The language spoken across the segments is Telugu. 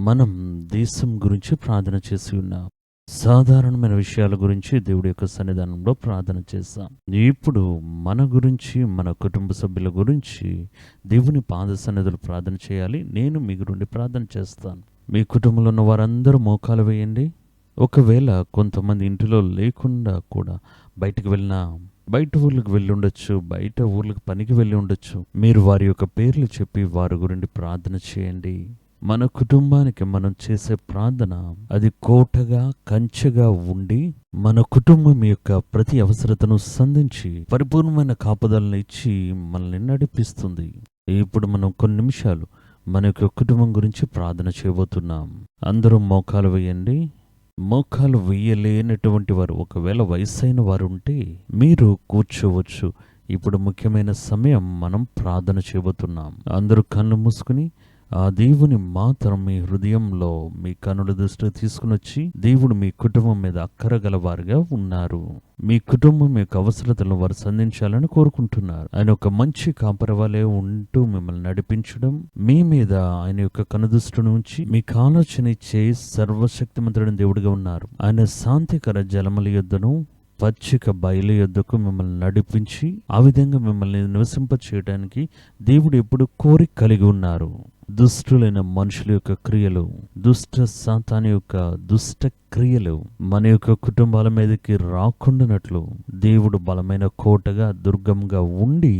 మనం దేశం గురించి ప్రార్థన చేసి ఉన్నాం. సాధారణమైన విషయాల గురించి దేవుడి యొక్క సన్నిధానంలో ప్రార్థన చేశాం. ఇప్పుడు మన గురించి, మన కుటుంబ సభ్యుల గురించి దేవుని పాద సన్నిధిలో ప్రార్థన చేయాలి. నేను మీ గురించి ప్రార్థన చేస్తాను. మీ కుటుంబంలో ఉన్న వారందరూ మోకాలు వేయండి. ఒకవేళ కొంతమంది ఇంటిలో లేకుండా కూడా బయటికి వెళ్ళినా, బయట ఊర్లకు వెళ్ళి ఉండొచ్చు, బయట ఊర్లకు పనికి వెళ్ళి ఉండొచ్చు. మీరు వారి యొక్క పేర్లు చెప్పి వారి గురించి ప్రార్థన చేయండి. మన కుటుంబానికి మనం చేసే ప్రార్థన అది కోటగా, కంచెగా ఉండి మన కుటుంబం యొక్క ప్రతి అవసరతను సంధించి పరిపూర్ణమైన కాపుదలను ఇచ్చి మనల్ని నడిపిస్తుంది. ఇప్పుడు మనం కొన్ని నిమిషాలు మన యొక్క కుటుంబం గురించి ప్రార్థన చేయబోతున్నాం. అందరూ మోకాలు వేయండి. మోకాలు వేయలేనటువంటి వారు, ఒకవేళ వయసైన వారు ఉంటే మీరు కూర్చోవచ్చు. ఇప్పుడు ముఖ్యమైన సమయం, మనం ప్రార్థన చేయబోతున్నాం. అందరూ కళ్ళు మూసుకుని ఆ దేవుని మాత్రం మీ హృదయంలో, మీ కనుల దృష్టికి తీసుకుని వచ్చి, దేవుడు మీ కుటుంబం మీద అక్కరగలవారుగా ఉన్నారు. మీ కుటుంబం యొక్క అవసరతలను వారు సంధించాలని కోరుకుంటున్నారు. ఆయన ఒక మంచి కాపరవలే ఉంటూ మిమ్మల్ని నడిపించడం, మీ మీద ఆయన యొక్క కనుదృష్టిని ఉంచి మీకు ఆలోచన ఇచ్చే సర్వశక్తిమంతుడైన దేవుడిగా ఉన్నారు. ఆయన శాంతికర జలముల యొద్దను పచ్చిక బయలు యొద్దకు మిమ్మల్ని నడిపించి ఆ విధంగా మిమ్మల్ని నివసింప చేయడానికి దేవుడు ఎప్పుడు కోరిక కలిగి ఉన్నారు. దుష్టులైన మనుషుల యొక్క క్రియలు, దుష్ట సాతాను యొక్క దుష్ట క్రియలు మన యొక్క కుటుంబాల మీదకి రాకుండానట్లు దేవుడు బలమైన కోటగా, దుర్గంగా ఉండి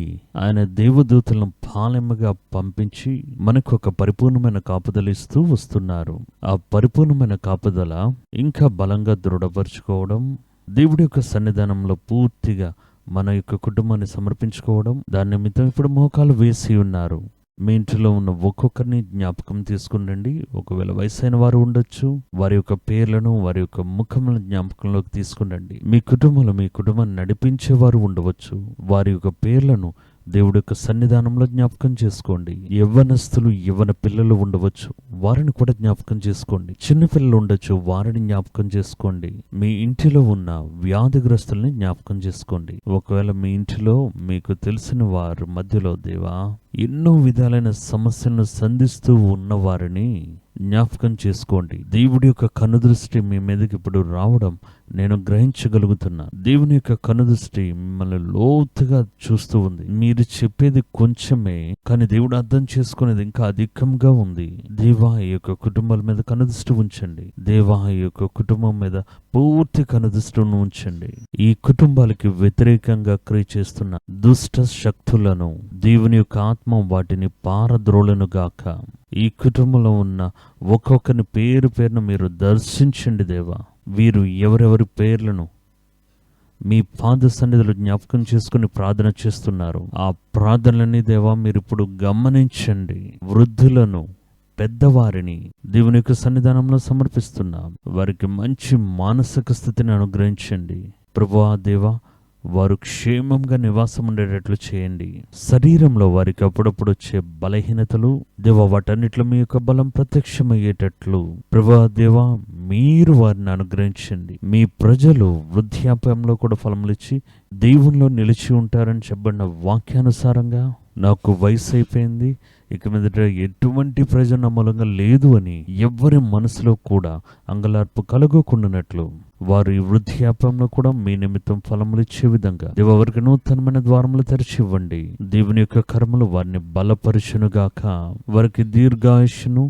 ఆయన దేవదూతలను పాలెమ్మగా పంపించి మనకు ఒక పరిపూర్ణమైన కాపుదల ఇస్తూ వస్తున్నారు. ఆ పరిపూర్ణమైన కాపుదల ఇంకా బలంగా దృఢపరచుకోవడం, దేవుడి యొక్క సన్నిధానంలో పూర్తిగా మన యొక్క కుటుంబాన్ని సమర్పించుకోవడం, దాని నిమిత్తం ఇప్పుడు మోకాలు వేసి ఉన్నారు. మీ ఇంటిలో ఉన్న ఒక్కొక్కరిని జ్ఞాపకం తీసుకునండి. ఒకవేళ వయసైన వారు ఉండొచ్చు, వారి యొక్క పేర్లను, వారి యొక్క ముఖములను జ్ఞాపకంలోకి తీసుకునండి. మీ కుటుంబంలో మీ కుటుంబాన్ని నడిపించేవారు ఉండవచ్చు. వారి యొక్క పేర్లను దేవుడి యొక్క సన్నిధానంలో జ్ఞాపకం చేసుకోండి. యవ్వనస్తులు, యవ్వన పిల్లలు ఉండవచ్చు, వారిని కూడా జ్ఞాపకం చేసుకోండి. చిన్న పిల్లలు ఉండొచ్చు, వారిని జ్ఞాపకం చేసుకోండి. మీ ఇంటిలో ఉన్న వ్యాధిగ్రస్తుల్ని జ్ఞాపకం చేసుకోండి. ఒకవేళ మీ ఇంటిలో మీకు తెలిసిన వారి మధ్యలో దేవా ఎన్నో విధాలైన సమస్యలను సంధిస్తూ ఉన్న వారిని జ్ఞాపకం చేసుకోండి. దేవుడి యొక్క కనుదృష్టి మీ మీదకి ఇప్పుడు రావడం నేను గ్రహించగలుగుతున్నా. దేవుని యొక్క కనుదృష్టి మిమ్మల్ని లోతుగా చూస్తూ ఉంది. మీరు చెప్పేది కొంచెమే, కానీ దేవుడు అర్థం చేసుకునేది ఇంకా అధికంగా ఉంది. దేవా ఈ యొక్క కుటుంబాల మీద కనుదృష్టి ఉంచండి. దేవా ఈ యొక్క కుటుంబం మీద పూర్తి కనుదృష్టిని ఉంచండి. ఈ కుటుంబాలకి వ్యతిరేకంగా క్రియ చేస్తున్న దుష్ట శక్తులను దేవుని యొక్క ఆత్మ వాటిని పారద్రోలను గాక. ఈ కుటుంబంలో ఉన్న ఒక్కొక్కరిని పేరు పేరును మీరు దర్శించండి దేవా. వీరు ఎవరెవరి పేర్లను మీ పాద సన్నిధిలో జ్ఞాపకం చేసుకుని ప్రార్థన చేస్తున్నారు. ఆ ప్రార్థనలన్నీ దేవా మీరు ఇప్పుడు గమనించండి. వృద్ధులను, పెద్దవారిని దేవుని యొక్క సన్నిధానంలో సమర్పిస్తున్నాం. వారికి మంచి మానసిక స్థితిని అనుగ్రహించండి ప్రభువా. దేవా వారు క్షేమంగా నివాసం ఉండేటట్లు చేయండి. శరీరంలో వారికి అప్పుడప్పుడు వచ్చే బలహీనతలు దేవా, వాటన్నిటిలో మీ యొక్క బలం ప్రత్యక్షమయ్యేటట్లు ప్రభువా దేవా మీరు వారిని అనుగ్రహించండి. మీ ప్రజలు వృద్ధాప్యంలో కూడా ఫలములిచ్చి దేవునిలో నిలిచి ఉంటారని చెప్పబడిన వాక్యానుసారంగా నాకు వయసు అయిపోయింది, ఇక మీదట ఎటువంటి ప్రయోజనం మూలంగా లేదు అని ఎవ్వరి మనసులో కూడా అంగలార్పు కలుగకుండానట్లు వారు ఈ వృద్ధాప్యంలో కూడా మీ నిమిత్తం ఫలములు ఇచ్చే విధంగా దేవ వారికి నూతనమైన ద్వారములు తెరిచి ఇవ్వండి. దేవుని యొక్క కర్మలు వారిని బలపరుచునుగాక. వారికి దీర్ఘాయుష్ను,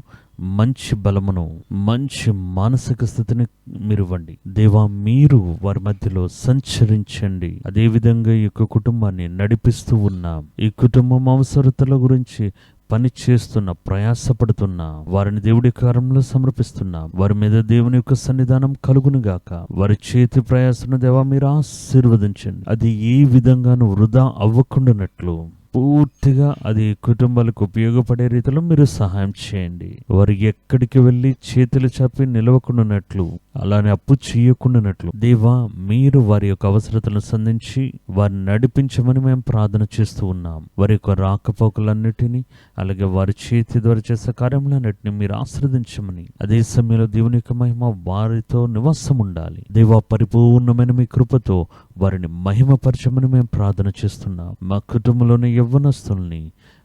మంచి బలమును, మంచి మానసిక స్థితిని మీరు ఇవ్వండి దేవా. మీరు వారి మధ్యలో సంచరించండి. అదేవిధంగా ఈ యొక్క కుటుంబాన్ని నడిపిస్తూ ఉన్నాం. ఈ కుటుంబం అవసరతల గురించి పని చేస్తున్న, ప్రయాసపడుతున్న వారిని దేవుడి కారంలో సమర్పిస్తున్నా. వారి మీద దేవుని యొక్క సన్నిధానం కలుగునుగాక. వారి చేతి ప్రయాసను దేవా మీరు ఆశీర్వదించండి. అది ఏ విధంగానూ వృధా అవ్వకుండానట్లు పూర్తిగా అది కుటుంబాలకు ఉపయోగపడే రీతిలో మీరు సహాయం చేయండి. వారు ఎక్కడికి వెళ్ళి చేతులు చాపి నిలవకుండానట్లు, అలానే అప్పు చేయకుండానట్లు దేవా మీరు వారి యొక్క అవసరతలను సంధించి వారిని నడిపించమని మేము ప్రార్థన చేస్తూ ఉన్నాం. వారి యొక్క రాకపోకలన్నిటినీ, అలాగే వారి చేతి ద్వారా చేసే కార్యములన్నిటినీ మీరు ఆశీర్వదించమని, అదే సమయంలో దేవుని యొక్క మహిమ వారితో నివాసం ఉండాలి దేవా. పరిపూర్ణమైన మీ కృపతో వారిని మహిమపరచమని మేము ప్రార్థన చేస్తున్నాం. మా కుటుంబంలోని యవ్వనస్తుల్ని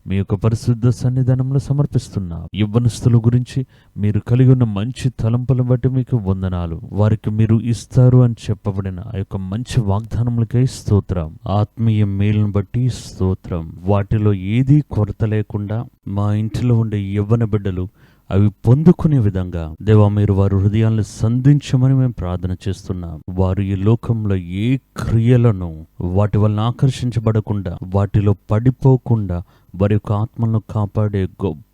మీ యొక్క పరిశుద్ధ సన్నిధానంలో సమర్పిస్తున్నాం. యవ్వనస్తుల గురించి మీరు కలిగి ఉన్న మంచి తలంపులను బట్టి మీకు వందనాలు. వారికి మీరు ఇస్తారు అని చెప్పబడిన ఆ యొక్క మంచి వాగ్దానములకై స్తోత్రం. ఆత్మీయ మేలును బట్టి స్తోత్రం. వాటిలో ఏదీ కొరత లేకుండా మా ఇంటిలో ఉండే యవ్వన బిడ్డలు అవి పొందుకునే విధంగా దేవా మీరు వారి హృదయాలను సంధించమని మేము ప్రార్థన చేస్తున్నాం. వారు ఈ లోకంలో ఏ క్రియలను వాటి వలన ఆకర్షించబడకుండా, వాటిలో పడిపోకుండా వారి యొక్క ఆత్మలను కాపాడే గొప్ప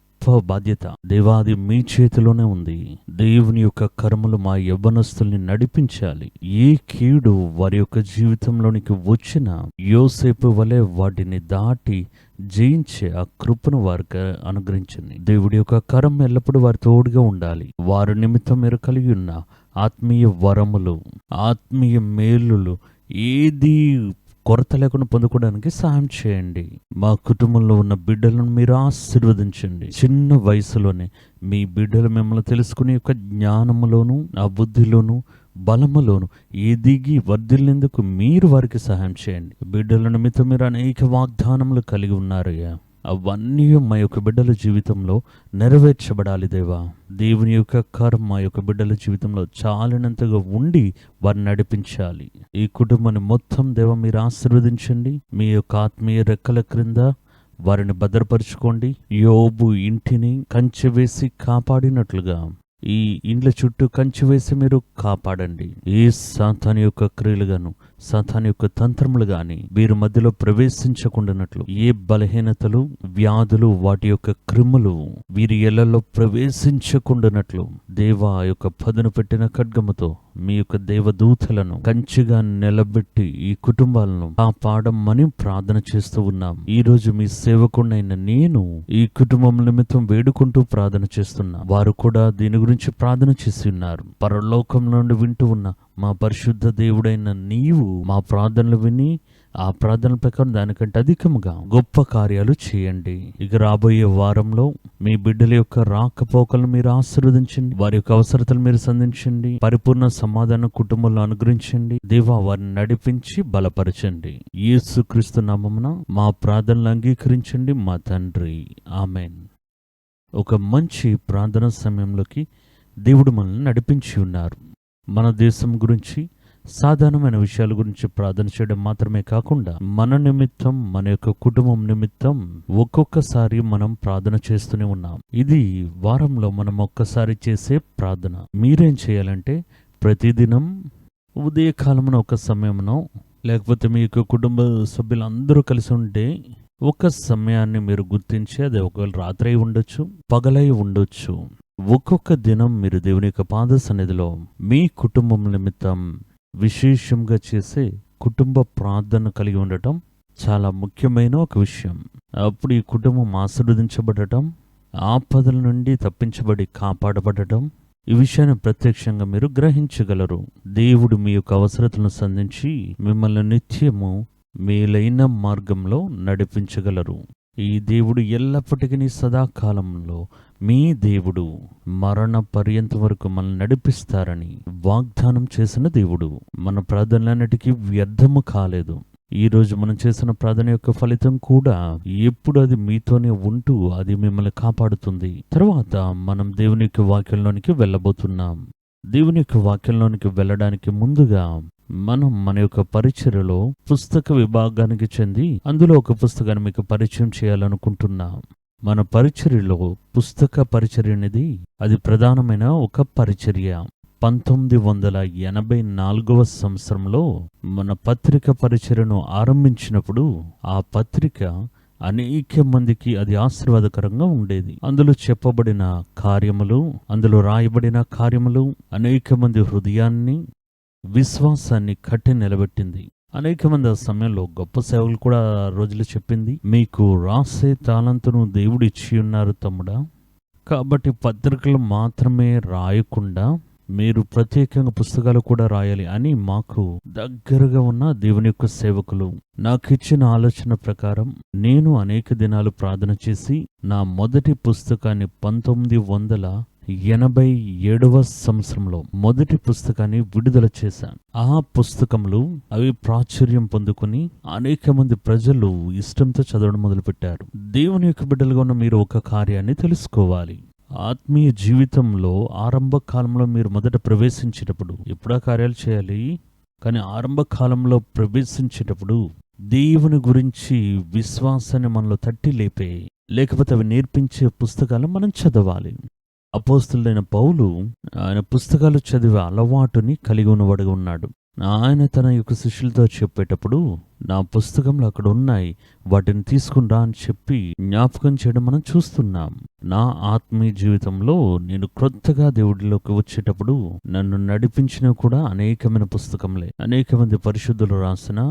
బాధ్యత దేవాది మీ చేతిలోనే ఉంది. దేవుని యొక్క కర్మలు మా యవ్వనస్తుల్ని నడిపించాలి. ఏ కీడు వారి యొక్క జీవితంలోనికి వచ్చినా యోసేపు వలె వాటిని దాటి జయించే ఆ కృపను వారికి అనుగ్రహించింది. దేవుడి యొక్క కరం ఎల్లప్పుడూ వారి తోడుగా ఉండాలి. వారి నిమిత్తం మీరు కలిగి ఉన్న ఆత్మీయ వరములు, ఆత్మీయ మేలులు ఏది కొరత లేకుండా పొందుకోవడానికి సహాయం చేయండి. మా కుటుంబంలో ఉన్న బిడ్డలను మీరు ఆశీర్వదించండి. చిన్న వయసులోనే మీ బిడ్డలు మిమ్మల్ని తెలుసుకునే యొక్క జ్ఞానములోను, ఆ బుద్ధిలోను, బలములోను ఎదిగి వర్ధిల్లేందుకు మీరు వారికి సహాయం చేయండి. బిడ్డల నిమిత్తం మీరు అనేక వాగ్దానములు కలిగి ఉన్నారయ్యా. అవన్నీ మా యొక్క బిడ్డల జీవితంలో నెరవేర్చబడాలి దేవా. దేవుని యొక్క కర్మ మా యొక్క బిడ్డల జీవితంలో చాలినంతగా ఉండి వారిని నడిపించాలి. ఈ కుటుంబాన్ని మొత్తం దేవా మీరు ఆశీర్వదించండి. మీ యొక్క ఆత్మీయ రెక్కల క్రింద వారిని భద్రపరుచుకోండి. యోబు ఇంటిని కంచె వేసి కాపాడినట్లుగా ఈ ఇండ్ల చుట్టూ కంచె వేసి మీరు కాపాడండి. ఏ సాతాను యొక్క క్రియలుగాను, సాతాను యొక్క తంత్రములు గాని వీరి మధ్యలో ప్రవేశించకుండానట్లు, ఏ బలహీనతలు, వ్యాధులు, వాటి యొక్క క్రిములు వీరి ఇళ్లలో ప్రవేశించకుండానట్లు దేవా యొక్క పదును పెట్టిన ఖడ్గముతో మీ యొక్క దేవదూతలను కంచిగా నిలబెట్టి ఈ కుటుంబాలను కాపాడమని ప్రార్థన చేస్తూ ఉన్నాం. ఈ రోజు మీ సేవకుడైన నేను ఈ కుటుంబం నిమిత్తం వేడుకుంటూ ప్రార్థన చేస్తున్నా. వారు కూడా దీని గురించి ప్రార్థన చేసి ఉన్నారు. పరలోకం నుండి వింటూ ఉన్న మా పరిశుద్ధ దేవుడైన నీవు మా ప్రార్థనలు విని ఆ ప్రార్థనల ప్రకారం దానికంటే అధికముగా గొప్ప కార్యాలు చేయండి. ఇక రాబోయే వారంలో మీ బిడ్డల యొక్క రాకపోకలను మీరు ఆశీర్వదించండి. వారి యొక్క అవసరతలు మీరు సంధించండి. పరిపూర్ణ సమాధానం కుటుంబంలో అనుగ్రహించండి. దేవా వారిని నడిపించి బలపరచండి. యేసుక్రీస్తు నామమున మా ప్రార్థనలు అంగీకరించండి మా తండ్రి. ఆమెన్. ఒక మంచి ప్రార్థన సమయంలోకి దేవుడు మనల్ని నడిపించి ఉన్నారు. మన దేశం గురించి, సాధారణమైన విషయాల గురించి ప్రార్థన చేయడం మాత్రమే కాకుండా మన నిమిత్తం, మన యొక్క కుటుంబం నిమిత్తం ఒక్కొక్కసారి మనం ప్రార్థన చేస్తూనే ఉన్నాం. ఇది వారంలో మనం ఒక్కసారి చేసే ప్రార్థన. మీరేం చేయాలంటే ప్రతిదినం ఉదయకాలమున ఒక సమయమునో, లేకపోతే మీ యొక్క కుటుంబ సభ్యులందరూ కలిసి ఉంటే ఒక సమయాన్ని మీరు గుర్తించి, అది ఒకవేళ రాత్రి ఉండొచ్చు, పగలై ఉండొచ్చు, ఒక్కొక్క దినం మీరు దేవుని యొక్క పాద సన్నిధిలో మీ కుటుంబం నిమిత్తం విశేషంగా చేసే కుటుంబ ప్రార్థన కలిగి ఉండటం చాలా ముఖ్యమైన ఒక విషయం. అప్పుడు ఈ కుటుంబం ఆశీర్వదించబడటం, ఆపదల నుండి తప్పించబడి కాపాడబడటం, ఈ విషయాన్ని ప్రత్యక్షంగా మీరు గ్రహించగలరు. దేవుడు మీ యొక్క అవసరతలను సంధించి మిమ్మల్ని నిత్యము మేలైన మార్గంలో నడిపించగలరు. ఈ దేవుడు ఎల్లప్పటికీ సదాకాలంలో మీ దేవుడు మరణ పర్యంత వరకు మనల్ని నడిపిస్తారని వాగ్దానం చేసిన దేవుడు. మన ప్రార్థనలన్నిటికీ వ్యర్థము కాలేదు. ఈ రోజు మనం చేసిన ప్రార్థన యొక్క ఫలితం కూడా ఎప్పుడు అది మీతోనే ఉంటూ అది మిమ్మల్ని కాపాడుతుంది. తర్వాత మనం దేవుని యొక్క వాక్యంలోనికి వెళ్ళబోతున్నాం. దేవుని యొక్క వాక్యంలోనికి వెళ్ళడానికి ముందుగా మనం మన యొక్క పరిచర్యలో పుస్తక విభాగానికి చెంది అందులో ఒక పుస్తకాన్ని మీకు పరిచయం చేయాలనుకుంటున్నాం. మన పరిచర్యలో పుస్తక పరిచర్య అనేది అది ప్రధానమైన ఒక పరిచర్య. 1984వ సంవత్సరంలో మన పత్రిక పరిచర్యను ఆరంభించినప్పుడు ఆ పత్రిక అనేక మందికి అది ఆశీర్వాదకరంగా ఉండేది. అందులో చెప్పబడిన కార్యములు, అందులో రాయబడిన కార్యములు అనేక మంది హృదయాన్ని, విశ్వాసాన్ని కట్టి నిలబెట్టింది. అనేక మంది ఆ సమయంలో గొప్ప సేవలు కూడా రోజులు చెప్పింది. మీకు రాసే తాళంతును దేవుడు ఇచ్చి ఉన్నారు తమ్ముడా, కాబట్టి పత్రికలు మాత్రమే రాయకుండా మీరు ప్రత్యేకంగా పుస్తకాలు కూడా రాయాలి అని మాకు దగ్గరగా ఉన్న దేవుని యొక్క సేవకులు నాకు ఇచ్చిన ఆలోచన ప్రకారం నేను అనేక దినాలు ప్రార్థన చేసి నా మొదటి పుస్తకాన్ని 1984 87వ సంవత్సరంలో మొదటి పుస్తకాన్ని విడుదల చేశాను. ఆ పుస్తకములు అవి ప్రాచుర్యం పొందుకుని అనేక మంది ప్రజలు ఇష్టంతో చదవడం మొదలుపెట్టారు. దేవుని యొక్క బిడ్డలుగా ఉన్న మీరు ఒక కార్యాన్ని తెలుసుకోవాలి. ఆత్మీయ జీవితంలో ఆరంభ కాలంలో మీరు మొదట ప్రవేశించేటప్పుడు ఎప్పుడా కార్యాలు చేయాలి, కానీ ఆరంభ కాలంలో ప్రవేశించేటప్పుడు దేవుని గురించి విశ్వాసాన్ని మనలో తట్టి లేపే, లేకపోతే అవి నేర్పించే పుస్తకాలు మనం చదవాలి. అపోస్తలుడైన పౌలు ఆయన పుస్తకాలు చదివే అలవాటుని కలిగి ఉన్నవాడుగా ఉన్నాడు. ఆయన తన యొక్క శిష్యులతో చెప్పేటప్పుడు నా పుస్తకంలో అక్కడ ఉన్నాయి, వాటిని తీసుకునిరా అని చెప్పి జ్ఞాపకం చేయడం మనం చూస్తున్నాం. నా ఆత్మీయ జీవితంలో నేను క్రొత్తగా దేవుడిలోకి వచ్చేటప్పుడు నన్ను నడిపించినవి కూడా అనేకమైన పుస్తకంలే, అనేక మంది పరిశుద్ధులు రాసిన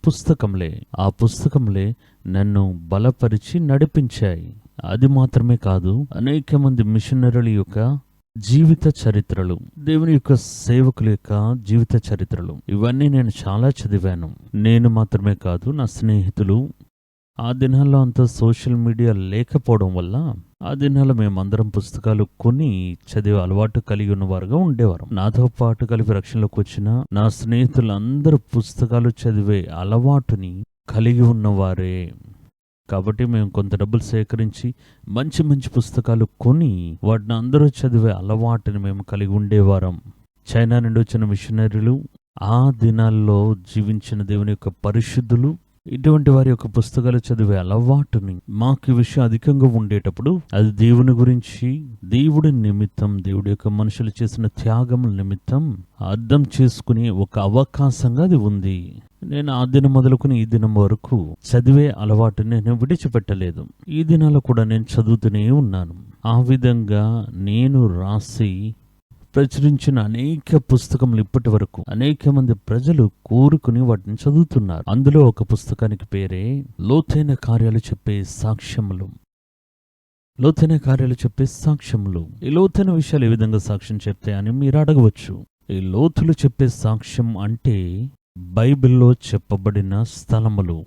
పుస్తకంలే. ఆ పుస్తకంలే నన్ను బలపరిచి నడిపించాయి. అది మాత్రమే కాదు, అనేక మంది మిషనరీల యొక్క జీవిత చరిత్రలు, దేవుని యొక్క సేవకుల యొక్క జీవిత చరిత్రలు, ఇవన్నీ నేను చాలా చదివాను. నేను మాత్రమే కాదు, నా స్నేహితులు. ఆ దినాల్లో అంత సోషల్ మీడియా లేకపోవడం వల్ల ఆ దినాల్లో మేమందరం పుస్తకాలు కొని చదివే అలవాటు కలిగి ఉన్నవారుగా ఉండేవారు. నాతో పాటు కలిపి రక్షణలోకి వచ్చిన నా స్నేహితులందరూ పుస్తకాలు చదివే అలవాటుని కలిగి ఉన్నవారే. కాబట్టి మేము కొంత డబ్బులు సేకరించి మంచి మంచి పుస్తకాలు కొని వాటిని అందరూ చదివే అలవాటుని మేము కలిగి ఉండేవారం. చైనా నుండి వచ్చిన మిషనరీలు, ఆ దినాల్లో జీవించిన దేవుని యొక్క పరిశుద్ధులు, ఇటువంటి వారి యొక్క పుస్తకాలు చదివే అలవాటుని మాకు ఈ విషయం అధికంగా ఉండేటప్పుడు అది దేవుని గురించి, దేవుడి నిమిత్తం, దేవుడి యొక్క మనుషులు చేసిన త్యాగముల నిమిత్తం అర్థం చేసుకునే ఒక అవకాశంగా అది ఉంది. నేను ఆ దినం మొదలుకొని ఈ దినం వరకు చదివే అలవాటుని నేను విడిచిపెట్టలేదు. ఈ దినాల్లో కూడా నేను చదువుతూనే ఉన్నాను. ఆ విధంగా నేను రాసి ప్రచురించిన అనేక పుస్తకములు ఇప్పటి వరకు అనేక మంది ప్రజలు కోరుకుని వాటిని చదువుతున్నారు. అందులో ఒక పుస్తకానికి పేరే లోతైన కార్యాలు చెప్పే సాక్ష్యములు. లోతైన కార్యాలు చెప్పే సాక్ష్యములు. ఈ లోతైన విషయాలు ఏ విధంగా సాక్ష్యం చెప్తాయని మీరు అడగవచ్చు. ఈ లోతులు చెప్పే సాక్ష్యం అంటే బైబిల్లో చెప్పబడిన స్థలములు,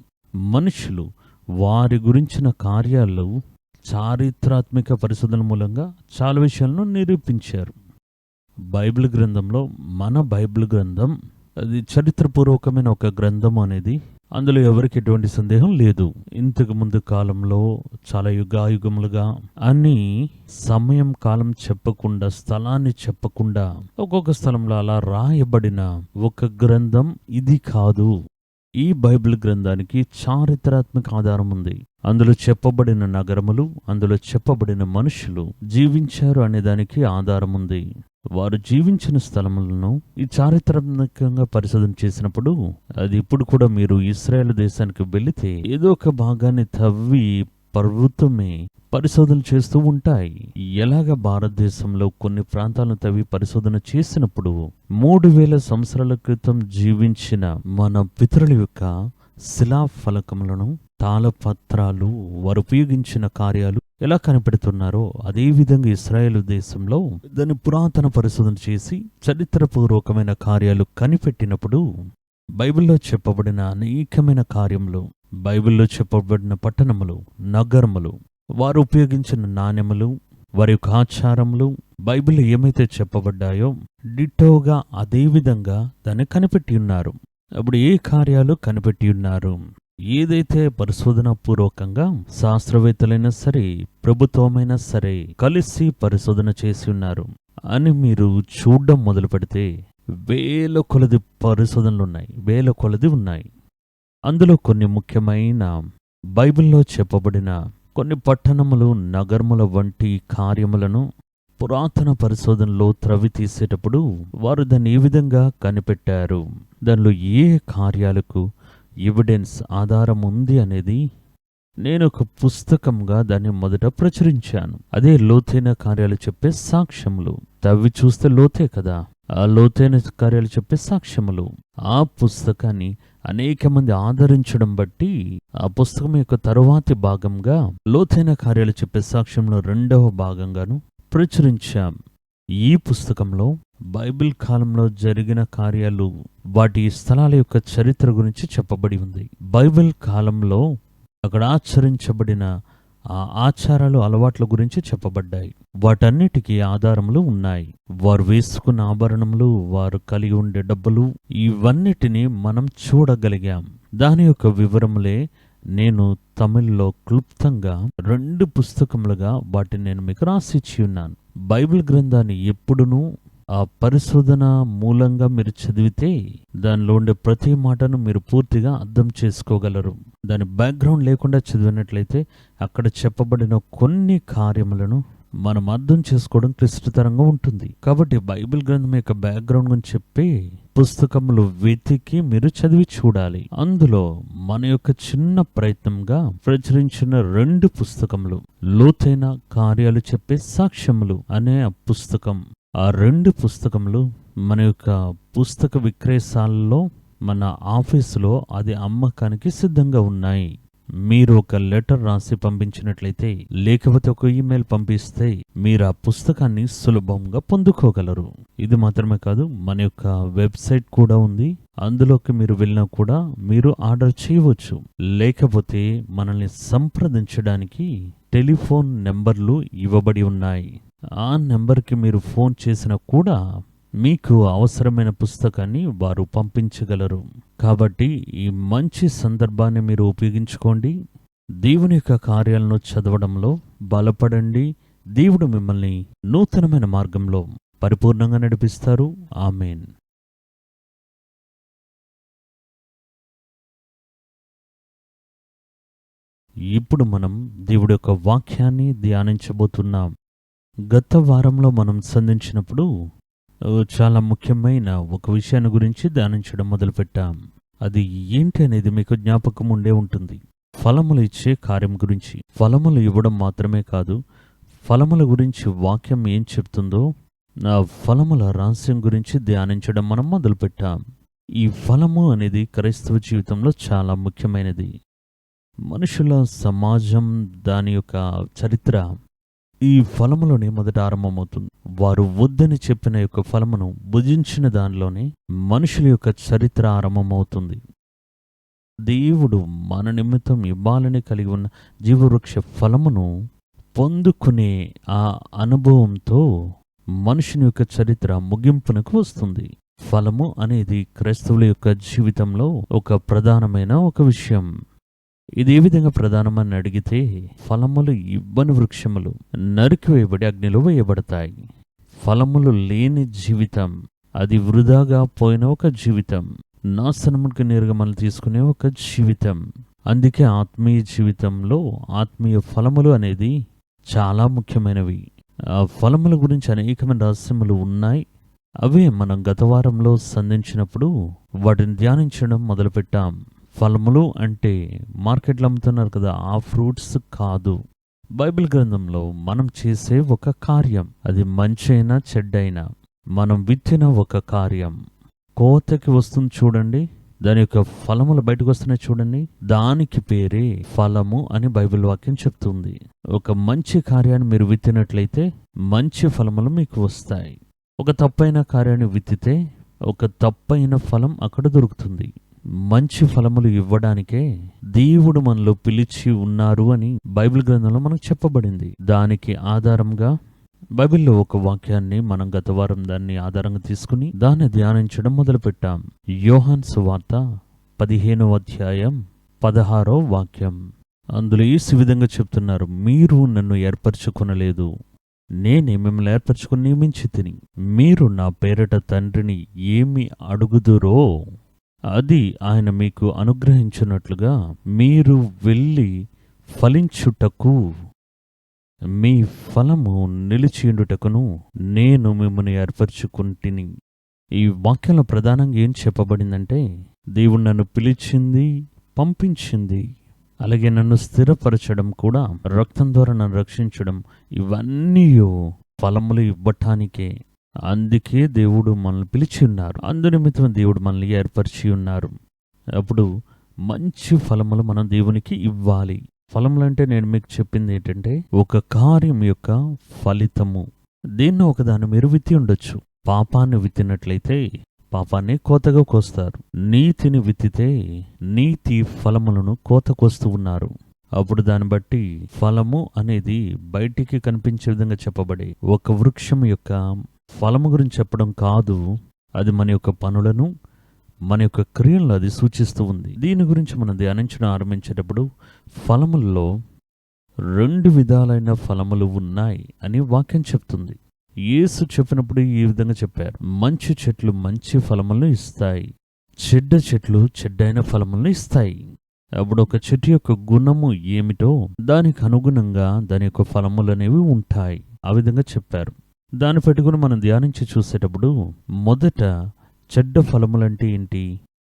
మనుషులు, వారి గురించిన కార్యాలు చారిత్రాత్మక పరిశోధన మూలంగా చాలా విషయాలను నిరూపించారు. బైబిల్ గ్రంథంలో, మన బైబిల్ గ్రంథం అది చరిత్రపూర్వకమైన ఒక గ్రంథం అనేది అందులో ఎవరికి ఎటువంటి సందేహం లేదు. ఇంతకు ముందు కాలంలో చాలా యుగాయుగములుగా అని సమయం కాలం చెప్పకుండా, స్థలాన్ని చెప్పకుండా ఒక్కొక్క స్థలంలో అలా రాయబడిన ఒక గ్రంథం ఇది కాదు. ఈ బైబిల్ గ్రంథానికి చారిత్రాత్మక ఆధారం ఉంది. అందులో చెప్పబడిన నగరములు, అందులో చెప్పబడిన మనుషులు జీవించారు అనే దానికి ఆధారం ఉంది. వారు జీవించిన స్థలములను ఈ చారిత్రాత్మకంగా పరిశోధన చేసినప్పుడు అది ఇప్పుడు కూడా మీరు ఇశ్రాయేలు దేశానికి వెళితే ఏదో ఒక భాగాన్ని తవ్వి ప్రభుత్వమే పరిశోధన చేస్తూ ఉంటాయి. ఎలాగ భారతదేశంలో కొన్ని ప్రాంతాలను తవ్వి పరిశోధన చేసినప్పుడు 3000 సంవత్సరాల క్రితం జీవించిన మన పితరుల యొక్క శిలాఫలకములను, తాళపత్రాలు, వారు ఉపయోగించిన కార్యాలు ఎలా కనిపెడుతున్నారో అదే విధంగా ఇశ్రాయేలు దేశంలో దాన్ని పురాతన పరిశోధన చేసి చరిత్రపూర్వకమైన కార్యాలు కనిపెట్టినప్పుడు బైబిల్లో చెప్పబడిన అనేకమైన కార్యములు, బైబిల్లో చెప్పబడిన పట్టణములు, నగరములు, వారు ఉపయోగించిన నాణెములు, వారి యొక్క ఆచారములు బైబిల్లో ఏమైతే చెప్పబడ్డాయో డిటోగా అదే విధంగా దాన్ని కనిపెట్టి ఉన్నారు. అప్పుడు ఏ కార్యాలు కనిపెట్టి ఉన్నారు, ఏదైతే పరిశోధన పూర్వకంగా శాస్త్రవేత్తలైనా సరే, ప్రభుత్వమైనా సరే కలిసి పరిశోధన చేసి ఉన్నారు అని మీరు చూడడం మొదలు పెడితే వేల కొలది పరిశోధనలు ఉన్నాయి, వేల కొలది ఉన్నాయి. అందులో కొన్ని ముఖ్యమైన బైబిల్లో చెప్పబడిన కొన్ని పట్టణములు, నగరముల వంటి కార్యములను పురాతన పరిశోధనలో త్రవ్వి తీసేటప్పుడు వారు దాన్ని ఏ విధంగా కనిపెట్టారు, దానిలో ఏ కార్యాలకు ఎవిడెన్స్, ఆధారం ఉంది అనేది నేను ఒక పుస్తకంగా దాన్ని మొదట ప్రచురించాను. అదే లోతైన కార్యాలు చెప్పే సాక్ష్యములు. తవ్వి చూస్తే లోతే కదా, ఆ లోతైన కార్యాలు చెప్పే సాక్ష్యములు. ఆ పుస్తకాన్ని అనేక మంది ఆదరించడం బట్టి ఆ పుస్తకం యొక్క తరువాతి భాగంగా లోతైన కార్యాలు చెప్పే సాక్ష్యంలో 2వ భాగంగాను ప్రచురించాం. ఈ పుస్తకంలో బైబిల్ కాలంలో జరిగిన కార్యాలు, వాటి స్థలాల యొక్క చరిత్ర గురించి చెప్పబడి ఉంది. బైబిల్ కాలంలో అక్కడ ఆచరించబడిన ఆ ఆచారాలు, అలవాట్ల గురించి చెప్పబడ్డాయి. వాటన్నిటికీ ఆధారములు ఉన్నాయి. వారు వేసుకున్న ఆభరణములు, వారు కలిగి ఉండే డబ్బులు, ఇవన్నిటిని మనం చూడగలిగాం. దాని యొక్క వివరములే నేను తమిళ్లో క్లుప్తంగా 2 పుస్తకములుగా వాటిని నేను మీకు రాసిచ్చి ఉన్నాను. బైబిల్ గ్రంథాన్ని ఎప్పుడునూ ఆ పరిశోధన మూలంగా మీరు చదివితే దానిలో ఉండే ప్రతి మాటను మీరు పూర్తిగా అర్థం చేసుకోగలరు. దాని బ్యాక్గ్రౌండ్ లేకుండా చదివినట్లయితే అక్కడ చెప్పబడిన కొన్ని కార్యములను మనం అర్థం చేసుకోవడం క్లిష్టతరంగా ఉంటుంది. కాబట్టి బైబిల్ గ్రంథం యొక్క బ్యాక్గ్రౌండ్ గురించి చెప్పి పుస్తకములు వెతికి మీరు చదివి చూడాలి. అందులో మన యొక్క చిన్న ప్రయత్నంగా ప్రచురించిన 2 పుస్తకములు, లోతైన కార్యాలు చెప్పే సాక్ష్యములు అనే ఆ పుస్తకం. ఆ 2 పుస్తకములు మన యొక్క పుస్తక విక్రయశాలలో, మన ఆఫీసులో అది అమ్మకానికి సిద్ధంగా ఉన్నాయి. మీరు ఒక లెటర్ రాసి పంపించినట్లయితే, లేకపోతే ఒక ఈమెయిల్ పంపిస్తే మీరు ఆ పుస్తకాన్ని సులభంగా పొందుకోగలరు. ఇది మాత్రమే కాదు, మన యొక్క వెబ్సైట్ కూడా ఉంది. అందులోకి మీరు వెళ్ళినా కూడా మీరు ఆర్డర్ చేయవచ్చు. లేకపోతే మనల్ని సంప్రదించడానికి టెలిఫోన్ నెంబర్లు ఇవ్వబడి ఉన్నాయి. ఆ నెంబర్కి మీరు ఫోన్ చేసినా కూడా మీకు అవసరమైన పుస్తకాన్ని వారు పంపించగలరు. కాబట్టి ఈ మంచి సందర్భాన్ని మీరు ఉపయోగించుకోండి. దేవుని యొక్క కార్యాలను చదవడంలో బలపడండి. దేవుడు మిమ్మల్ని నూతనమైన మార్గంలో పరిపూర్ణంగా నడిపిస్తారు. ఆమేన్. ఇప్పుడు మనం దేవుడి యొక్క వాక్యాన్ని ధ్యానించబోతున్నాం. గత వారంలో మనం సంధించినప్పుడు చాలా ముఖ్యమైన ఒక విషయాన్ని గురించి ధ్యానించడం మొదలుపెట్టాం. అది ఏంటి అనేది మీకు జ్ఞాపకం ఉండే ఉంటుంది. ఫలములు ఇచ్చే కార్యం గురించి. ఫలములు ఇవ్వడం మాత్రమే కాదు, ఫలముల గురించి వాక్యం ఏం చెప్తుందో ఆ ఫలముల రహస్యం గురించి ధ్యానించడం మనం మొదలుపెట్టాం. ఈ ఫలము అనేది క్రైస్తవ జీవితంలో చాలా ముఖ్యమైనది. మనుషుల సమాజం, దాని యొక్క చరిత్ర ఈ ఫలములోనే మొదట ఆరంభమవుతుంది. వారు వద్దని చెప్పిన యొక్క ఫలమును భుజించిన దానిలోనే మనుషుల యొక్క చరిత్ర ఆరంభమవుతుంది. దేవుడు మన నిమిత్తం ఇవ్వాలని కలిగి ఉన్న జీవవృక్ష ఫలమును పొందుకునే ఆ అనుభవంతో మనుషుని యొక్క చరిత్ర ముగింపునకు వస్తుంది. ఫలము అనేది క్రైస్తవుల యొక్క జీవితంలో ఒక ప్రధానమైన ఒక విషయం. ఇది ఏ విధంగా ప్రధానమని అడిగితే, ఫలములు ఇవ్వని వృక్షములు నరికివేయబడి అగ్నిలో వేయబడతాయి. ఫలములు లేని జీవితం అది వృధాగా పోయిన ఒక జీవితం, నాశనమునికి నేరుగా మనం తీసుకునే ఒక జీవితం. అందుకే ఆత్మీయ జీవితంలో ఆత్మీయ ఫలములు అనేది చాలా ముఖ్యమైనవి. ఆ ఫలముల గురించి అనేకమైన రహస్యములు ఉన్నాయి. అవే మనం గత వారంలో సంధించినప్పుడు వాటిని ధ్యానించడం మొదలుపెట్టాం. ఫలములు అంటే మార్కెట్లో అమ్ముతున్నారు కదా, ఆ ఫ్రూట్స్ కాదు. బైబిల్ గ్రంథంలో మనం చేసే ఒక కార్యం, అది మంచైనా చెడ్డైనా మనం విత్తిన ఒక కార్యం కోతకి వస్తుంది చూడండి, దాని యొక్క ఫలములు బయటకు వస్తున్నాయి చూడండి, దానికి పేరే ఫలము అని బైబిల్ వాక్యం చెప్తుంది. ఒక మంచి కార్యాన్ని మీరు విత్తినట్లయితే మంచి ఫలములు మీకు వస్తాయి. ఒక తప్పైన కార్యాన్ని విత్తితే ఒక తప్పైన ఫలం అక్కడ దొరుకుతుంది. మంచి ఫలములు ఇవ్వడానికే దేవుడు మనలో పిలిచి ఉన్నారు అని బైబిల్ గ్రంథంలో మనకు చెప్పబడింది. దానికి ఆధారంగా బైబిల్లో ఒక వాక్యాన్ని మనం గత వారం దాన్ని ఆధారంగా తీసుకుని దాన్ని ధ్యానించడం మొదలుపెట్టాం. యోహాను సువార్త 15వ అధ్యాయం 16వ వాక్యం. అందులో ఈ విధంగా చెప్తున్నారు, మీరు నన్ను ఏర్పరచుకొనలేదు, నేనే మిమ్మల్ని ఏర్పరచుకుని నియమించితిని. మీరు నా పేరిట తండ్రిని ఏమి అడుగుదురో అది ఆయన మీకు అనుగ్రహించినట్లుగా మీరు వెళ్ళి ఫలించుటకు, మీ ఫలము నిలిచియుండుటకును నేను మిమ్మల్ని ఏర్పరచుకుంటుని. ఈ వాక్యంలో ప్రధానంగా ఏం చెప్పబడిందంటే, దేవుడు నన్ను పిలిచింది, పంపించింది, అలాగే నన్ను స్థిరపరచడం కూడా, రక్తం ద్వారా నన్ను రక్షించడం, ఇవన్నీ ఫలములు ఇవ్వటానికే. అందుకే దేవుడు మనల్ని పిలిచి ఉన్నారు. అందునిమిత్తం దేవుడు మనల్ని ఏర్పరిచి ఉన్నారు. అప్పుడు మంచి ఫలములు మనం దేవునికి ఇవ్వాలి. ఫలములు అంటే నేను మీకు చెప్పింది ఏంటంటే, ఒక కార్యం యొక్క ఫలితము. దేన్నో ఒకదాన్ని మీరు విత్తి ఉండొచ్చు. పాపాన్ని విత్తినట్లయితే పాపాన్ని కోతగా కోస్తారు. నీతిని విత్తితే నీతి ఫలములను కోత కోస్తూ ఉన్నారు. అప్పుడు దాన్ని బట్టి ఫలము అనేది బయటికి కనిపించే విధంగా చెప్పబడి, ఒక వృక్షం యొక్క ఫలము గురించి చెప్పడం కాదు, అది మన యొక్క పనులను, మన యొక్క క్రియలను అది సూచిస్తూ ఉంది. దీని గురించి మనం ధ్యానించడం ఆరంభించేటప్పుడు ఫలముల్లో 2 విధాలైన ఫలములు ఉన్నాయి అని వాక్యం చెప్తుంది. యేసు చెప్పినప్పుడు ఈ విధంగా చెప్పారు, మంచి చెట్లు మంచి ఫలములను ఇస్తాయి, చెడ్డ చెట్లు చెడ్డైన ఫలములను ఇస్తాయి. అప్పుడు ఒక చెట్టు యొక్క గుణము ఏమిటో దానికి అనుగుణంగా దాని యొక్క ఫలములు అనేవి ఉంటాయి. ఆ విధంగా చెప్పారు. దాన్ని పెట్టుకుని మనం ధ్యానించి చూసేటప్పుడు మొదట చెడ్డ ఫలములంటే ఏంటి?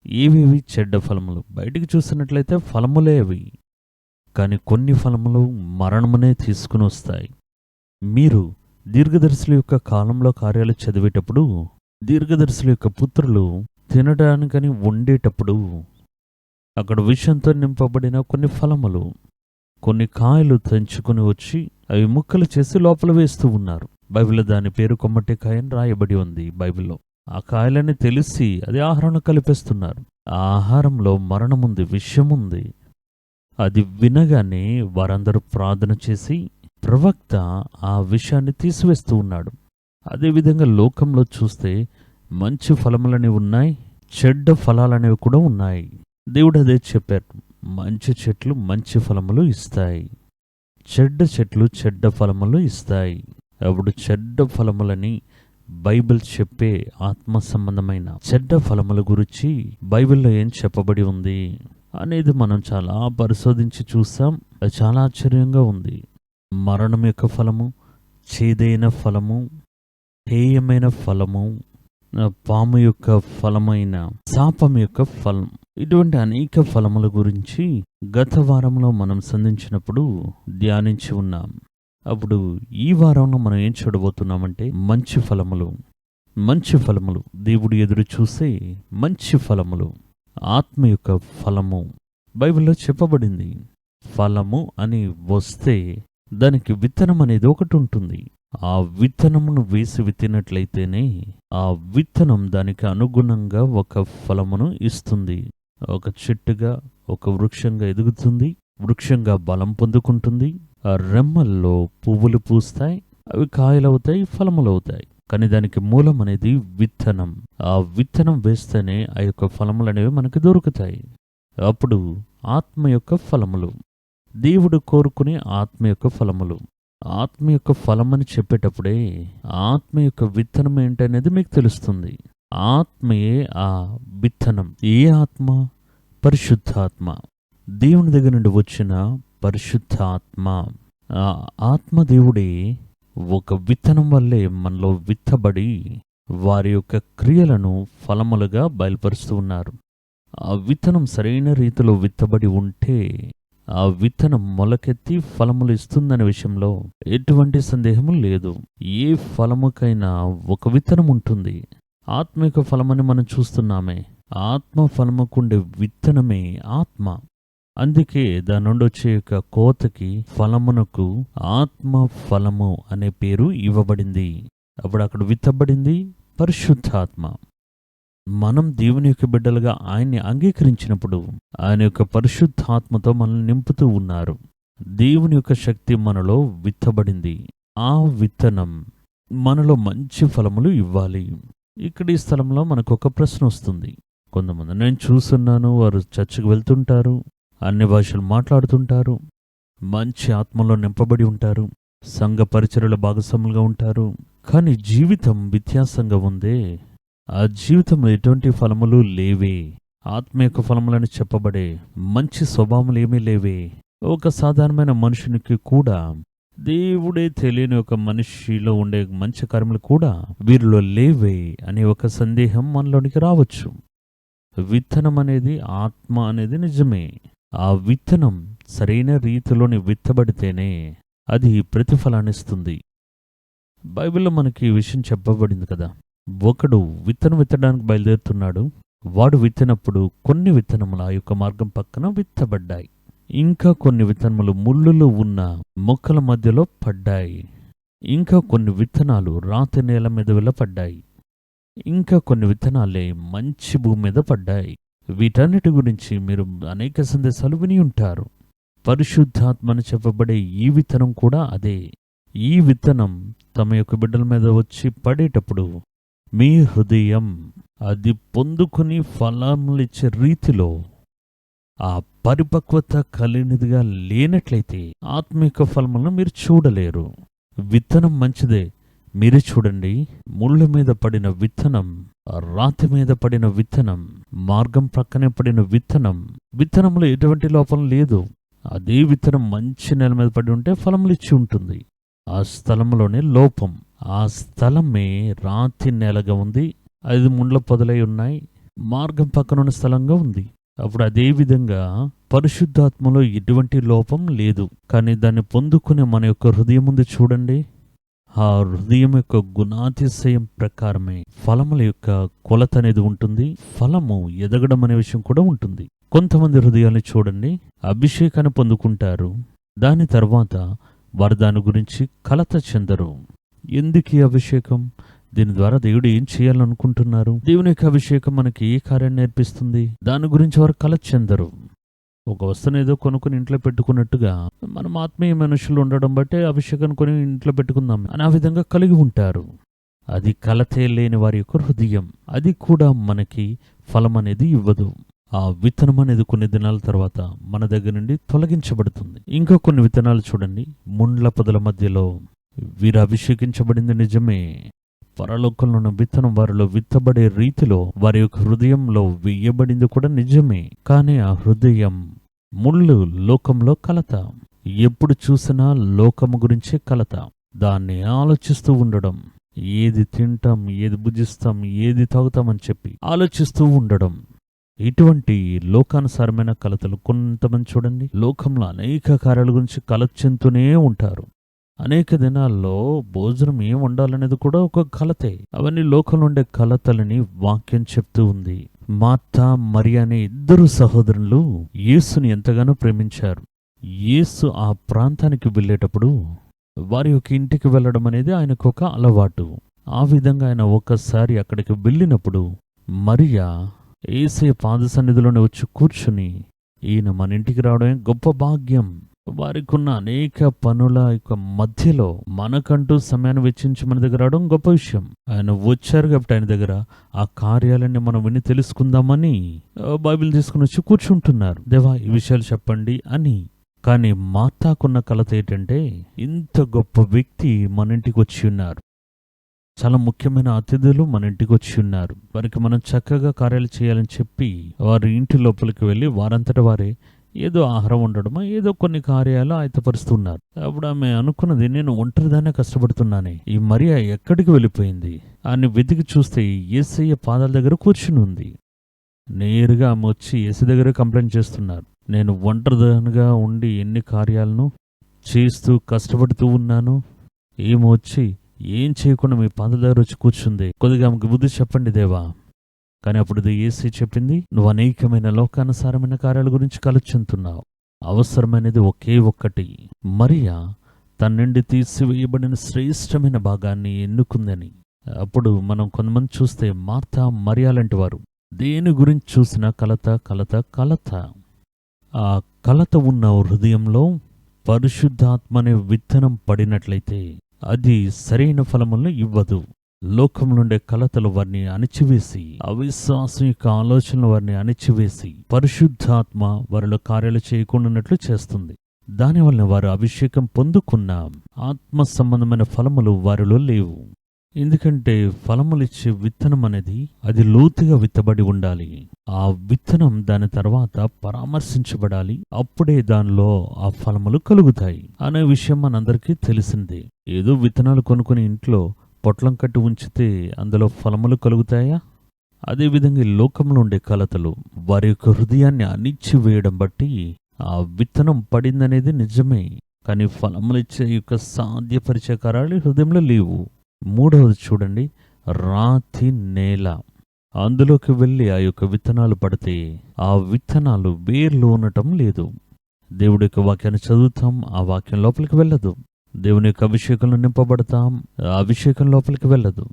ఏవేవి చెడ్డ ఫలములు? బయటికి చూసినట్లయితే ఫలములే అవి, కానీ కొన్ని ఫలములు మరణమునే తీసుకుని వస్తాయి. మీరు దీర్ఘదర్శుల యొక్క కాలంలో కార్యాలు చదివేటప్పుడు దీర్ఘదర్శుల యొక్క పుత్రులు తినడానికని వండేటప్పుడు అక్కడ విషంతో నింపబడిన కొన్ని ఫలములు, కొన్ని కాయలు తెంచుకుని వచ్చి అవి ముక్కలు చేసి లోపల వేస్తూ ఉన్నారు. బైబిల్లో దాని పేరు కొమ్మటికాయ అని రాయబడి ఉంది బైబిల్లో. ఆ కాయలని తెలిసి అది ఆహారంలో కలిపేస్తున్నారు. ఆ ఆహారంలో మరణముంది, విషముంది. అది వినగానే వారందరూ ప్రార్థన చేసి ప్రవక్త ఆ విషయాన్ని తీసివేస్తూ ఉన్నాడు. అదేవిధంగా లోకంలో చూస్తే మంచి ఫలములనేవి ఉన్నాయి, చెడ్డ ఫలాలనేవి కూడా ఉన్నాయి. దేవుడు అదే చెప్పారు, మంచి చెట్లు మంచి ఫలములు ఇస్తాయి, చెడ్డ చెట్లు చెడ్డ ఫలములు ఇస్తాయి. అప్పుడు చెడ్డ ఫలములని బైబిల్ చెప్పే ఆత్మ సంబంధమైన చెడ్డ ఫలముల గురించి బైబిల్లో ఏం చెప్పబడి ఉంది అనేది మనం చాలా పరిశోధించి చూసాం. అది చాలా ఆశ్చర్యంగా ఉంది. మరణం యొక్క ఫలము, చేదైన ఫలము, హేయమైన ఫలము, పాము యొక్క ఫలమైన శాపం యొక్క ఫలం, ఇటువంటి అనేక ఫలముల గురించి గత వారంలో మనం సంధించినప్పుడు ధ్యానించి ఉన్నాం. అప్పుడు ఈ వారంలో మనం ఏం చూడబోతున్నామంటే మంచి ఫలములు. మంచి ఫలములు, దేవుడు ఎదురు చూసే మంచి ఫలములు, ఆత్మ యొక్క ఫలము బైబిల్లో చెప్పబడింది. ఫలము అని వస్తే దానికి విత్తనం అనేది ఒకటి ఉంటుంది. ఆ విత్తనమును వేసి విత్తినట్లయితేనే ఆ విత్తనం దానికి అనుగుణంగా ఒక ఫలమును ఇస్తుంది. ఒక చెట్టుగా, ఒక వృక్షంగా ఎదుగుతుంది, వృక్షంగా బలం పొందుకుంటుంది. ఆ రెమ్మల్లో పువ్వులు పూస్తాయి, అవి కాయలవుతాయి, ఫలములవుతాయి. కానీ దానికి మూలం అనేది విత్తనం. ఆ విత్తనం వేస్తేనే ఆ యొక్క ఫలములు అనేవి మనకు దొరుకుతాయి. అప్పుడు ఆత్మ యొక్క ఫలములు, దేవుడు కోరుకునే ఆత్మ యొక్క ఫలములు. ఆత్మ యొక్క ఫలమని చెప్పేటప్పుడే ఆత్మ యొక్క విత్తనం ఏంటనేది మీకు తెలుస్తుంది. ఆత్మయే ఆ విత్తనం. ఏ ఆత్మ? పరిశుద్ధాత్మ, దేవుని దగ్గర నుండి వచ్చిన పరిశుద్ధాత్మ. ఆ ఆత్మదేవుడే ఒక విత్తనం వల్లే మనలో విత్తబడి వారి యొక్క క్రియలను ఫలములుగా బయలుపరుస్తూ ఉన్నారు. ఆ విత్తనం సరైన రీతిలో విత్తబడి ఉంటే ఆ విత్తనం మొలకెత్తి ఫలములు ఇస్తుందనే విషయంలో ఎటువంటి సందేహము లేదు. ఏ ఫలముకైనా ఒక విత్తనం ఉంటుంది. ఆత్మిక ఫలమని మనం చూస్తున్నామే, ఆత్మ ఫలముకుండే విత్తనమే ఆత్మ. అందుకే దాని నుండి వచ్చే యొక్క కోతకి ఫలమునకు ఆత్మ ఫలము అనే పేరు ఇవ్వబడింది. అప్పుడు అక్కడ విత్తబడింది పరిశుద్ధాత్మ. మనం దేవుని యొక్క బిడ్డలుగా ఆయన్ని అంగీకరించినప్పుడు ఆయన యొక్క పరిశుద్ధాత్మతో మనల్ని నింపుతూ ఉన్నారు. దేవుని యొక్క శక్తి మనలో విత్తబడింది. ఆ విత్తనం మనలో మంచి ఫలములు ఇవ్వాలి. ఇక్కడ ఈ స్థలంలో మనకు ఒక ప్రశ్న వస్తుంది. కొంతమంది నేను చూస్తున్నాను, వారు చర్చికి వెళ్తుంటారు, అన్ని భాషలు మాట్లాడుతుంటారు, మంచి ఆత్మలో నింపబడి ఉంటారు, సంఘ పరిచర్యల భాగస్వాములుగా ఉంటారు, కానీ జీవితం వ్యత్యాసంగా ఉందే. ఆ జీవితంలో ఎటువంటి ఫలములు లేవే. ఆత్మ యొక్క ఫలములని చెప్పబడే మంచి స్వభావములు ఏమీ లేవే. ఒక సాధారణమైన మనుషునికి కూడా, దేవుడే తెలియని ఒక మనిషిలో ఉండే మంచి కార్యములు కూడా వీరిలో లేవే అనే ఒక సందేహం మనలోనికి రావచ్చు. విత్తనం అనేది, ఆత్మ అనేది నిజమే. ఆ విత్తనం సరైన రీతిలోని విత్తబడితేనే అది ప్రతిఫలాన్నిస్తుంది. బైబిల్లో మనకి ఈ విషయం చెప్పబడింది కదా. ఒకడు విత్తనం విత్తడానికి బయలుదేరుతున్నాడు. వాడు విత్తినప్పుడు కొన్ని విత్తనములు ఆ యొక్క మార్గం పక్కన విత్తబడ్డాయి. ఇంకా కొన్ని విత్తనములు ముళ్ళులో ఉన్న మొక్కల మధ్యలో పడ్డాయి. ఇంకా కొన్ని విత్తనాలు రాతి నేల మీద వెళ్ళపడ్డాయి. ఇంకా కొన్ని విత్తనాలే మంచి భూమి మీద పడ్డాయి. వీటన్నిటి గురించి మీరు అనేక సందేశాలు విని ఉంటారు. పరిశుద్ధాత్మ అని చెప్పబడే ఈ విత్తనం కూడా అదే. ఈ విత్తనం తమ యొక్క బిడ్డల మీద వచ్చి పడేటప్పుడు మీ హృదయం అది పొందుకుని ఫలములిచ్చే రీతిలో ఆ పరిపక్వత కలిగినదిగా లేనట్లయితే ఆత్మీక ఫలములను మీరు చూడలేరు. విత్తనం మంచిదే, మీరే చూడండి. ముళ్ళ మీద పడిన విత్తనం, రాతి మీద పడిన విత్తనం, మార్గం ప్రక్కనే పడిన విత్తనం, విత్తనంలో ఎటువంటి లోపం లేదు. అదే విత్తనం మంచి నేల మీద పడి ఉంటే ఫలములు ఇచ్చి ఉంటుంది. ఆ స్థలంలోనే లోపం. ఆ స్థలమే రాతి నేలగా ఉంది, అది ముండ్ల పొదలై ఉన్నాయి, మార్గం పక్కనున్న స్థలంగా ఉంది. అప్పుడు అదే విధంగా పరిశుద్ధాత్మలో ఎటువంటి లోపం లేదు. కానీ దాన్ని పొందుకునే మన యొక్క హృదయం ఉంది చూడండి, ఆ హృదయం యొక్క గుణాతిశయం ప్రకారమే ఫలముల యొక్క కొలత అనేది ఉంటుంది. ఫలము ఎదగడం అనే విషయం కూడా ఉంటుంది. కొంతమంది హృదయాన్ని చూడండి, అభిషేకాన్ని పొందుకుంటారు, దాని తర్వాత వారు దాని గురించి కలత చెందరు. ఎందుకు ఈ అభిషేకం? దీని ద్వారా దేవుడు ఏం చేయాలనుకుంటున్నారు? దేవుని యొక్క అభిషేకం మనకి ఏ కార్యాన్ని నేర్పిస్తుంది? దాని గురించి వారు కలత చెందరు. ఒక వస్తువుని ఏదో కొనుక్కుని ఇంట్లో పెట్టుకున్నట్టుగా మనం ఆత్మీయ మనుషులు ఉండడం బట్టే అభిషేకాన్ని కొని ఇంట్లో పెట్టుకుందాం అని ఆ విధంగా కలిగి ఉంటారు. అది కలతే లేని వారి యొక్క హృదయం. అది కూడా మనకి ఫలం అనేది ఇవ్వదు. ఆ విత్తనం అనేది కొన్ని దినాల తర్వాత మన దగ్గర నుండి తొలగించబడుతుంది. ఇంకా కొన్ని విత్తనాలు చూడండి, ముండ్ల పొదల మధ్యలో. వీరు అభిషేకించబడింది నిజమే, పరలోకంలో ఉన్న విత్తనం వారిలో విత్తబడే రీతిలో వారి యొక్క హృదయంలో వేయబడింది కూడా నిజమే. కానీ ఆ హృదయం ముళ్ళు, లోకంలో కలత. ఎప్పుడు చూసినా లోకము గురించే కలత. దాన్ని ఆలోచిస్తూ ఉండడం, ఏది తింటాం, ఏది భుజిస్తాం, ఏది తాగుతామని చెప్పి ఆలోచిస్తూ ఉండడం. ఇటువంటి లోకానుసారమైన కలతలు. కొంతమంది చూడండి, లోకంలో అనేక కార్యాల గురించి కలత చెందుతూనే ఉంటారు. అనేక దినాల్లో భోజనం ఏం వండాలనేది కూడా ఒక కలతే. అవన్నీ లోకంలో ఉండే కలతలని వాక్యం చెప్తూ ఉంది. మార్తా, మరియా అనే ఇద్దరు సహోదరులు యేసుని ఎంతగానో ప్రేమించారు. యేసు ఆ ప్రాంతానికి వెళ్ళేటప్పుడు వారి యొక్క ఇంటికి వెళ్ళడం అనేది ఆయనకు ఒక అలవాటు. ఆ విధంగా ఆయన ఒకసారి అక్కడికి వెళ్ళినప్పుడు మరియా యేసయ్య పాద సన్నిధిలోనే వచ్చి కూర్చుని, ఈయన మన ఇంటికి రావడమే గొప్ప భాగ్యం, వారికి ఉన్న అనేక పనుల యొక్క మధ్యలో మనకంటూ సమయాన్ని వెచ్చించి మన దగ్గర రావడం గొప్ప విషయం. ఆయన వచ్చారు కాబట్టి ఆయన దగ్గర ఆ కార్యాలన్నీ మనం విని తెలుసుకుందామని బైబిల్ తీసుకుని వచ్చి కూర్చుంటున్నారు. దేవా, ఈ విషయాలు చెప్పండి అని. కానీ మార్తాకున్న కలత ఏంటంటే, ఇంత గొప్ప వ్యక్తి మన ఇంటికి వచ్చి ఉన్నారు, చాలా ముఖ్యమైన అతిథులు మన ఇంటికి వచ్చి ఉన్నారు, వారికి మనం చక్కగా కార్యాలు చేయాలని చెప్పి వారి ఇంటి లోపలికి వెళ్ళి వారంతట వారే ఏదో ఆహారం వండడమో ఏదో కొన్ని కార్యాలు ఆయతపరుస్తున్నారు. అప్పుడు ఆమె అనుకున్నది, నేను ఒంటరిదానే కష్టపడుతున్నానే, ఈ మరియా ఎక్కడికి వెళ్ళిపోయింది అని వెతికి చూస్తే యేసయ్య పాదాల దగ్గర కూర్చుని ఉంది. నేరుగా ఆమె వచ్చి యేసు దగ్గర కంప్లైంట్ చేస్తున్నారు, నేను ఒంటరిదానిగా ఉండి ఎన్ని కార్యాలను చేస్తూ కష్టపడుతూ ఉన్నాను, ఏమో వచ్చి ఏం చేయకుండా మీ పాదాల దగ్గర వచ్చి కూర్చుంది, కొద్దిగా ఆమెకు బుద్ధి చెప్పండి దేవా. కానీ అప్పుడు యేసు చెప్పింది, నువ్వు అనేకమైన లోకానుసారమైన కార్యాల గురించి కలుచుంటున్నావు, అవసరమైనది ఒకే ఒక్కటి. మరియా తన నుండి తీసివేయబడిన శ్రేష్టమైన భాగాన్ని ఎన్నుకుందని. అప్పుడు మనం కొంతమంది చూస్తే మార్తా, మరియా లాంటి వారు దేని గురించి చూసినా కలత కలత కలత. ఆ కలత ఉన్న హృదయంలో పరిశుద్ధాత్మ అనే విత్తనం పడినట్లయితే అది సరైన ఫలములను ఇవ్వదు. లోకం నుండే కలతలు వారిని అణిచివేసి, అవిశ్వాసం యొక్క ఆలోచనలు వారిని అణిచివేసి, పరిశుద్ధాత్మ వారిలో కార్యాలు చేయకుండాన్నట్లు చేస్తుంది. దానివల్ల వారు అభిషేకం పొందుకున్న ఆత్మ సంబంధమైన ఫలములు వారిలో లేవు. ఎందుకంటే ఫలములిచ్చే విత్తనం అనేది అది లోతుగా విత్తబడి ఉండాలి. ఆ విత్తనం దాని తర్వాత పరామర్శించబడాలి, అప్పుడే దానిలో ఆ ఫలములు కలుగుతాయి అనే విషయం మనందరికీ తెలిసిందే. ఏదో విత్తనాలు కొనుక్కుని ఇంట్లో పొట్లం కట్టి ఉంచితే అందులో ఫలములు కలుగుతాయా? అదేవిధంగా లోకంలో ఉండే కలతలు వారి యొక్క హృదయాన్ని అణిచివేయడం బట్టి ఆ విత్తనం పడిందనేది నిజమే, కానీ ఫలములిచ్చే యొక్క సాధ్యపరిచే కార్యాలు హృదయంలో లేవు. మూడవది చూడండి, రాతి నేల. అందులోకి వెళ్ళి ఆ యొక్క విత్తనాలు పడితే ఆ విత్తనాలు వేర్లు ఉండటం లేదు. దేవుడి యొక్క వాక్యాన్ని చదువుతాం, ఆ వాక్యం లోపలికి వెళ్ళదు. దేవుని యొక్క అభిషేకంలో నింపబడతాం, ఆ అభిషేకం లోపలికి వెళ్ళదు.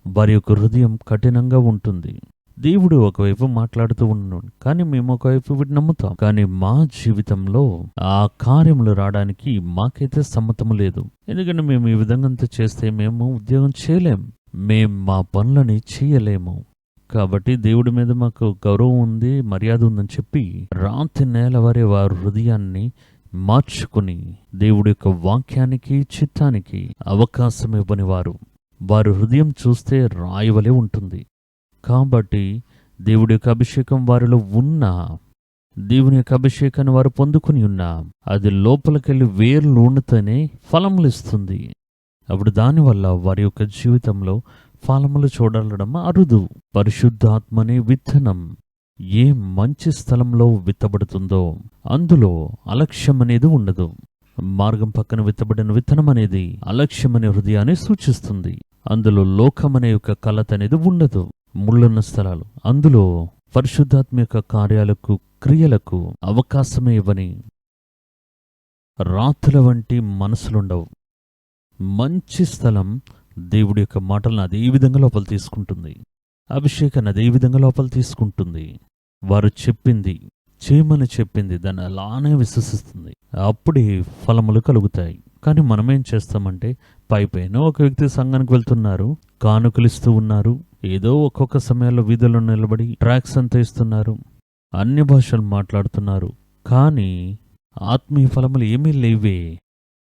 వారి యొక్క హృదయం కఠినంగా ఉంటుంది. దేవుడు ఒకవైపు మాట్లాడుతూ ఉన్నాడు, కానీ మేము ఒకవైపు వీటిని నమ్ముతాం. కానీ మా జీవితంలో ఆ కార్యములు రావడానికి మాకైతే సమ్మతము లేదు. ఎందుకంటే మేము ఈ విధంగా అంతా చేస్తే మేము ఉద్యోగం చేయలేం, మేం మా పనులని చేయలేము. కాబట్టి దేవుడి మీద మాకు గౌరవం ఉంది, మర్యాద ఉందని చెప్పి రాత్రి నేల వారి వారి హృదయాన్ని మార్చుకుని దేవుడి యొక్క వాక్యానికి, చిత్తానికి అవకాశం ఇవ్వని వారి హృదయం చూస్తే రాయవలే ఉంటుంది. కాబట్టి దేవుడి యొక్క అభిషేకం వారిలో ఉన్నా, దేవుని యొక్క అభిషేకాన్ని వారు పొందుకుని ఉన్నా, అది లోపలికెళ్ళి వేర్లు ఉండితేనే ఫలములు ఇస్తుంది. అప్పుడు దానివల్ల వారి యొక్క జీవితంలో ఫలములు చూడడం అరుదు. పరిశుద్ధాత్మనే విత్తనం ఏ మంచి స్థలంలో విత్తబడుతుందో అందులో అలక్ష్యం అనేది ఉండదు. మార్గం పక్కన విత్తబడిన విత్తనం అనేది అలక్ష్యమనే హృదయాన్ని సూచిస్తుంది. అందులో లోకమనే యొక్క కలత అనేది ఉండదు. ముళ్ళున్న స్థలాలు, అందులో పరిశుద్ధాత్మ యొక్క కార్యాలకు, క్రియలకు అవకాశమే ఇవ్వని రాతుల వంటి మనసులుండవు. మంచి స్థలం దేవుడి యొక్క మాటలను అదే విధంగా లోపల తీసుకుంటుంది, అభిషేకాన్ని అదే విధంగా లోపల తీసుకుంటుంది. వారు చెప్పింది, చేయమని చెప్పింది దాన్ని అలానే విశ్వసిస్తుంది. అప్పుడే ఫలములు కలుగుతాయి. కానీ మనమేం చేస్తామంటే, పైపైన ఒక వ్యక్తి సంఘానికి వెళ్తున్నారు, కానుకలిస్తూ ఉన్నారు, ఏదో ఒక్కొక్క సమయాల్లో వీధుల్లో నిలబడి ట్రాక్స్ అంతా ఇస్తున్నారు, అన్య భాషలు మాట్లాడుతున్నారు, కానీ ఆత్మీయ ఫలములు ఏమీ లేవే.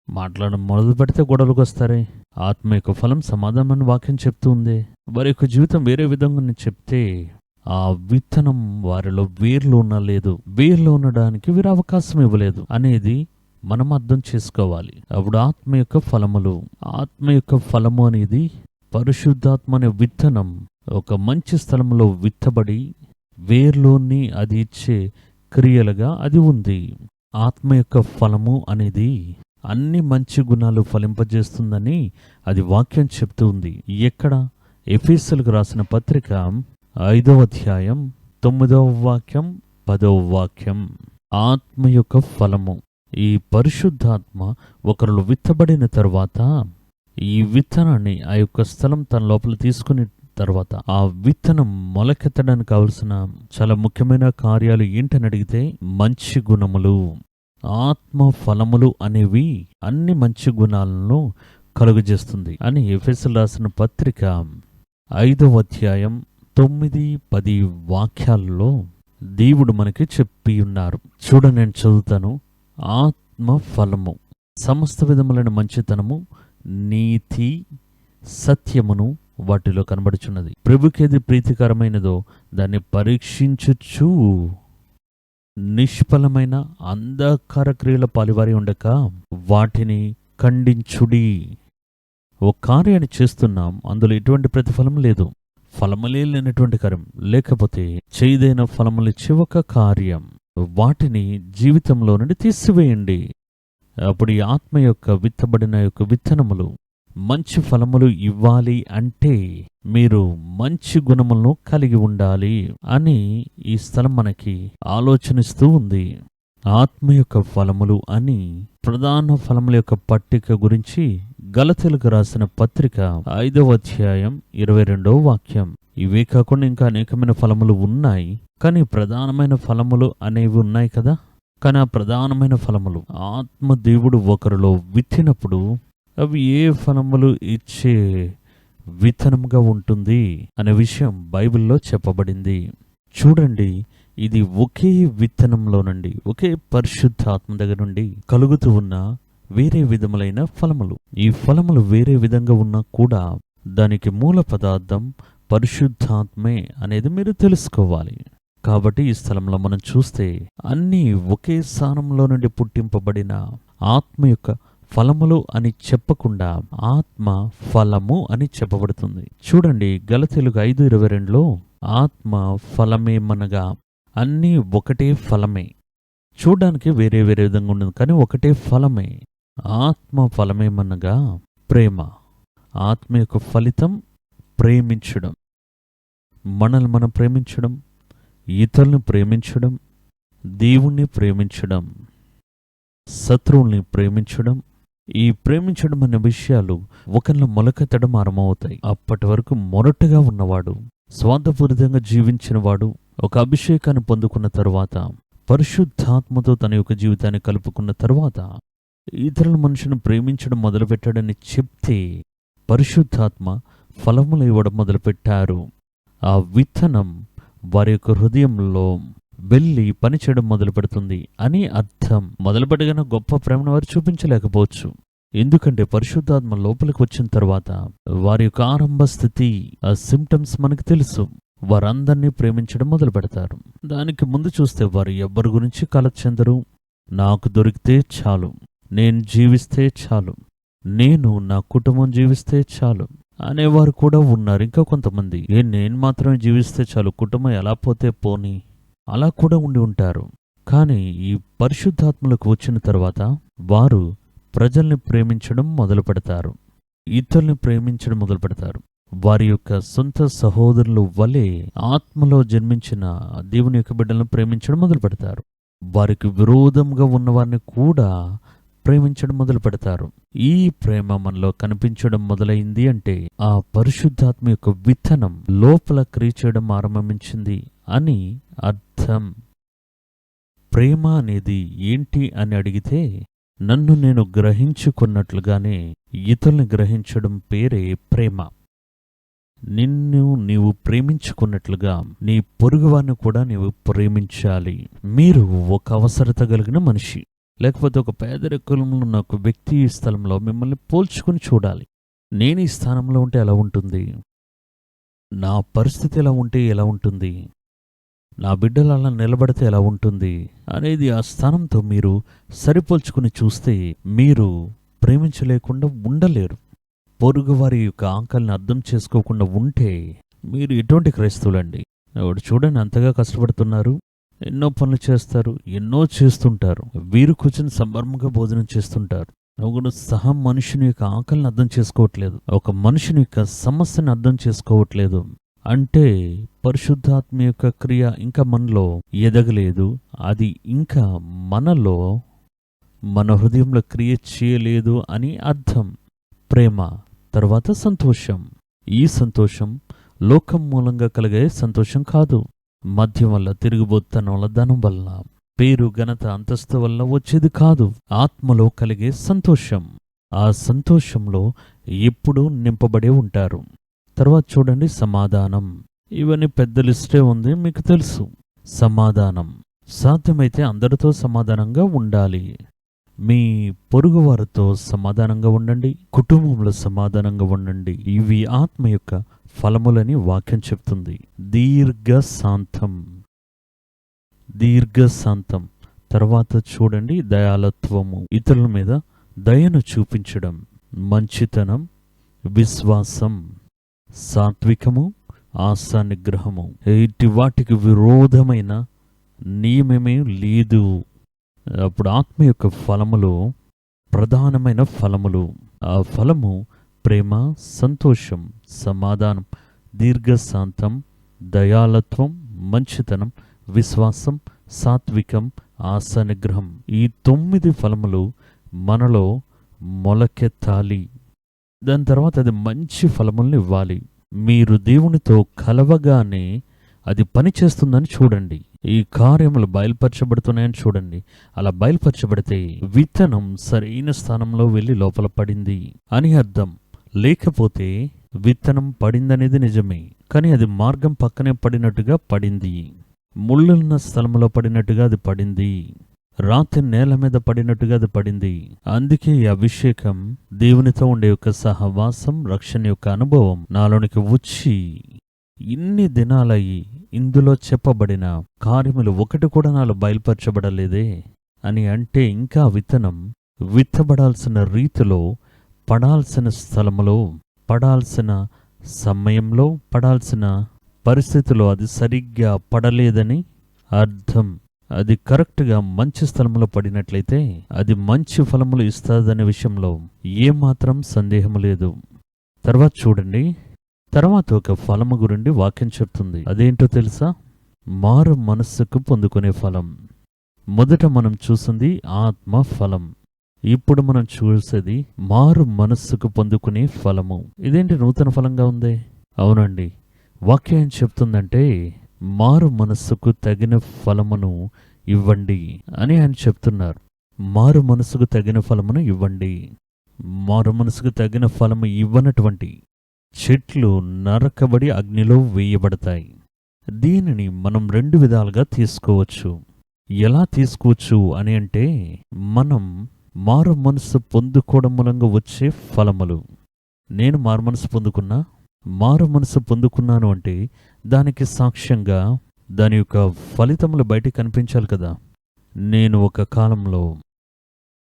మాట్లాడడం మొదలు పెడితే గొడవలకు వస్తారే. ఆత్మ యొక్క ఫలం సమాధానం వాక్యం చెప్తూ ఉందే. వారి యొక్క జీవితం వేరే విధంగా చెప్తే ఆ విత్తనం వారిలో వేర్లు లేదు, వేర్లు ఉండడానికి వీరు అవకాశం ఇవ్వలేదు అనేది మనం అర్థం చేసుకోవాలి. అప్పుడు ఆత్మ యొక్క ఫలము అనేది పరిశుద్ధాత్మ అనే విత్తనం ఒక మంచి స్థలంలో విత్తబడి వేర్లోని అది ఇచ్చే క్రియలుగా అది ఉంది. ఆత్మ యొక్క ఫలము అనేది అన్ని మంచి గుణాలు ఫలింపజేస్తుందని అది వాక్యం చెప్తూ ఉంది. ఎక్కడ? ఎఫెసీయులకు రాసిన పత్రిక 5వ అధ్యాయం 9వ వాక్యం 10వ వాక్యం. ఆత్మ యొక్క ఫలము, ఈ పరిశుద్ధాత్మ ఒకరిలో విత్తబడిన తర్వాత ఈ విత్తనాన్ని ఆ యొక్క స్థలం తన లోపల తీసుకుని తర్వాత ఆ విత్తనం మొలకెత్తడానికి కావలసిన చాలా ముఖ్యమైన కార్యాలు ఏంటని అడిగితే మంచి గుణములు. ఆత్మ ఫలములు అనేవి అన్ని మంచి గుణాలను కలుగజేస్తుంది అని ఎఫెసీయులకు రాసిన పత్రిక 5వ అధ్యాయం 9-10 వాక్యాల్లో దేవుడు మనకి చెప్పి ఉన్నారు. నేను చదువుతాను. ఆత్మ ఫలము సమస్త విధములైన మంచితనము, నీతి, సత్యమును వాటిలో కనబడుచున్నది. ప్రభుకేది ప్రీతికరమైనదో దాన్ని పరీక్షించుచు నిష్ఫలమైన అంధకార క్రియల పాలివారి ఉండక వాటిని ఖండించుడి. ఓ కార్యాన్ని చేస్తున్నాం, అందులో ఎటువంటి ప్రతిఫలం లేదు, ఫలములే లేనటువంటి కార్యం, లేకపోతే చేదైన ఫలములిచ్చే ఒక కార్యం, వాటిని జీవితంలో నుండి తీసివేయండి. అప్పుడు ఈ ఆత్మ యొక్క విత్తబడిన యొక్క విత్తనములు మంచి ఫలములు ఇవ్వాలి అంటే మీరు మంచి గుణములను కలిగి ఉండాలి అని ఈ స్థలం మనకి ఆలోచనిస్తూ ఉంది. ఆత్మ యొక్క ఫలములు అని ప్రధాన ఫలముల యొక్క పట్టిక గురించి గలతీయులకు రాసిన పత్రిక 5వ అధ్యాయం 22వ వాక్యం. ఇవే కాకుండా ఇంకా అనేకమైన ఫలములు ఉన్నాయి, కానీ ప్రధానమైన ఫలములు అనేవి ఉన్నాయి కదా. కానీ ఆ ప్రధానమైన ఫలములు ఆత్మ దేవుడు ఒకరిలో విత్తినప్పుడు అవి ఏ ఫలములు ఇచ్చే విత్తనముగా ఉంటుంది అనే విషయం బైబిల్లో చెప్పబడింది. చూడండి, ఇది ఒకే విత్తనంలో నుండి, ఒకే పరిశుద్ధాత్మ దగ్గర నుండి కలుగుతూ ఉన్న వేరే విధములైన ఫలములు. ఈ ఫలములు వేరే విధంగా ఉన్నా కూడా దానికి మూల పదార్థం పరిశుద్ధాత్మే అనేది మీరు తెలుసుకోవాలి. కాబట్టి ఈ స్థలంలో మనం చూస్తే అన్నీ ఒకే స్థానంలో నుండి పుట్టింపబడిన ఆత్మ యొక్క ఫలములు అని చెప్పకుండా ఆత్మ ఫలము అని చెప్పబడుతుంది. చూడండి, గలతీయులకు 5:22లో ఆత్మ ఫలమేమనగా అన్నీ ఒకటే ఫలమే. చూడడానికి వేరే వేరే విధంగా ఉండదు, కానీ ఒకటే ఫలమే. ఆత్మ ఫలమేమనగా ప్రేమ. ఆత్మ యొక్క ఫలితం ప్రేమించడం, మనల్ని మనం ప్రేమించడం, ఇతరులను ప్రేమించడం, దేవుణ్ణి ప్రేమించడం, శత్రువుల్ని ప్రేమించడం. ఈ ప్రేమించడం అనే విషయాలు ఒకరిని మొలకెత్తడం ఆరంభమవుతాయి. అప్పటి వరకు మొరటుగా ఉన్నవాడు స్వార్థపూరితంగా జీవించిన వాడు ఒక అభిషేకాన్ని పొందుకున్న తరువాత, పరిశుద్ధాత్మతో తన యొక్క జీవితాన్ని కలుపుకున్న తరువాత ఇతరుల మనుషులను ప్రేమించడం మొదలుపెట్టాడని చెప్తే పరిశుద్ధాత్మ ఫలములు ఇవ్వడం మొదలుపెట్టారు. ఆ విత్తనం వారి యొక్క హృదయంలో వెళ్ళి పనిచేయడం మొదలు పెడుతుంది అని అర్థం. మొదలుపెట్టగానే గొప్ప ప్రేమను వారు చూపించలేకపోవచ్చు. ఎందుకంటే పరిశుద్ధాత్మ లోపలికి వచ్చిన తర్వాత వారి యొక్క ఆరంభ స్థితి, ఆ సిమ్టమ్స్ మనకు తెలుసు. వారందరినీ ప్రేమించడం మొదలు పెడతారు. దానికి ముందు చూస్తే వారు ఎవ్వరి గురించి కలత చెందరు. నాకు దొరికితే చాలు, నేను జీవిస్తే చాలు, నేను నా కుటుంబం జీవిస్తే చాలు అనేవారు కూడా ఉన్నారు. ఇంకా కొంతమంది నేను మాత్రమే జీవిస్తే చాలు, కుటుంబం ఎలా పోతే పోని, అలా కూడా ఉండి ఉంటారు. కానీ ఈ పరిశుద్ధాత్మలకు వచ్చిన తర్వాత వారు ప్రజల్ని ప్రేమించడం మొదలు పెడతారు, ఇతరుల్ని ప్రేమించడం మొదలు పెడతారు. వారి యొక్క సొంత సహోదరులు వలె ఆత్మలో జన్మించిన దేవుని యొక్క బిడ్డలను ప్రేమించడం మొదలు పెడతారు. వారికి విరోధంగా ఉన్నవారిని కూడా ప్రేమించడం మొదలు పెడతారు. ఈ ప్రేమ మనలో కనిపించడం మొదలైంది అంటే ఆ పరిశుద్ధాత్మ యొక్క విత్తనం లోపల క్రియ చేయడం ఆరంభించింది అని అర్థం. ప్రేమ అనేది ఏంటి అని అడిగితే, నన్ను నేను గ్రహించుకున్నట్లుగానే ఇతరుల్ని గ్రహించడం పేరే ప్రేమ. నిన్ను నీవు ప్రేమించుకున్నట్లుగా నీ పొరుగువారిని కూడా నీవు ప్రేమించాలి. మీరు ఒక అవసరత కలిగిన మనిషి, లేకపోతే ఒక పేదరికంలో ఉన్న ఒక వ్యక్తి ఈ స్థలంలో మిమ్మల్ని పోల్చుకుని చూడాలి. నేను ఈ స్థానంలో ఉంటే ఎలా ఉంటుంది, నా పరిస్థితి ఎలా ఉంటే ఎలా ఉంటుంది, నా బిడ్డలు అలా నిలబడితే ఎలా ఉంటుంది అనేది ఆ స్థానంతో మీరు సరిపోల్చుకుని చూస్తే మీరు ప్రేమించలేకుండా ఉండలేరు. పొరుగువారి యొక్క ఆకలిని అర్థం చేసుకోకుండా ఉంటే మీరు ఎటువంటి క్రైస్తవులండి? వాడు చూడండి, అంతగా కష్టపడుతున్నారు, ఎన్నో పనులు చేస్తారు, ఎన్నో చేస్తుంటారు, వీరు కూర్చొని సంబరంగా భోజనం చేస్తుంటారు. ఒకడు సహా మనుషుని యొక్క ఆకలిని అర్థం చేసుకోవట్లేదు, ఒక మనుషుని యొక్క సమస్యను అర్థం చేసుకోవట్లేదు అంటే పరిశుద్ధాత్మ యొక్క క్రియ ఇంకా మనలో ఎదగలేదు. అది ఇంకా మనలో, మన హృదయంలో క్రియ చేయలేదు అని అర్థం. ప్రేమ తర్వాత సంతోషం. ఈ సంతోషం లోకం మూలంగా కలిగే సంతోషం కాదు. మద్యం వల్ల, తిరుగుబోతనం వల్ల, ధనం వల్ల, పేరు, ఘనత, అంతస్తు వల్ల వచ్చేది కాదు. ఆత్మలో కలిగే సంతోషం. ఆ సంతోషంలో ఎప్పుడూ నింపబడే ఉంటారు. తర్వాత చూడండి, సమాధానం. ఇవన్నీ పెద్ద లిస్టే ఉంది, మీకు తెలుసు. సమాధానం. సాధ్యమైతే అందరితో సమాధానంగా ఉండాలి. మీ పొరుగువారితో సమాధానంగా ఉండండి, కుటుంబంలో సమాధానంగా ఉండండి. ఇవి ఆత్మ యొక్క ఫలములని వాక్యం చెప్తుంది. దీర్ఘశాంతం. దీర్ఘశాంతం. తర్వాత చూడండి, దయాళత్వము. ఇతరుల మీద దయను చూపించడం. మంచితనం, విశ్వాసం, సాత్వికము, ఆశా నిగ్రహము. ఇటు వాటికి విరోధమైన నియమమే లేదు. అప్పుడు ఆత్మ యొక్క ఫలములు ప్రధానమైన ఫలములు. ఆ ఫలము ప్రేమ, సంతోషం, సమాధానం, దీర్ఘశాంతం, దయాళత్వం, మంచితనం, విశ్వాసం, సాత్వికం, ఆశా నిగ్రహం. ఈ 9 ఫలములు మనలో మొలకెత్తాలి. దాని తర్వాత అది మంచి ఫలములను ఇవ్వాలి. మీరు దేవునితో కలవగానే అది పని చేస్తుందని చూడండి. ఈ కార్యములు బయలుపరచబడుతున్నాయని చూడండి. అలా బయలుపరచబడితే విత్తనం సరైన స్థానంలో వెళ్ళి లోపల పడింది అని అర్థం. లేకపోతే విత్తనం పడిందనేది నిజమే, కానీ అది మార్గం పక్కనే పడినట్టుగా పడింది, ముళ్ళున్న స్థలంలో పడినట్టుగా అది పడింది, రాతి నేల మీద పడినట్టుగా అది పడింది. అందుకే ఈ అభిషేకం, దేవునితో ఉండే యొక్క సహవాసం, రక్షణ యొక్క అనుభవం నాలోనికి వచ్చి ఇన్ని దినాలయ్యి ఇందులో చెప్పబడిన కార్యములు ఒకటి కూడా నాలో బయలుపరచబడలేదే అని అంటే, ఇంకా విత్తనం విత్తబడాల్సిన రీతిలో, పడాల్సిన స్థలములో, పడాల్సిన సమయంలో, పడాల్సిన పరిస్థితిలో అది సరిగ్గా పడలేదని అర్థం. అది కరెక్ట్గా మంచి స్థలంలో పడినట్లయితే అది మంచి ఫలములు ఇస్తాదనే విషయంలో ఏమాత్రం సందేహం లేదు. తర్వాత చూడండి, తర్వాత ఒక ఫలము గురించి వాక్యం చెప్తుంది. అదేంటో తెలుసా? మారు మనస్సుకు పొందుకునే ఫలం. మొదట మనం చూసింది ఆత్మ ఫలం, ఇప్పుడు మనం చూసేది మారు మనస్సుకు పొందుకునే ఫలము. ఇదేంటి నూతన ఫలంగా ఉంది? అవునండి, వాక్యం ఏం చెప్తుందంటే మారు మనస్సుకు తగిన ఫలమును ఇవ్వండి అని ఆయన చెప్తున్నారు. మారు మనసుకు తగిన ఫలమును ఇవ్వండి. మారు మనసుకు తగిన ఫలము ఇవ్వనటువంటి చెట్లు నరకబడి అగ్నిలో వేయబడతాయి. దీనిని మనం 2 విధాలుగా తీసుకోవచ్చు. ఎలా తీసుకోవచ్చు అని అంటే, మనం మారు మనసు పొందుకోవడం మూలంగా వచ్చే ఫలములు. నేను మారు మనసు పొందుకున్నా, మారు మనసు పొందుకున్నాను అంటే దానికి సాక్ష్యంగా దాని యొక్క ఫలితములు బయటికి కనిపించాలి కదా. నేను ఒక కాలంలో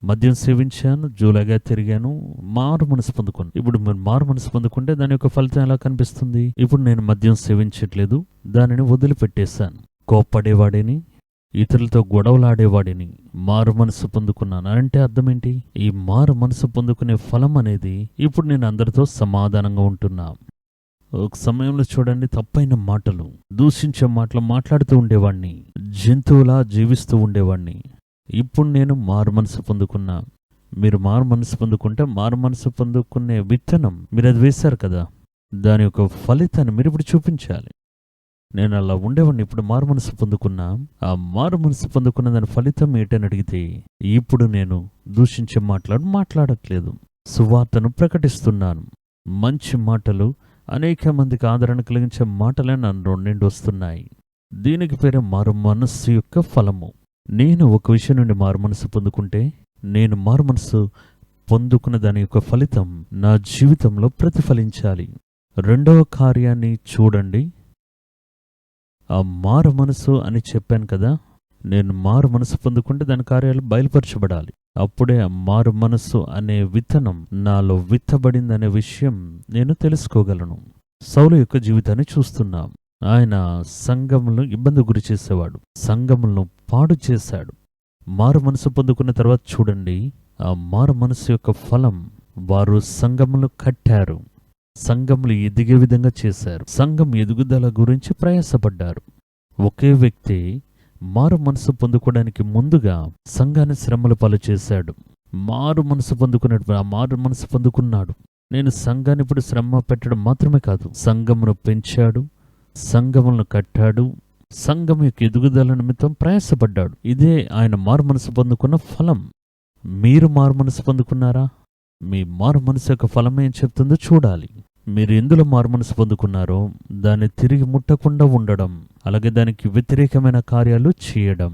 మద్యం సేవించాను, జూలగా తిరిగాను, మారు మనసు పొందుకున్నాను. ఇప్పుడు మీరు మారు మనసు పొందుకుంటే దాని యొక్క ఫలితం ఎలా కనిపిస్తుంది? ఇప్పుడు నేను మద్యం సేవించట్లేదు, దానిని వదిలిపెట్టేశాను. కోప్పడేవాడిని, ఇతరులతో గొడవలాడేవాడిని, మారు మనసు పొందుకున్నాను అంటే అర్థం ఏంటి? ఈ మారు మనసు పొందుకునే ఫలం అనేది ఇప్పుడు నేను అందరితో సమాధానంగా ఉంటున్నా. ఒక సమయంలో చూడండి, తప్పైన మాటలు, దూషించే మాటలు మాట్లాడుతూ ఉండేవాడిని, జంతువులా జీవిస్తూ ఉండేవాడిని. ఇప్పుడు నేను మారు మనసు పొందుకున్నా. మీరు మారు మనసు పొందుకుంటే మారు మనసు పొందుకునే విత్తనం మీరు అది వేశారు కదా, దాని యొక్క ఫలితాన్ని మీరు ఇప్పుడు చూపించాలి. నేను అలా ఉండేవాడిని, ఇప్పుడు మారు మనసు పొందుకున్నా. ఆ మారు మనసు పొందుకున్న దాని ఫలితం ఏంటని అడిగితే, ఇప్పుడు నేను దూషించే మాట్లాడట్లేదు, సువార్తను ప్రకటిస్తున్నాను. మంచి మాటలు, అనేక మందికి ఆదరణ కలిగించే మాటలే నన్ను నిండి వస్తున్నాయి. దీనికి పేరే మారు మనస్సు యొక్క ఫలము. నేను ఒక విషయం నుండి మారు మనసు పొందుకుంటే, నేను మారు మనసు పొందుకున్న దాని యొక్క ఫలితం నా జీవితంలో ప్రతిఫలించాలి. 2వ కార్యాన్ని చూడండి. ఆ మారు మనసు అని చెప్పాను కదా, నేను మారు మనసు పొందుకుంటే దాని కార్యాలు బయలుపరచబడాలి. అప్పుడే ఆ మారు మనస్సు అనే విత్తనం నాలో విత్తబడిందనే విషయం నేను తెలుసుకోగలను. సౌలు యొక్క జీవితాన్ని చూస్తున్నాం. ఆయన సంఘములను ఇబ్బంది గురి చేసేవాడు, సంఘములను పాడు చేశాడు. మారు మనసు పొందుకున్న తర్వాత చూడండి, ఆ మారు మనసు యొక్క ఫలం, వారు సంఘములు కట్టారు, సంఘములు ఎదిగే విధంగా చేశారు, సంఘం ఎదుగుదల గురించి ప్రయాసపడ్డారు. ఒకే వ్యక్తి మారు మనసు పొందుకోవడానికి ముందుగా సంఘాన్ని శ్రమల పాలు చేశాడు. మారు మనసు పొందుకున్నప్పుడు ఆ మారు మనసు పొందుకున్నాడు. నేను సంఘాన్ని ఇప్పుడు శ్రమ పెట్టడం మాత్రమే కాదు, సంఘమును పెంచాడు, సంఘములను కట్టాడు, సంఘం యొక్క ఎదుగుదల నిమిత్తం ప్రయాసపడ్డాడు. ఇదే ఆయన మారు మనసు పొందుకున్న ఫలం. మీరు మారు మనసు పొందుకున్నారా? మీ మారు మనసు యొక్క ఫలం ఏం చెప్తుందో చూడాలి. మీరు ఎందులో మారు మనసు పొందుకున్నారో దాన్ని తిరిగి ముట్టకుండా ఉండడం, అలాగే దానికి వ్యతిరేకమైన కార్యాలు చేయడం.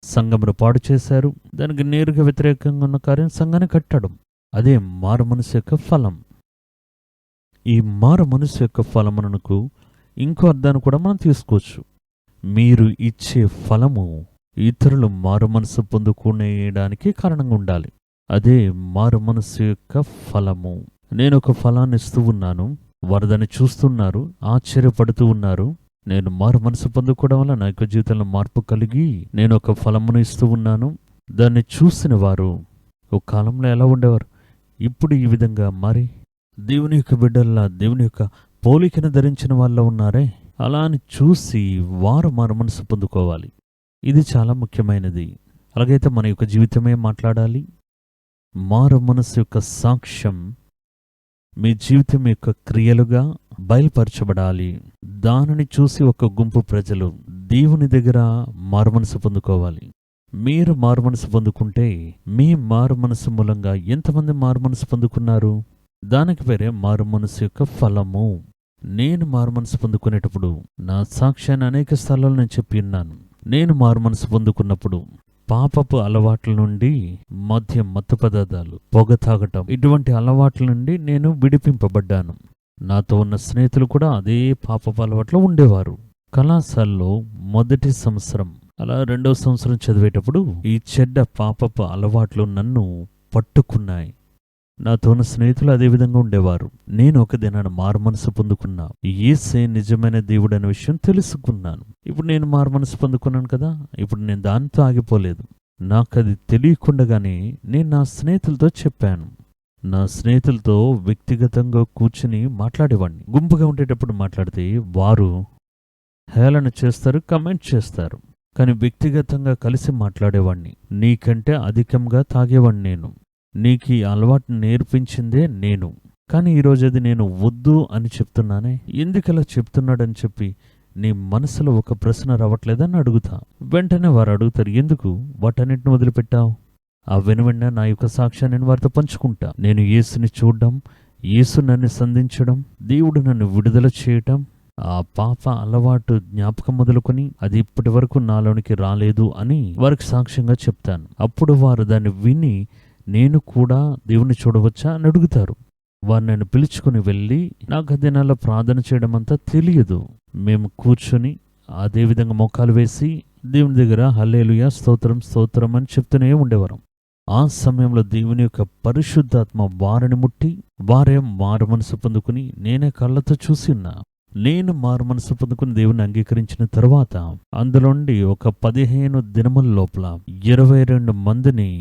సంఘమును పాడు చేశారు, దానికి నేరుగా వ్యతిరేకంగా ఉన్న కార్యం సంఘాన్ని కట్టడం. అదే మారు మనసు యొక్క ఫలం. ఈ మారు మనసు యొక్క ఫలమునకు ఇంకో అర్థాన్ని కూడా మనం తీసుకోవచ్చు. మీరు ఇచ్చే ఫలము ఇతరులు మారు మనసు పొందుకునేయడానికి కారణంగా ఉండాలి. అదే మారు మనసు యొక్క ఫలము. నేను ఒక ఫలాన్ని ఇస్తూ ఉన్నాను, వారు దాన్ని చూస్తున్నారు, ఆశ్చర్యపడుతూ ఉన్నారు. నేను మారు మనసు పొందుకోవడం వల్ల నా యొక్క జీవితంలో మార్పు కలిగి నేను ఒక ఫలమును ఇస్తూ ఉన్నాను. దాన్ని చూసిన వారు ఒక కాలంలో ఎలా ఉండేవారు, ఇప్పుడు ఈ విధంగా మారి దేవుని యొక్క బిడ్డల్లా దేవుని యొక్క పోలికను ధరించిన వాళ్ళ ఉన్నారే, అలా అని చూసి వారు మారు మనసు పొందుకోవాలి. ఇది చాలా ముఖ్యమైనది. అలాగైతే మన యొక్క జీవితమే మాట్లాడాలి. మారు మనసు యొక్క సాక్ష్యం మీ జీవితం యొక్క క్రియలుగా బయలుపరచబడాలి. దానిని చూసి ఒక గుంపు ప్రజలు దేవుని దగ్గర మారుమనసు పొందుకోవాలి. మీరు మారుమనసు పొందుకుంటే మీ మారుమనసు మూలంగా ఎంతమంది మారుమనసు పొందుకున్నారు? దానికి పేరే మారుమనసు యొక్క ఫలము. నేను మారుమనసు పొందుకునేటప్పుడు నా సాక్ష్యాన్ని అనేక స్థలాల్లో నేను చెప్పి ఉన్నాను. నేను మారుమనసు పొందుకున్నప్పుడు పాపపు అలవాట్ల నుండి, మద్యం, మత్తు పదార్థాలు, పొగ తాగటం, ఇటువంటి అలవాట్ల నుండి నేను విడిపింపబడ్డాను. నాతో ఉన్న స్నేహితులు కూడా అదే పాపపు అలవాట్లో ఉండేవారు. కళాశాలలో మొదటి సంవత్సరం, అలా 2వ సంవత్సరం చదివేటప్పుడు ఈ చెడ్డ పాపపు అలవాట్లు నన్ను పట్టుకున్నాయి. నాతో ఉన్న స్నేహితులు అదే విధంగా ఉండేవారు. నేను ఒక దినాన మారుమనసు పొందుకున్నా. యేసే నిజమైన దేవుడు అనే విషయం తెలుసుకున్నాను. ఇప్పుడు నేను మారుమనసు పొందుకున్నాను కదా, ఇప్పుడు నేను దానితో ఆగిపోలేదు. నాకు అది తెలియకుండానే నేను నా స్నేహితులతో చెప్పాను. నా స్నేహితులతో వ్యక్తిగతంగా కూర్చుని మాట్లాడేవాడిని. గుంపుగా ఉండేటప్పుడు మాట్లాడితే వారు హేళన చేస్తారు, కమెంట్ చేస్తారు. కానీ వ్యక్తిగతంగా కలిసి మాట్లాడేవాడిని. నీకంటే అధికంగా తాగేవాడిని నేను, నీకు ఈ అలవాటు నేర్పించిందే నేను, కానీ ఈరోజు అది నేను వద్దు అని చెప్తున్నానే, ఎందుకలా చెప్తున్నాడని చెప్పి నీ మనసులో ఒక ప్రశ్న రావట్లేదని అడుగుతా. వెంటనే వారు అడుగుతారు, ఎందుకు వాటన్నిటిని వదిలిపెట్టావు? ఆ వెనువెంట నా యొక్క సాక్ష్యాన్ని నేను వారితో పంచుకుంటా. నేను యేసుని చూడడం, యేసు నన్ను సంధించడం, దేవుడు నన్ను విడుదల చేయటం, ఆ పాప అలవాటు జ్ఞాపకం మొదలుకొని అది ఇప్పటి వరకు నాలోనికి రాలేదు అని వారికి సాక్ష్యంగా చెప్తాను. అప్పుడు వారు దాన్ని విని నేను కూడా దేవుని చూడవచ్చా అని అడుగుతారు. వారు నన్ను పిలుచుకుని వెళ్ళి, నాకు ఆ దినాల్లో ప్రార్థన చేయడం అంతా తెలియదు. మేము కూర్చొని అదేవిధంగా మోకాలు వేసి దేవుని దగ్గర హల్లెలూయా స్తోత్రం స్తోత్రం అని చెప్తూనే ఉండేవారం. ఆ సమయంలో దేవుని యొక్క పరిశుద్ధాత్మ వారిని ముట్టి వారే మారు మనసు పొందుకుని నేనే కళ్ళతో చూసిన్నా. నేను మారు మనసు పొందుకుని దేవుని అంగీకరించిన తర్వాత అందులోండి ఒక 15 దినముల లోపల 22 మందిని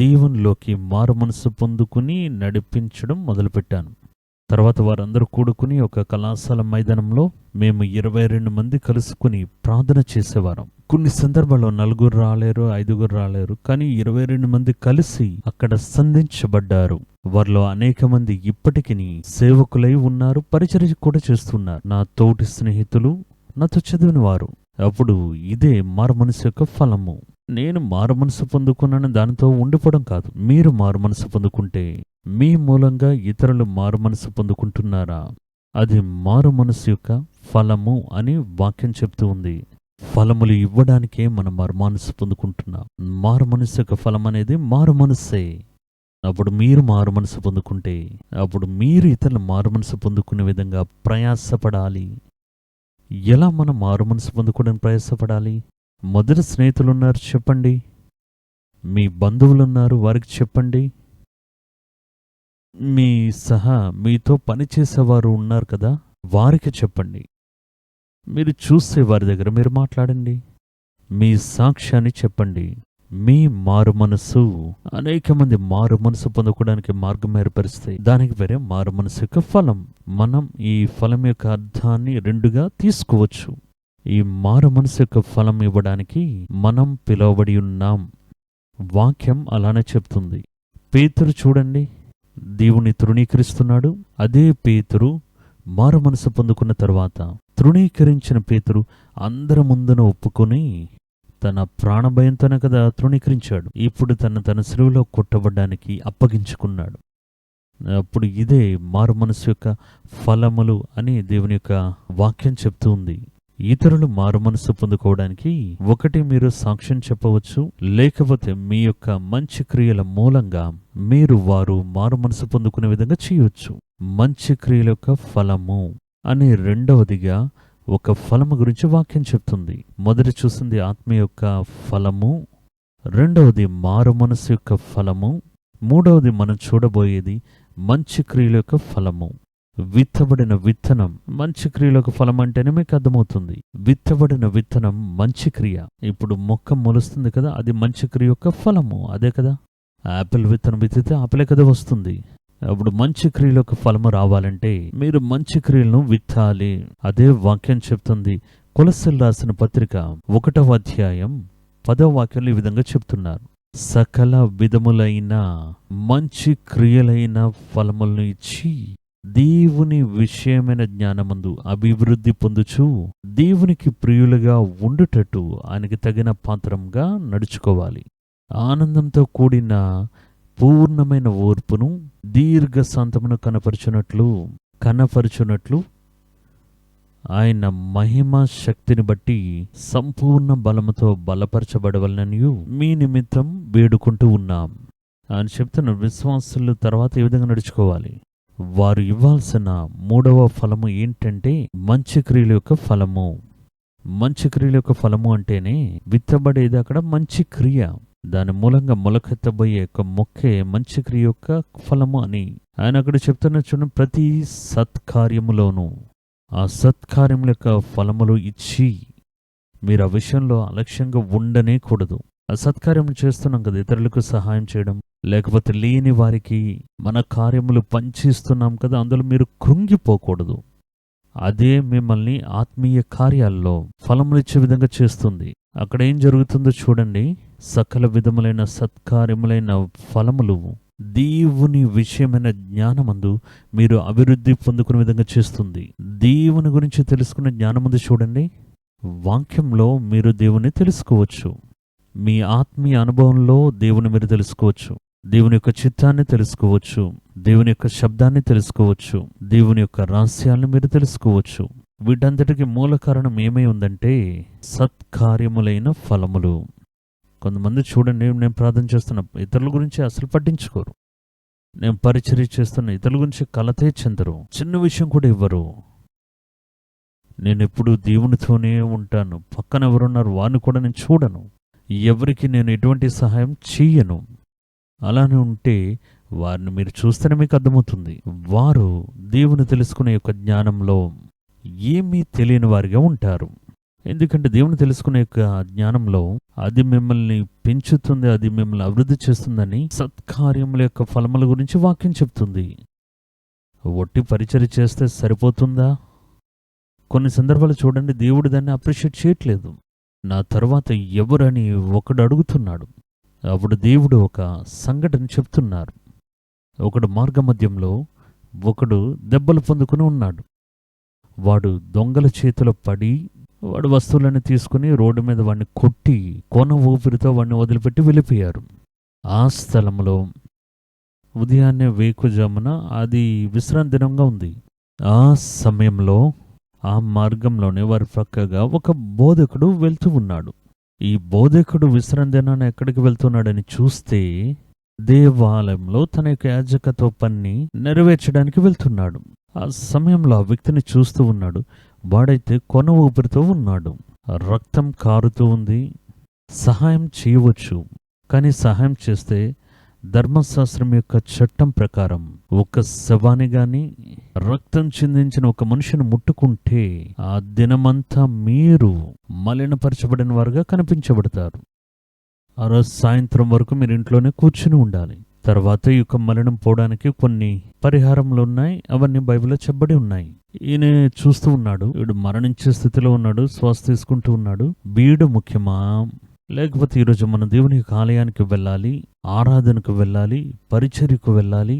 దేవునిలోకి మారు మనసు పొందుకుని నడిపించడం మొదలుపెట్టాను. తర్వాత వారందరూ కూడుకుని ఒక కళాశాల మైదానంలో మేము 22 మంది కలుసుకుని ప్రార్థన చేసేవారం. కొన్ని సందర్భాల్లో 4 రాలేరు, 5 రాలేరు, కానీ 22 మంది కలిసి అక్కడ సంధించబడ్డారు. వారిలో అనేక మంది ఇప్పటికీ సేవకులై ఉన్నారు, పరిచర్య కూడా చేస్తున్నారు. నా తోటి స్నేహితులు, నాతో చదివిన వారు. అప్పుడు ఇదే మారు మనసు యొక్క ఫలము. నేను మారు మనసు పొందుకున్నాను దానితో ఉండిపోవడం కాదు. మీరు మారు మనసు పొందుకుంటే మీ మూలంగా ఇతరులు మారు మనసు పొందుకుంటున్నారా? అది మారు మనసు యొక్క ఫలము అని వాక్యం చెప్తూ ఉంది. ఫలములు ఇవ్వడానికే మనం మారు మనసు పొందుకుంటున్నాం. మారు మనసు యొక్క ఫలం అనేది మారు మనస్సే. అప్పుడు మీరు మారు మనసు పొందుకుంటే అప్పుడు మీరు ఇతరులు మారు మనసు పొందుకునే విధంగా ప్రయాసపడాలి. ఎలా మనం మారు మనసు పొందుకోవడానికి ప్రయాసపడాలి? మొదటి స్నేహితులున్నారు, చెప్పండి. మీ బంధువులున్నారు, వారికి చెప్పండి. మీతో పనిచేసేవారు ఉన్నారు కదా, వారికి చెప్పండి. మీరు చూసే వారి దగ్గర మీరు మాట్లాడండి. మీ సాక్ష్యాన్ని చెప్పండి. మీ మారు మనసు అనేక మంది మారు మనసు పొందుకోవడానికి మార్గం ఏర్పరిస్తాయి. దానికి వేరే మారు మనసు యొక్క ఫలం. మనం ఈ ఫలం యొక్క అర్థాన్ని రెండుగా తీసుకోవచ్చు. ఈ మారు మనసు యొక్క ఫలం ఇవ్వడానికి మనం పిలువబడి ఉన్నాం. వాక్యం అలానే చెప్తుంది. పేతురు చూడండి, దేవుని తృణీకరిస్తున్నాడు. అదే పేతురు మారు మనసు పొందుకున్న తర్వాత తృణీకరించిన పేతురు అందరి ముందున ఒప్పుకొని తన ప్రాణభయంతోనే కదా తృణీకరించాడు. ఇప్పుడు తన సిలువలో కొట్టబడ్డానికి అప్పగించుకున్నాడు. అప్పుడు ఇదే మారు మనసు యొక్క ఫలములు అని దేవుని యొక్క వాక్యం చెప్తూ ఉంది. ఇతరులు మారు మనసు పొందుకోవడానికి ఒకటి మీరు సాక్ష్యం చెప్పవచ్చు, లేకపోతే మీ యొక్క మంచి క్రియల మూలంగా మీరు వారు మారు మనసు పొందుకునే విధంగా చేయవచ్చు. మంచి క్రియల యొక్క ఫలము అని రెండవదిగా ఒక ఫలము గురించి వాక్యం చెప్తుంది. మొదటి చూసింది ఆత్మ యొక్క ఫలము, రెండవది మారు మనసు యొక్క ఫలము, మూడవది మనం చూడబోయేది మంచి క్రియల యొక్క ఫలము. విత్తబడిన విత్తనం మంచి క్రియలకు ఫలం అంటేనే మీకు అర్థమవుతుంది. విత్తబడిన విత్తనం మంచి క్రియ. ఇప్పుడు మొక్క మొలుస్తుంది కదా, అది మంచి క్రియ యొక్క ఫలము. అదే కదా, ఆపిల్ విత్తనం విత్తితే ఆపిలే కదా వస్తుంది. అప్పుడు మంచి క్రియలకు ఫలము రావాలంటే మీరు మంచి క్రియలను విత్తాలి. అదే వాక్యం చెప్తుంది. కొలస్సీలు రాసిన పత్రిక 1వ అధ్యాయం 10వ వాక్యంలో ఈ విధంగా చెప్తున్నారు. సకల విధములైన మంచి క్రియలైన ఫలములను ఇచ్చి దేవుని విషయమైన జ్ఞానమందు అభివృద్ధి పొందుచు దేవునికి ప్రియులుగా ఉండుటట్టు ఆయనకి తగిన పాత్రంగా నడుచుకోవాలి. ఆనందంతో కూడిన పూర్ణమైన ఓర్పును దీర్ఘశాంతమును కనపరచునట్లు ఆయన మహిమ శక్తిని బట్టి సంపూర్ణ బలముతో బలపరచబడవలననియు మీ నిమిత్తం వేడుకుంటూ ఉన్నాం అని చెప్తున్న విశ్వాసులు తర్వాత ఏ విధంగా నడుచుకోవాలి? వారు ఇవ్వాల్సిన మూడవ ఫలము ఏంటంటే మంచి క్రియల యొక్క ఫలము. మంచి క్రియల యొక్క ఫలము అంటేనే విత్తబడేది అక్కడ మంచి క్రియ. దాని మూలంగా మొలకెత్తబోయే యొక్క మొక్కే మంచి క్రియ యొక్క ఫలము అని ఆయన అక్కడ చెప్తున్న చూడండి. ప్రతి సత్కార్యములోనూ ఆ సత్కార్యముల యొక్క ఫలములు ఇచ్చి మీరు ఆ విషయంలో అలక్ష్యంగా ఉండనే కూడదు. ఆ సత్కార్యం చేస్తున్నాం కదా, ఇతరులకు సహాయం చేయడం, లేకపోతే లేని వారికి మన కార్యములు పంచిస్తున్నాం కదా, అందులో మీరు కృంగిపోకూడదు. అదే మిమ్మల్ని ఆత్మీయ కార్యాల్లో ఫలములు ఇచ్చే విధంగా చేస్తుంది. అక్కడ ఏం జరుగుతుందో చూడండి. సకల విధములైన సత్కార్యములైన ఫలములు దేవుని విషయమైన జ్ఞానమందు మీరు అభివృద్ధి పొందుకునే విధంగా చేస్తుంది. దేవుని గురించి తెలుసుకున్న జ్ఞానమందు చూడండి, వాక్యంలో మీరు దేవుని తెలుసుకోవచ్చు. మీ ఆత్మీయ అనుభవంలో దేవుని మీరు తెలుసుకోవచ్చు. దేవుని యొక్క చిత్తాన్ని తెలుసుకోవచ్చు. దేవుని యొక్క శబ్దాన్ని తెలుసుకోవచ్చు. దేవుని యొక్క రహస్యాలను మీరు తెలుసుకోవచ్చు. వీటంతటికి మూల కారణం ఏమై ఉందంటే సత్కార్యములైన ఫలములు. కొంతమంది చూడండి, నేను ప్రార్థన చేస్తున్న ఇతరుల గురించి అసలు పట్టించుకోరు. నేను పరిచర్య చేస్తున్న ఇతరుల గురించి కలతే చెందరు. చిన్న విషయం కూడా ఇవ్వరు. నేను ఎప్పుడు దేవునితోనే ఉంటాను. పక్కన ఎవరున్నారు వారిని కూడా నేను చూడను. ఎవరికి నేను ఎటువంటి సహాయం చెయ్యను. అలానే ఉంటే వారిని మీరు చూస్తేనే మీకు అర్థమవుతుంది, వారు దేవుని తెలుసుకునే యొక్క జ్ఞానంలో ఏమీ తెలియని వారిగా ఉంటారు. ఎందుకంటే దేవుని తెలుసుకునే యొక్క జ్ఞానంలో అది మిమ్మల్ని పెంచుతుంది, అది మిమ్మల్ని అభివృద్ధి చేస్తుందని సత్కార్యముల యొక్క ఫలముల గురించి వాక్యం చెప్తుంది. ఒట్టి పరిచర్య చేస్తే సరిపోతుందా? కొన్ని సందర్భాలు చూడండి, దేవుడు దాన్ని అప్రిషియేట్ చేయట్లేదు. నా తర్వాత ఎవరని ఒకడు అడుగుతున్నాడు. అప్పుడు దేవుడు ఒక సంఘటన చెప్తున్నారు. ఒకడు మార్గమధ్యంలో ఒకడు దెబ్బలు పొందుకుని ఉన్నాడు. వాడు దొంగల చేతిలో పడి వాడు వస్తువులను తీసుకుని రోడ్డు మీద వాడిని కొట్టి కొన ఊపిరితో వాడిని వదిలిపెట్టి వెళ్ళిపోయారు. ఆ స్థలంలో ఉదయాన్నే వేకుజామున అది విశ్రాంతి దినంగా ఉంది. ఆ సమయంలో ఆ మార్గంలోనే వారి ప్రక్కగా ఒక బోధకుడు వెళ్తూ ఉన్నాడు. ఈ బోధకుడు విశ్రాంతి దినాన ఎక్కడికి వెళ్తున్నాడని చూస్తే దేవాలయంలో తన యొక్క యాజకత్వ పని నెరవేర్చడానికి వెళ్తున్నాడు. ఆ సమయంలో ఆ వ్యక్తిని చూస్తూ ఉన్నాడు. వాడైతే కొన ఊపిరితో ఉన్నాడు. రక్తం కారుతూ ఉంది. సహాయం చేయవచ్చు, కానీ సహాయం చేస్తే ధర్మశాస్త్రం యొక్క చట్టం ప్రకారం ఒక శవాన్ని గాని రక్తం చిందించిన ఒక మనిషిని ముట్టుకుంటే ఆ దినమంతా మీరు మలినపరచబడిన వారుగా కనిపించబడతారు. ఆ రోజు సాయంత్రం వరకు మీరు ఇంట్లోనే కూర్చుని ఉండాలి. తర్వాత ఈ యొక్క మలినం పోవడానికి కొన్ని పరిహారములు ఉన్నాయి. అవన్నీ బైబిల్లో చెప్పబడి ఉన్నాయి. ఈయన చూస్తూ ఉన్నాడు, వీడు మరణించే స్థితిలో ఉన్నాడు, శ్వాస తీసుకుంటూ ఉన్నాడు. వీడు ముఖ్యమా, లేకపోతే ఈరోజు మన దేవుని యొక్క ఆలయానికి వెళ్ళాలి, ఆరాధనకు వెళ్ళాలి, పరిచర్యకు వెళ్ళాలి,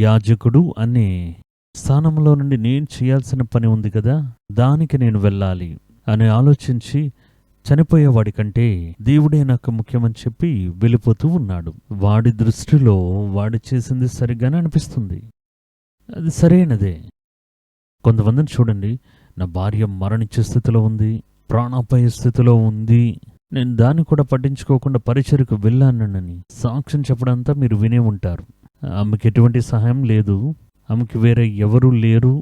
యాజకుడు అనే స్థానంలో నుండి నేను చేయాల్సిన పని ఉంది కదా, దానికి నేను వెళ్ళాలి అని ఆలోచించి చనిపోయేవాడి కంటే దేవుడే నాకు ముఖ్యమని చెప్పి వెళ్ళిపోతూ ఉన్నాడు. వాడి దృష్టిలో వాడు చేసింది సరిగ్గానే అనిపిస్తుంది, అది సరైనదే. కొంతమందిని చూడండి, నా భార్య మరణించే స్థితిలో ఉంది, ప్రాణాపాయ స్థితిలో ఉంది, నేను దాన్ని కూడా పట్టించుకోకుండా పరిచర్యకు వెళ్ళానని సాక్ష్యం చెప్పడంతా మీరు వినే ఉంటారు. ఆమెకి ఎటువంటి సహాయం లేదు, ఆమెకి వేరే ఎవరూ లేరు,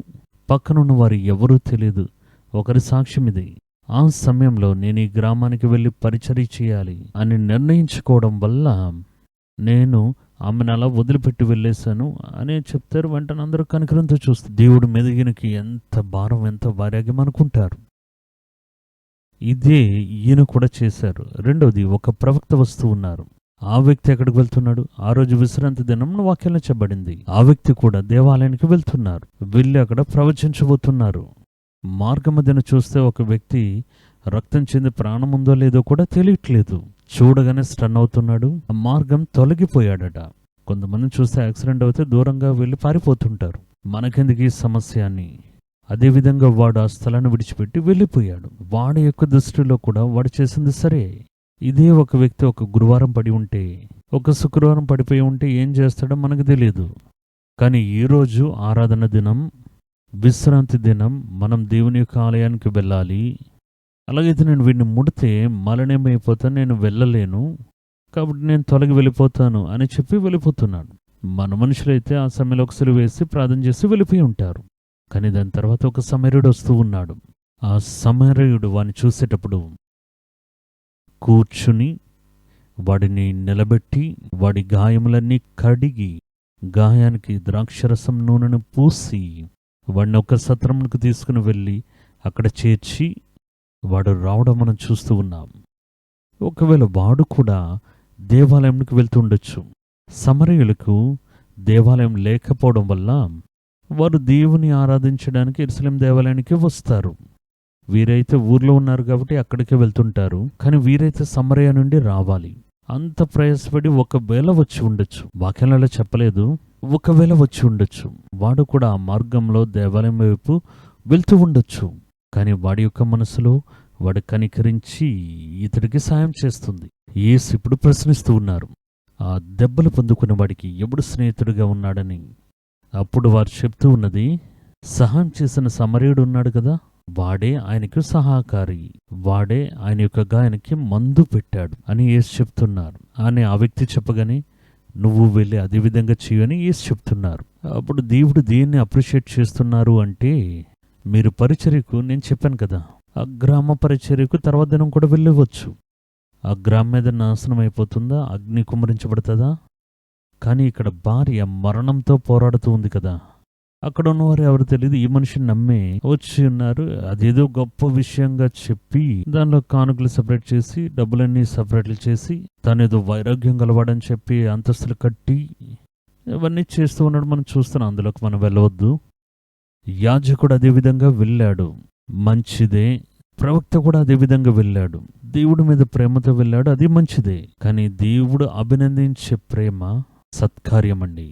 పక్కనున్న వారు ఎవరూ తెలియదు. ఒకరి సాక్ష్యం ఇది. ఆ సమయంలో నేను ఈ గ్రామానికి వెళ్ళి పరిచర్య చేయాలి అని నిర్ణయించుకోవడం వల్ల నేను ఆమెను అలా వదిలిపెట్టి వెళ్ళేశాను అని చెప్తారు. వెంటనే అందరూ కనికరంతో చూస్తారు. దేవుడు మెదిగినకి ఎంత భారం, ఎంత వైరాగ్యం అనుకుంటారు. ఇదే ఈయన కూడా చేశారు. రెండోది, ఒక ప్రవక్త వస్తూ ఉన్నారు. ఆ వ్యక్తి ఎక్కడికి వెళ్తున్నాడు? ఆ రోజు విశ్రాంతి దినం వాక్యంలో చెప్పబడింది. ఆ వ్యక్తి కూడా దేవాలయానికి వెళ్తున్నారు. వెళ్ళి అక్కడ ప్రవచించబోతున్నారు. మార్గమధ్యన చూస్తే ఒక వ్యక్తి రక్తం చెంది ప్రాణం ఉందో లేదో కూడా తెలియట్లేదు. చూడగానే స్టన్ అవుతున్నాడు. ఆ మార్గం తొలగిపోయాడట. కొంతమంది చూస్తే యాక్సిడెంట్ అవుతే దూరంగా వెళ్ళి పారిపోతుంటారు. మనకెందుకు ఈ సమస్య అని. అదేవిధంగా వాడు ఆ స్థలాన్ని విడిచిపెట్టి వెళ్ళిపోయాడు. వాడి యొక్క దృష్టిలో కూడా వాడు చేసింది సరే. ఇదే ఒక వ్యక్తి ఒక గురువారం పడి ఉంటే, ఒక శుక్రవారం పడిపోయి ఉంటే ఏం చేస్తాడో మనకు తెలియదు. కానీ ఈరోజు ఆరాధన దినం, విశ్రాంతి దినం, మనం దేవుని యొక్క ఆలయానికి వెళ్ళాలి. అలాగైతే నేను వీడిని ముడితే మలనేమైపోతాను, నేను వెళ్ళలేను, కాబట్టి నేను తొలగి వెళ్ళిపోతాను అని చెప్పి వెళ్ళిపోతున్నాడు. మన మనుషులైతే ఆ సమయంలో ఒక సిలువ వేసి ప్రార్థన చేసి వెళ్ళిపోయి ఉంటారు. కానీ దాని తర్వాత ఒక సమరయుడు వస్తూ ఉన్నాడు. ఆ సమరయుడు వాడిని చూసేటప్పుడు కూర్చుని వాడిని నిలబెట్టి వాడి గాయములన్నీ కడిగి గాయానికి ద్రాక్షరసం నూనెను పూసి వాడిని ఒక సత్రమునకు తీసుకుని వెళ్ళి అక్కడ చేర్చి వాడు రావడం మనం చూస్తూ ఉన్నాం. ఒకవేళ వాడు కూడా దేవాలయంకి వెళ్తూ ఉండొచ్చు. సమరయులకు దేవాలయం లేకపోవడం వల్ల వారు దేవుని ఆరాధించడానికి యెరూషలేము దేవాలయానికి వస్తారు. వీరైతే ఊర్లో ఉన్నారు కాబట్టి అక్కడికే వెళ్తుంటారు. కానీ వీరైతే సమరయ నుండి రావాలి. అంత ప్రయాసపడి ఒకవేళ వచ్చి ఉండొచ్చు, వాక్యాలలో చెప్పలేదు, ఒకవేళ వచ్చి ఉండొచ్చు, వాడు కూడా ఆ మార్గంలో దేవాలయం వైపు వెళ్తూ ఉండొచ్చు. కానీ వాడి యొక్క మనసులో వాడు కనికరించి ఇతడికి సాయం చేస్తుంది. యేసు ఇప్పుడు ప్రశ్నిస్తూ ఉన్నారు, ఆ దెబ్బలు పొందుకున్న వాడికి ఎప్పుడు స్నేహితుడిగా ఉన్నాడని. అప్పుడు వారు చెప్తూ ఉన్నది, సహాయం చేసిన సమరయుడు ఉన్నాడు కదా, వాడే ఆయనకు సహాయకారి, వాడే ఆయన యొక్క గాయానికి మందు పెట్టాడు అని యేసు చెప్తున్నారు. అని ఆ వ్యక్తి చెప్పగానే నువ్వు వెళ్ళి అదే విధంగా చేయని యేసు చెప్తున్నారు. అప్పుడు దేవుడు దేన్ని అప్రిషియేట్ చేస్తున్నారు అంటే, మీరు పరిచర్యకు, నేను చెప్పాను కదా, ఆ గ్రామ పరిచర్యకు తర్వాత దినం కూడా వెళ్ళవచ్చు. ఆ గ్రామం మీద నాశనం అయిపోతుందా, అగ్ని కుమ్మరించబడుతుందా? కానీ ఇక్కడ భార్య మరణంతో పోరాడుతూ ఉంది కదా. అక్కడ ఉన్నవారు ఎవరు తెలియదు, ఈ మనిషిని నమ్మే వచ్చి ఉన్నారు. అదేదో గొప్ప విషయంగా చెప్పి దానిలో కానుకలు సపరేట్ చేసి, డబ్బులన్నీ సపరేట్లు చేసి, తనేదో వైరాగ్యం గలవాడని చెప్పి అంతస్తులు కట్టి ఇవన్నీ చేస్తూ ఉన్నాడు. మనం చూస్తున్నాం, అందులోకి మనం వెళ్ళవద్దు. యాజకుడు అదే విధంగా వెళ్ళాడు, మంచిదే. ప్రవక్త కూడా అదే విధంగా వెళ్ళాడు, దేవుడి మీద ప్రేమతో వెళ్ళాడు, అది మంచిదే. కానీ దేవుడు అభినందించే ప్రేమ సత్కార్యం అండి.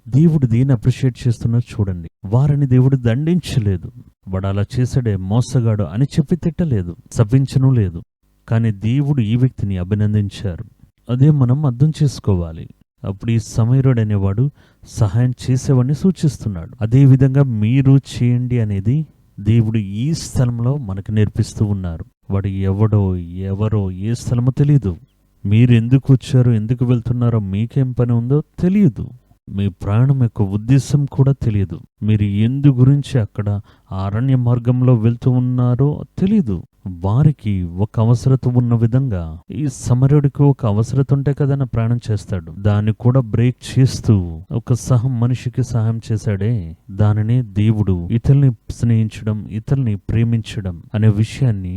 దేవుడు దీన్ని అప్రిషియేట్ చేస్తున్నారు చూడండి. వారిని దేవుడు దండించలేదు, వాడు అలా చేసాడే మోసగాడు అని చెప్పి తిట్టలేదు, శపించను లేదు. కానీ దేవుడు ఈ వ్యక్తిని అభినందించారు. అదే మనం అర్థం చేసుకోవాలి. అప్పుడు ఈ సమయరుడు అనేవాడు సహాయం చేసేవాడిని సూచిస్తున్నాడు. అదే విధంగా మీరు చేయండి అనేది దేవుడు ఈ స్థలంలో మనకు నేర్పిస్తూ ఉన్నారు. వాడు ఎవరో ఏ స్థలమో తెలియదు. మీరు ఎందుకు వచ్చారో, ఎందుకు వెళ్తున్నారో, మీకేం పని ఉందో తెలియదు. మీ ప్రయాణం యొక్క ఉద్దేశం కూడా తెలియదు. మీరు ఎందు గురించి అక్కడ అరణ్య మార్గంలో వెళ్తూ ఉన్నారో తెలియదు. వారికి ఒక అవసరత ఉన్న విధంగా ఈ సమరుడికి ఒక అవసరత ఉంటే కదా నా ప్రయాణం చేస్తాడు. దాన్ని కూడా బ్రేక్ చేస్తూ ఒక మనిషికి సహాయం చేశాడే, దానిని దేవుడు ఇతరుల్ని స్నేహించడం, ఇతరుల్ని ప్రేమించడం అనే విషయాన్ని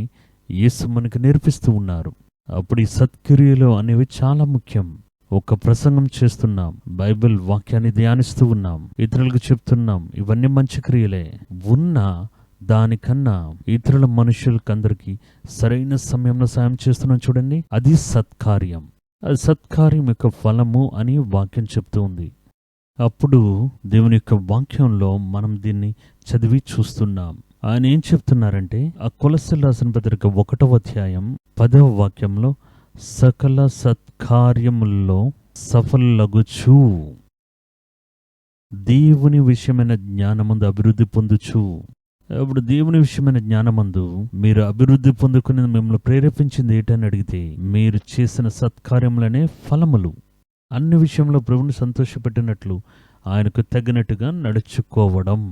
యేసు మనకు నేర్పిస్తూ ఉన్నారు. అప్పుడు ఈ సత్క్రియలు అనేవి చాలా ముఖ్యం. ఒక ప్రసంగం చేస్తున్నాం, బైబిల్ వాక్యాన్ని ధ్యానిస్తూ ఉన్నాం, ఇతరులకు చెప్తున్నాం, ఇవన్నీ మంచి క్రియలే. దానికన్నా ఇతరుల మనుషులకందరికీ సరైన సమయంలో సాయం చేస్తున్నాం చూడండి, అది సత్కార్యం. అది సత్కార్యం యొక్క ఫలము అని వాక్యం చెప్తూ ఉంది. అప్పుడు దేవుని యొక్క వాక్యంలో మనం దీన్ని చదివి చూస్తున్నాం. ఆయన ఏం చెప్తున్నారంటే, ఆ కొలస్సీయులకు రాసిన పత్రిక 1వ అధ్యాయం 10వ వాక్యంలో, సకల సత్కార్యముల్లో సఫలగుచు దేవుని విషయమైన జ్ఞానమందు అభివృద్ధి పొందుచు. అప్పుడు దేవుని విషయమైన జ్ఞానమందు మీరు అభివృద్ధి పొందుకుని మిమ్మల్ని ప్రేరేపించింది ఏంటని అడిగితే, మీరు చేసిన సత్కార్యములనే ఫలములు. అన్ని విషయంలో ప్రభువుని సంతోషపెట్టినట్లు ఆయనకు తగినట్టుగా నడుచుకోవడం,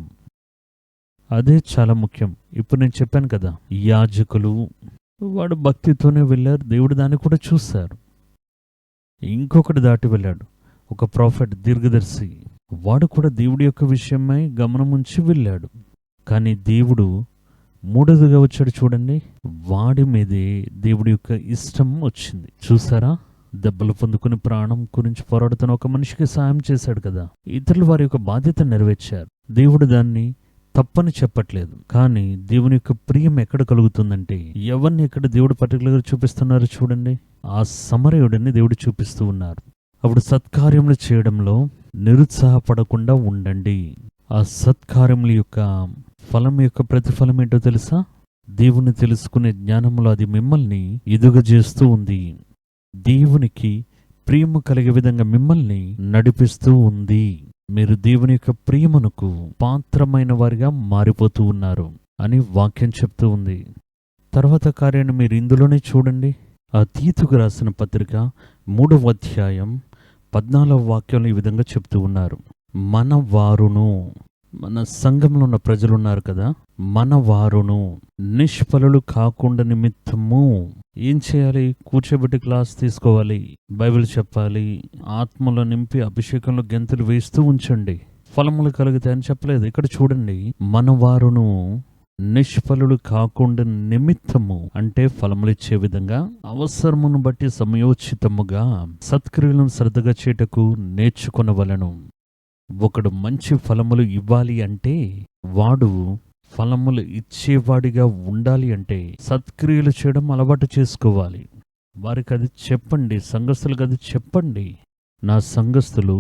అదే చాలా ముఖ్యం. ఇప్పుడు నేను చెప్పాను కదా, యాజకులు వాడు భక్తితోనే వెళ్ళారు, దేవుడు దాన్ని కూడా చూశారు. ఇంకొకటి దాటి వెళ్ళాడు, ఒక ప్రాఫెట్, దీర్ఘదర్శి, వాడు కూడా దేవుడి యొక్క విషయమై గమనం ఉంచి వెళ్ళాడు. కానీ దేవుడు మూడోదిగా వచ్చాడు చూడండి, వాడి మీదే దేవుడి యొక్క ఇష్టం వచ్చింది. చూసారా, దెబ్బలు పొందుకుని ప్రాణం గురించి పోరాడుతున్న ఒక మనిషికి సాయం చేశాడు కదా. ఇతరులు వారి యొక్క బాధ్యత నెరవేర్చారు. దేవుడు దాన్ని తప్పని చెప్పట్లేదు. కానీ దేవుని యొక్క ప్రియం ఎక్కడ కలుగుతుందంటే, ఎవరిని ఎక్కడ దేవుడు పర్టికులర్గా చూపిస్తున్నారు చూడండి, ఆ సమరయుడిని దేవుడు చూపిస్తూ ఉన్నారు. అప్పుడు సత్కార్యములు చేయడంలో నిరుత్సాహపడకుండా ఉండండి. ఆ సత్కార్యముల యొక్క ఫలం యొక్క ప్రతిఫలం ఏంటో తెలుసా? దేవుని తెలుసుకునే జ్ఞానంలో అది మిమ్మల్ని ఎదుగజేస్తూ ఉంది. దేవునికి ప్రియము కలిగే విధంగా మిమ్మల్ని నడిపిస్తూ ఉంది. మీరు దేవుని యొక్క ప్రియమునకు పాత్రమైన వారిగా మారిపోతూ ఉన్నారు అని వాక్యం చెప్తూ ఉంది. తర్వాత కార్యాన్ని మీరు ఇందులోనే చూడండి. ఆ తీతుకు రాసిన పత్రిక 3వ అధ్యాయం 14వ వాక్యంలో ఈ విధంగా చెప్తూ ఉన్నారు, మన వారును, మన సంఘంలో ఉన్న ప్రజలు ఉన్నారు కదా, మన వారును నిష్ఫలులు కాకుండా నిమిత్తము ఏం చేయాలి? కూర్చోబెట్టి క్లాస్ తీసుకోవాలి, బైబిల్ చెప్పాలి, ఆత్మలో నింపి అభిషేకంలో గెంతులు వేస్తూ ఉంచండి, ఫలములు కలుగుతాయని చెప్పలేదు. ఇక్కడ చూడండి, మన వారును నిష్ఫలులు కాకుండా నిమిత్తము అంటే ఫలములిచ్చే విధంగా అవసరమును బట్టి సమయోచితముగా సత్క్రియలను శ్రద్ధగా చేటకు నేర్చుకొనవలెను. ఒకడు మంచి ఫలములు ఇవ్వాలి అంటే, వాడు ఫలములు ఇచ్చేవాడిగా ఉండాలి అంటే సత్క్రియలు చేయడం అలవాటు చేసుకోవాలి. వారికి అది చెప్పండి, సంఘస్థులకు అది చెప్పండి. నా సంఘస్థులు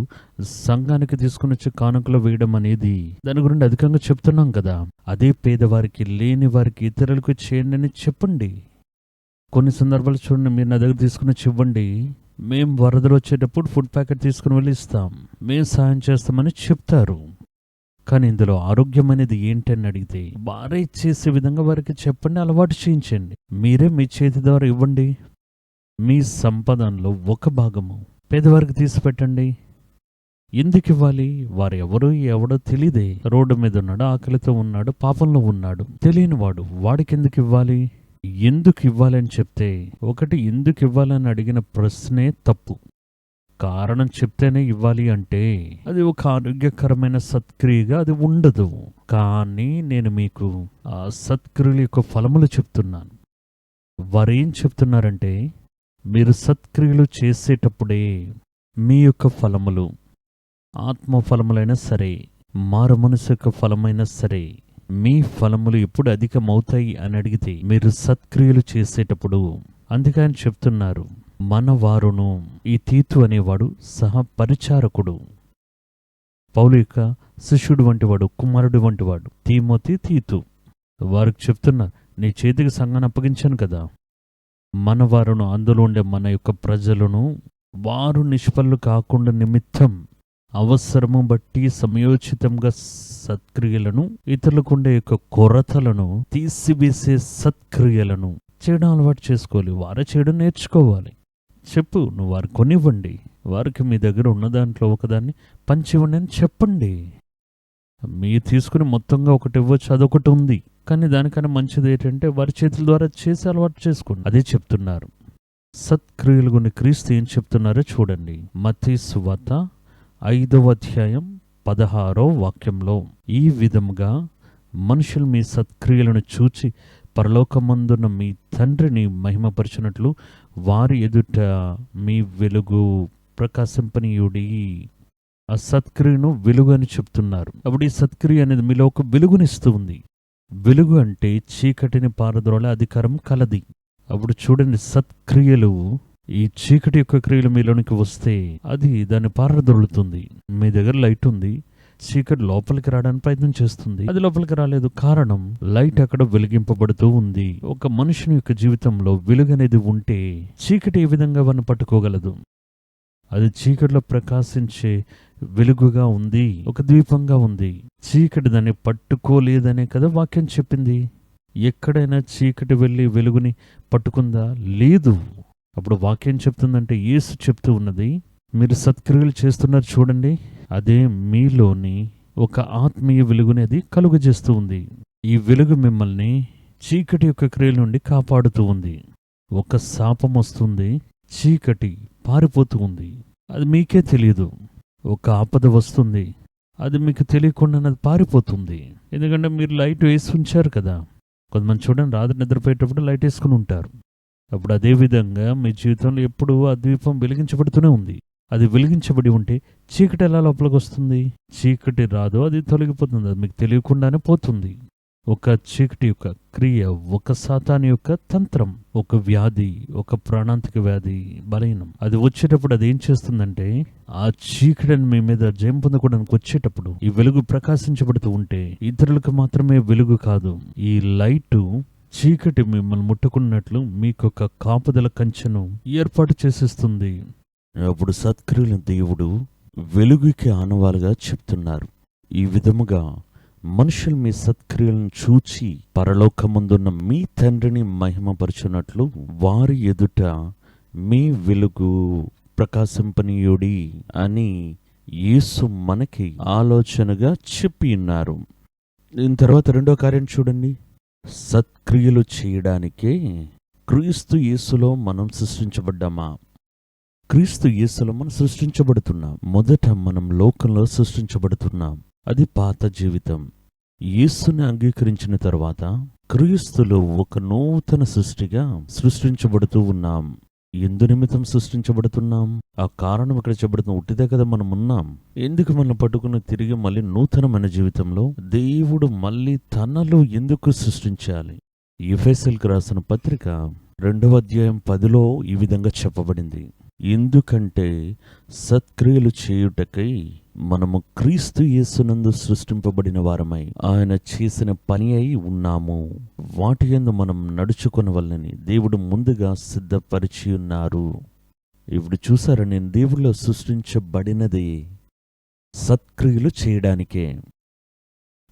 సంఘానికి తీసుకుని వచ్చే కానుకలు వేయడం అనేది దాని గురించి అధికంగా చెప్తున్నాం కదా. అదే పేదవారికి, లేని వారికి, ఇతరులకు చేయండి అని చెప్పండి. కొన్ని సందర్భాలు చూడండి, మీరు నా దగ్గర తీసుకుని వచ్చి ఇవ్వండి, మేం వరదలు వచ్చేటప్పుడు ఫుడ్ ప్యాకెట్ తీసుకుని వెళ్ళి ఇస్తాం, మేం సాయం చేస్తామని చెప్తారు. కానీ ఇందులో ఆరోగ్యం అనేది ఏంటని అడిగితే వారే చేసే విధంగా వారికి చెప్పండి, అలవాటు చేయించండి. మీరే మీ చేతి ద్వారా ఇవ్వండి. మీ సంపాదనలో ఒక భాగము పేదవారికి తీసి పెట్టండి. ఎందుకు ఇవ్వాలి? వారు ఎవడో తెలియదే. రోడ్డు మీద ఉన్నాడు, ఆకలితో ఉన్నాడు, పాపంలో ఉన్నాడు, తెలియనివాడు, వాడికి ఎందుకు ఇవ్వాలి? ఎందుకు ఇవ్వాలని చెప్తే, ఒకటి ఎందుకు ఇవ్వాలని అడిగిన ప్రశ్నే తప్పు. కారణం చెప్తేనే ఇవ్వాలి అంటే అది ఒక ఆరోగ్యకరమైన సత్క్రియగా అది ఉండదు. కానీ నేను మీకు ఆ సత్క్రియల యొక్క ఫలములు చెప్తున్నాను. వారేం చెప్తున్నారంటే, మీరు సత్క్రియలు చేసేటప్పుడే మీ యొక్క ఫలములు, ఆత్మ ఫలములైనా సరే, మారు మనసు యొక్క ఫలమైనా సరే, మీ ఫలములు ఎప్పుడు అధికమవుతాయి అని అడిగితే మీరు సత్క్రియలు చేసేటప్పుడు. అందుకని చెప్తున్నారు, మన వారును, ఈ తీతు అనేవాడు సహపరిచారకుడు, పౌలు యొక్క శిష్యుడు వంటివాడు, కుమారుడు వంటివాడు తీమోతి, తీతు. వారికి చెప్తున్నారు, నీ చేతికి సంఘాన్ని అప్పగించాను కదా. మన వారును, అందులో ఉండే మన యొక్క ప్రజలను, వారు నిష్ఫలు కాకుండా నిమిత్తం అవసరము బట్టి సమయోచితంగా సత్క్రియలను, ఇతరులకు ఉండే యొక్క కొరతలను తీసివేసే సత్క్రియలను చేయడం అలవాటు చేసుకోవాలి. వారే చేయడం నేర్చుకోవాలి. చెప్పు, నువ్వు వారికి కొనివ్వండి, వారికి మీ దగ్గర ఉన్న దాంట్లో ఒకదాన్ని పంచివ్వండి అని చెప్పండి. మీరు తీసుకుని మొత్తంగా ఒకటి ఇవ్వచ్చు, అదొకటి ఉంది. కానీ దానికన్నా మంచిది ఏంటంటే వారి చేతుల ద్వారా చేసి అలవాటు చేసుకోండి. అదే చెప్తున్నారు. సత్క్రియలు గురించి క్రీస్తు ఏం చెప్తున్నారో చూడండి. మత్తయి సువార్త 5వ అధ్యాయం 16వ వాక్యంలో, ఈ విధముగా మనుషులు మీ సత్క్రియలను చూచి పరలోకమందున్న మీ తండ్రిని మహిమపరచునట్లు వారి ఎదుట మీ వెలుగు ప్రకాశింపనీయుడి. ఆ సత్క్రియను వెలుగు అని చెప్తున్నారు. అప్పుడు ఈ సత్క్రియ అనేది మీలో ఒక వెలుగునిస్తూ ఉంది. వెలుగు అంటే చీకటిని పారద్రోలే అధికారం కలది. అప్పుడు చూడండి, సత్క్రియలు, ఈ చీకటి యొక్క క్రియలు మీలోనికి వస్తే అది దాన్ని పారద్రోలుతుంది. మీ దగ్గర లైట్ ఉంది, చీకటి లోపలికి రావడానికి ప్రయత్నం చేస్తుంది, అది లోపలికి రాలేదు. కారణం, లైట్ అక్కడ వెలిగింపబడుతూ ఉంది. ఒక మనుషుని యొక్క జీవితంలో వెలుగు అనేది ఉంటే చీకటి ఏ విధంగా వారిని పట్టుకోగలదు? అది చీకటిలో ప్రకాశించే వెలుగుగా ఉంది, ఒక దీపంగా ఉంది. చీకటి దాన్ని పట్టుకోలేదనే కదా వాక్యం చెప్పింది. ఎక్కడైనా చీకటి వెళ్ళి వెలుగుని పట్టుకుందా? లేదు. అప్పుడు వాక్యం చెప్తుందంటే, యేసు చెప్తూ ఉన్నది, మీరు సత్క్రియలు చేస్తున్నారు చూడండి, అదే మీలోని ఒక ఆత్మీయ వెలుగుని అది కలుగజేస్తూ ఉంది. ఈ వెలుగు మిమ్మల్ని చీకటి యొక్క క్రియల నుండి కాపాడుతూ ఉంది. ఒక శాపం వస్తుంది, చీకటి పారిపోతూ ఉంది, అది మీకే తెలియదు. ఒక ఆపద వస్తుంది, అది మీకు తెలియకుండా అది పారిపోతుంది. ఎందుకంటే మీరు లైట్ వేసి ఉంచారు కదా. కొంతమంది చూడండి, రాత్రి నిద్రపోయేటప్పుడు లైట్ వేసుకుని ఉంటారు. అప్పుడు అదేవిధంగా మీ జీవితంలో ఎప్పుడు ఆ దీపం వెలిగించబడుతూనే ఉంది. అది వెలిగించబడి ఉంటే చీకటి ఎలా లోపలికి వస్తుంది? చీకటి రాదు, అది తొలగిపోతుంది, అది మీకు తెలియకుండానే పోతుంది. ఒక చీకటి యొక్క క్రియ, ఒక సాతాను యొక్క తంత్రం, ఒక వ్యాధి, ఒక ప్రాణాంతిక వ్యాధి, బలహీనం, అది వచ్చేటప్పుడు అది ఏం చేస్తుందంటే, ఆ చీకటిని మీ మీద జయం పొందడానికి వచ్చేటప్పుడు ఈ వెలుగు ప్రకాశించబడుతూ ఉంటే ఇతరులకు మాత్రమే వెలుగు కాదు, ఈ లైటు చీకటి మిమ్మల్ని ముట్టుకున్నట్లు మీకొక కాపుదల కంచెను ఏర్పాటు చేసేస్తుంది. అప్పుడు సత్క్రియలు దేవుడు వెలుగుకి ఆనవాలుగా చెప్తున్నారు. ఈ విధముగా మనుషులు మీ సత్క్రియలను చూచి పరలోకమందున్న మీ తండ్రిని మహిమపరచునట్లు వారి ఎదుట మీ వెలుగు ప్రకాశింపనీయుడి అని యేసు మనకి ఆలోచనగా చెప్పి ఉన్నారు. దీని తర్వాత రెండో కార్యం చూడండి. సత్క్రియలు చేయడానికే క్రీస్తు యేసులో మనం సృష్టించబడ్డామా? క్రీస్తు యేసులో మనం సృష్టించబడుతున్నాం. మొదట మనం లోకంలో సృష్టించబడుతున్నాం, అది పాత జీవితం. యేసుని అంగీకరించిన తర్వాత క్రీస్తులో ఒక నూతన సృష్టిగా సృష్టించబడుతూ ఉన్నాం. ఎందు నిమిత్తం సృష్టించబడుతున్నాం? ఆ కారణం ఇక్కడ చెప్పబడుతున్న ఉట్టిదే కదా మనం ఉన్నాం. ఎందుకు మనం పట్టుకుని తిరిగి మళ్ళీ నూతనమైన జీవితంలో దేవుడు మళ్ళీ తనలో ఎందుకు సృష్టించాలి? ఎఫెసీయులకు రాసిన పత్రిక 2వ అధ్యాయం 10లో ఈ విధంగా చెప్పబడింది. ఎందుకంటే సత్క్రియలు చేయుటకై మనము క్రీస్తు యేసునందు సృష్టింపబడిన వారమై ఆయన చేసిన పని అయి ఉన్నాము. వాటి యందు మనం నడుచుకొనవలెనని దేవుడు ముందుగా సిద్ధపరిచి ఉన్నారు. ఇప్పుడు చూసారా, నేను దేవుడిలో సృష్టించబడినది సత్క్రియలు చేయడానికే.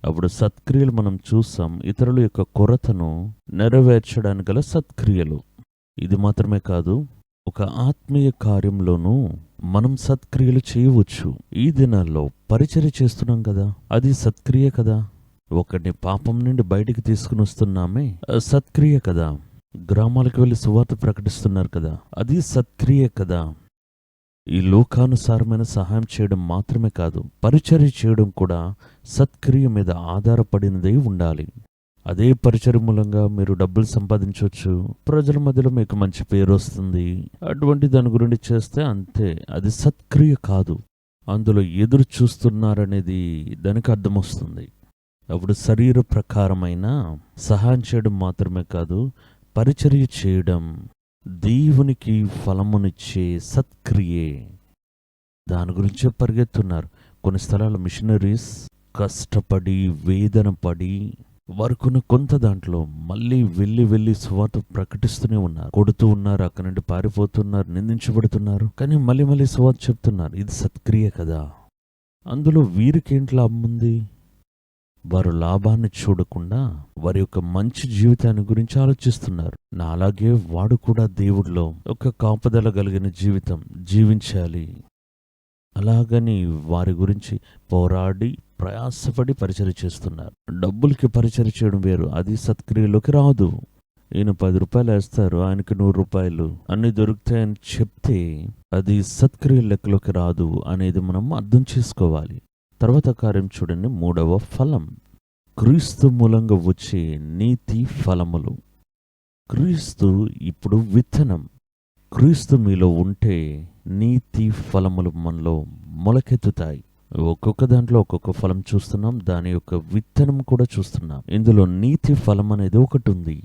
అప్పుడు సత్క్రియలు మనం చూసాం, ఇతరుల యొక్క కొరతను నెరవేర్చడానికి గల సత్క్రియలు. ఇది మాత్రమే కాదు, ఒక ఆత్మీయ కార్యంలోనూ మనం సత్క్రియలు చేయవచ్చు. ఈ దినాల్లో పరిచర్య చేస్తున్నాం కదా, అది సత్క్రియ కదా. ఒకరిని పాపం నుండి బయటికి తీసుకుని వస్తున్నామే, సత్క్రియ కదా. గ్రామాలకు వెళ్ళి సువార్త ప్రకటిస్తున్నారు కదా, అది సత్క్రియ కదా. ఈ లోకానుసారమైన సహాయం చేయడం మాత్రమే కాదు, పరిచర్య చేయడం కూడా సత్క్రియ మీద ఆధారపడినదై ఉండాలి. అదే పరిచర్య మూలంగా మీరు డబ్బులు సంపాదించవచ్చు, ప్రజల మధ్యలో మీకు మంచి పేరు వస్తుంది. అటువంటి దాని గురించి చేస్తే అంతే, అది సత్క్రియ కాదు. అందులో ఎదురు చూస్తున్నారనేది దానికి అర్థం వస్తుంది. అప్పుడు శరీర ప్రకారమైన సహాయం చేయడం మాత్రమే కాదు, పరిచర్య చేయడం దేవునికి ఫలమునిచ్చే సత్క్రియే. దాని గురించే పరిగెత్తున్నారు. కొన్ని స్థలాల మిషనరీస్ కష్టపడి వేదన పడి వారుకున్న కొంత దాంట్లో మళ్ళీ వెళ్ళి సువార్త ప్రకటిస్తూనే ఉన్నారు. కొడుతూ ఉన్నారు, అక్కడి నుండి పారిపోతున్నారు, నిందించబడుతున్నారు, కానీ మళ్ళీ సువార్త చెప్తున్నారు. ఇది సత్క్రియ కదా. అందులో వీరికేంటి లాభం ఉంది? వారు లాభాన్ని చూడకుండా వారి యొక్క మంచి జీవితాన్ని గురించి ఆలోచిస్తున్నారు. నాలాగే వాడు కూడా దేవుడిలో ఒక కాపుదల కలిగిన జీవితం జీవించాలి. అలాగని వారి గురించి పోరాడి ప్రయాసపడి పరిచర్య చేస్తున్నారు. డబ్బులకి పరిచర్య చేయడం వేరు, అది సత్క్రియలోకి రాదు. ఈయన 10 రూపాయలు వేస్తారు, ఆయనకి 100 రూపాయలు అన్ని దొరుకుతాయని చెప్తే అది సత్క్రియ లెక్కలోకి రాదు అనేది మనం అర్థం చేసుకోవాలి. తర్వాత కార్యం చూడండి, 3వ ఫలం, క్రీస్తు మూలంగా వచ్చే నీతి ఫలములు. క్రీస్తు ఇప్పుడు విత్తనం. క్రీస్తు మీలో ఉంటే నీతి ఫలములు మనలో మొలకెత్తుతాయి. ఒక్కొక్క దాంట్లో ఒక్కొక్క ఫలం చూస్తున్నాం, దాని యొక్క విత్తనం కూడా చూస్తున్నాం. ఇందులో నీతి ఫలం అనేది ఒకటి ఉంది.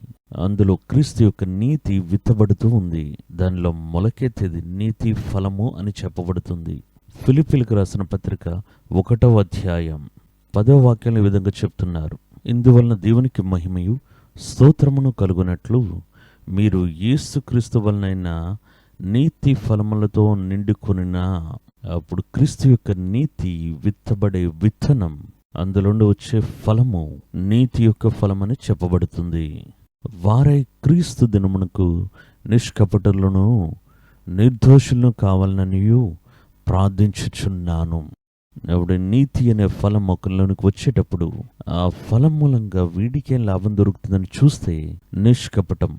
అందులో క్రీస్తు యొక్క నీతి విత్తబడుతూ ఉంది. దానిలో మొలకెత్తేది నీతి ఫలము అని చెప్పబడుతుంది. ఫిలిప్పీలకు రాసిన పత్రిక 1వ అధ్యాయం 10వ వాక్యం ఈ విధంగా చెప్తున్నారు. ఇందువలన దేవునికి మహిమయు స్తోత్రమును కలుగునట్లు మీరు యేసుక్రీస్తు వలనైన నీతి ఫలములతో నిండుకొనినా. అప్పుడు క్రీస్తు యొక్క నీతి విత్తబడే విత్తనం, అందులోండి వచ్చే ఫలము నీతి యొక్క ఫలమని చెప్పబడుతుంది. వారై క్రీస్తు దినమునకు నిష్కపటులను నిర్దోషులను కావాలననియు ప్రార్థించుచున్నాను. అప్పుడు నీతి అనే ఫలం ఒకరిలోనికి వచ్చేటప్పుడు ఆ ఫలం మూలంగా వీడికేం లాభం దొరుకుతుందని చూస్తే నిష్కపటం,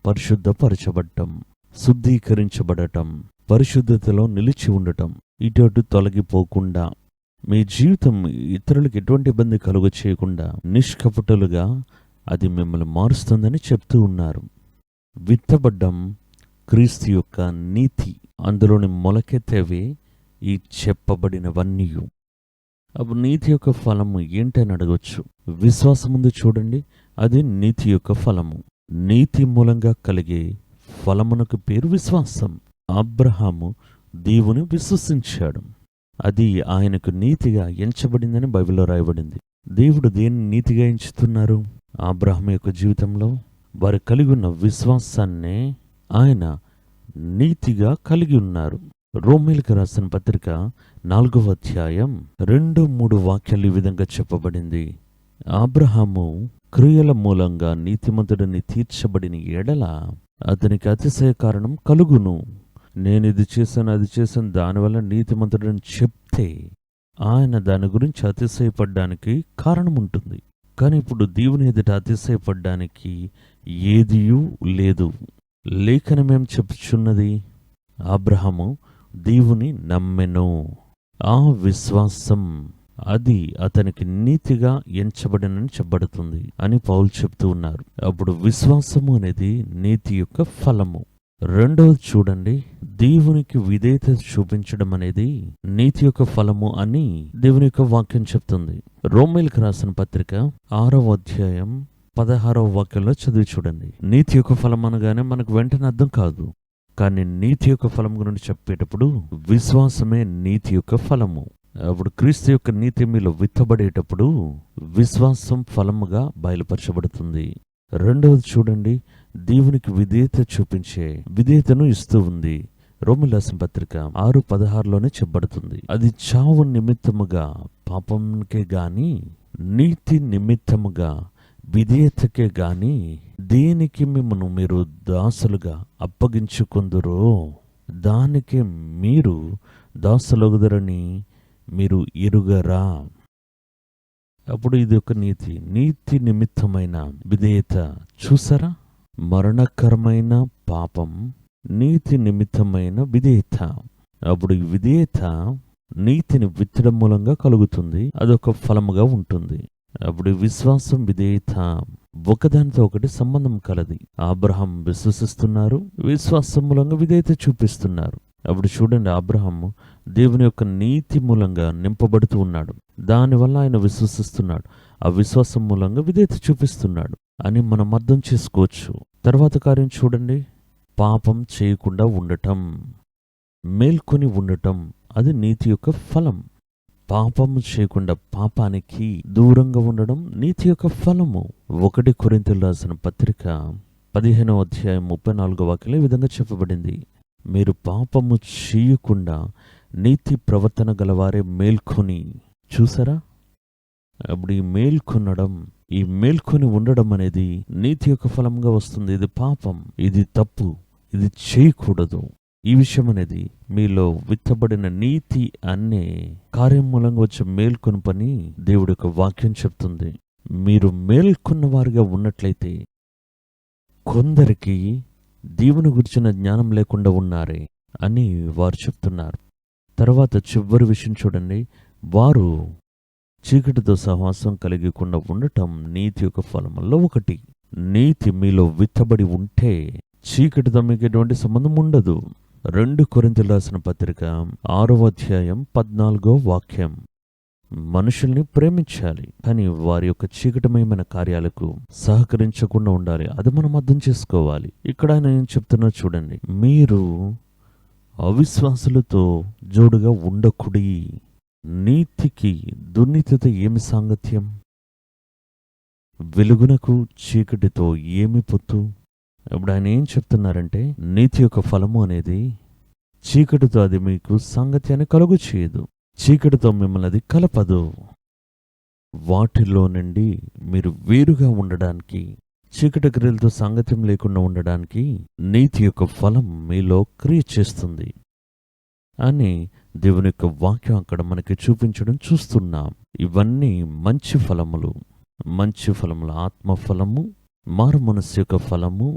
పరిశుద్ధపరచబడటం, శుద్ధీకరించబడటం, పరిశుద్ధతలో నిలిచి ఉండటం, ఇటు తొలగిపోకుండా మీ జీవితం ఇతరులకు ఎటువంటి ఇబ్బంది కలుగ చేయకుండా నిష్కపటులుగా అది మిమ్మల్ని మారుస్తుందని చెప్తూ ఉన్నారు. విత్తబడ్డం క్రీస్తు యొక్క నీతి, అందులోని మొలకెత్తేవే ఈ చెప్పబడినవన్నీ. అప్పుడు నీతి యొక్క ఫలము ఏంటని అడగొచ్చు. విశ్వాసం ముందు చూడండి, అది నీతి యొక్క ఫలము. నీతి మూలంగా కలిగే ఫలమునకు పేరు విశ్వాసం. అబ్రహాము దేవుని విశ్వసించాడు, అది ఆయనకు నీతిగా ఎంచబడిందని బైబిల్లో రాయబడింది. దేవుడు దేన్ని నీతిగా ఎంచుతున్నారు? అబ్రహాము యొక్క జీవితంలో వారు కలిగి ఉన్న విశ్వాసాన్నే ఆయన నీతిగా కలిగి ఉన్నారు. రోమీయులకు రాసిన పత్రిక 4వ అధ్యాయం 2-3 వాక్యాలు ఈ విధంగా చెప్పబడింది. అబ్రహాము క్రియల మూలంగా నీతిమంతుడిని తీర్చబడిన ఎడల అతనికి అతిశయ కారణం కలుగును. నేను ఇది చేశాను, అది చేశాను, దానివల్ల నీతిమంతుడని చెప్తే ఆయన దాని గురించి అతిశయపడ్డానికి కారణం ఉంటుంది. కానీ ఇప్పుడు దేవుని ఎదుట అతిశయపడ్డానికి ఏదియూ లేదు. లేఖనమేం చెప్పుచున్నది? అబ్రహాము దేవుని నమ్మెను, ఆ విశ్వాసం అది అతనికి నీతిగా ఎంచబడినని చెప్పబడుతుంది అని పౌలు చెప్తూ ఉన్నారు. అప్పుడు విశ్వాసము అనేది నీతి యొక్క ఫలము. రెండవది చూడండి, దేవునికి విధేయత చూపించడం అనేది నీతి యొక్క ఫలము అని దేవుని యొక్క వాక్యం చెప్తుంది. రోమీయులకు రాసిన పత్రిక 6వ అధ్యాయం 16వ వాక్యంలో చదివి చూడండి. నీతి యొక్క ఫలం అనగానే మనకు వెంటనే అర్థం కాదు. కానీ నీతి యొక్క ఫలం గురించి చెప్పేటప్పుడు విశ్వాసమే నీతి యొక్క ఫలము. అప్పుడు క్రీస్తు యొక్క నీతి మీలో విత్తబడేటప్పుడు విశ్వాసం ఫలముగా బయలుపరచబడుతుంది. రెండవది చూడండి, దేవునికి విధేయత చూపించే విధేయతను ఇస్తూ ఉంది. రోమీయులకు రాసిన పత్రిక 6:16లోనే చెప్పబడుతుంది. అది చావు నిమిత్తముగా పాపంకే గాని నీతి నిమిత్తముగా విధేయతకే గాని దేనికి మిమ్మల్ని మీరు దాసులుగా అప్పగించుకుందురో దానికి మీరు దాసులగుదరని మీరు ఎరుగరా. అప్పుడు ఇది ఒక నీతి నిమిత్తమైన విధేయత. చూసారా, మరణకరమైన పాపం, నీతి నిమిత్తమైన విధేయత. అప్పుడు ఈ విధేయత నీతిని విత్తడం మూలంగా కలుగుతుంది, అదొక ఫలముగా ఉంటుంది. అప్పుడు విశ్వాసం విధేయత ఒకదానితో ఒకటి సంబంధం కలది. అబ్రహాం విశ్వసిస్తున్నారు, విశ్వాసం మూలంగా విధేయత చూపిస్తున్నారు. అప్పుడు చూడండి, అబ్రహాము దేవుని యొక్క నీతి మూలంగా నింపబడుతూ ఉన్నాడు, దానివల్ల ఆయన విశ్వసిస్తున్నాడు, ఆ విశ్వాసం మూలంగా విధేయత చూపిస్తున్నాడు అని మనం అర్థం చేసుకోవచ్చు. తర్వాత కార్యం చూడండి, పాపం చేయకుండా ఉండటం, మేల్కొని ఉండటం, అది నీతి యొక్క ఫలం. పాపము చేయకుండా పాపానికి దూరంగా ఉండడం నీతి యొక్క ఫలము. 1 కొరింథీయులకు రాసిన పత్రిక 15వ అధ్యాయం 34వ వాక్యంలో ఈ విధంగా చెప్పబడింది, మీరు పాపము చేయకుండా నీతి ప్రవర్తన గలవారే మేల్కొని. చూసారా, అప్పుడు ఈ మేల్కొనడం, ఈ మేల్కొని ఉండడం అనేది నీతి యొక్క ఫలంగా వస్తుంది. ఇది పాపం, ఇది తప్పు, ఇది చేయకూడదు. ఈ విషయం అనేది మీలో విత్తబడిన నీతి అనే కార్యం మూలంగా వచ్చే మేల్కొని పని దేవుడి యొక్క వాక్యం చెప్తుంది. మీరు మేల్కొన్న వారిగా ఉన్నట్లయితే కొందరికి దేవుని గురించిన జ్ఞానం లేకుండా ఉన్నారే అని వారు చెప్తున్నారు. తర్వాత చివరి విషయం చూడండి, వారు చీకటితో సహవాసం కలిగకుండా ఉండటం నీతి యొక్క ఫలముల్లో ఒకటి. నీతి మీలో విత్తబడి ఉంటే చీకటితో మీకు ఎటువంటి సంబంధం ఉండదు. 2 కొరింథీయులకు రాసిన పత్రిక 6వ అధ్యాయం 14వ వాక్యం, మనుషుల్ని ప్రేమించాలి కానీ వారి యొక్క చీకటిమయమైన కార్యాలకు సహకరించకుండా ఉండాలి. అది మనం అర్థం చేసుకోవాలి. ఇక్కడ ఆయన ఏం చెప్తున్నా చూడండి, మీరు అవిశ్వాసులతో జోడుగా ఉండకుడి. నీతికి దుర్నీతితో ఏమి సాంగత్యం? వెలుగునకు చీకటితో ఏమి పొత్తు? ఇప్పుడు ఆయన ఏం చెప్తున్నారంటే, నీతి యొక్క ఫలము అనేది చీకటితో అది మీకు సాంగత్యాన్ని కలుగు చేయదు, చీకటితో మిమ్మల్ని అది కలపదు. వాటిలో నుండి మీరు వేరుగా ఉండడానికి, చీకటి క్రియలతో సాంగత్యం లేకుండా ఉండడానికి నీతి యొక్క ఫలం మీలో క్రియ చేస్తుంది అని దేవుని యొక్క వాక్యం అక్కడ మనకి చూపించడం చూస్తున్నాం. ఇవన్నీ మంచి ఫలములు, ఆత్మ ఫలము, మారు మనస్సు యొక్క ఫలము,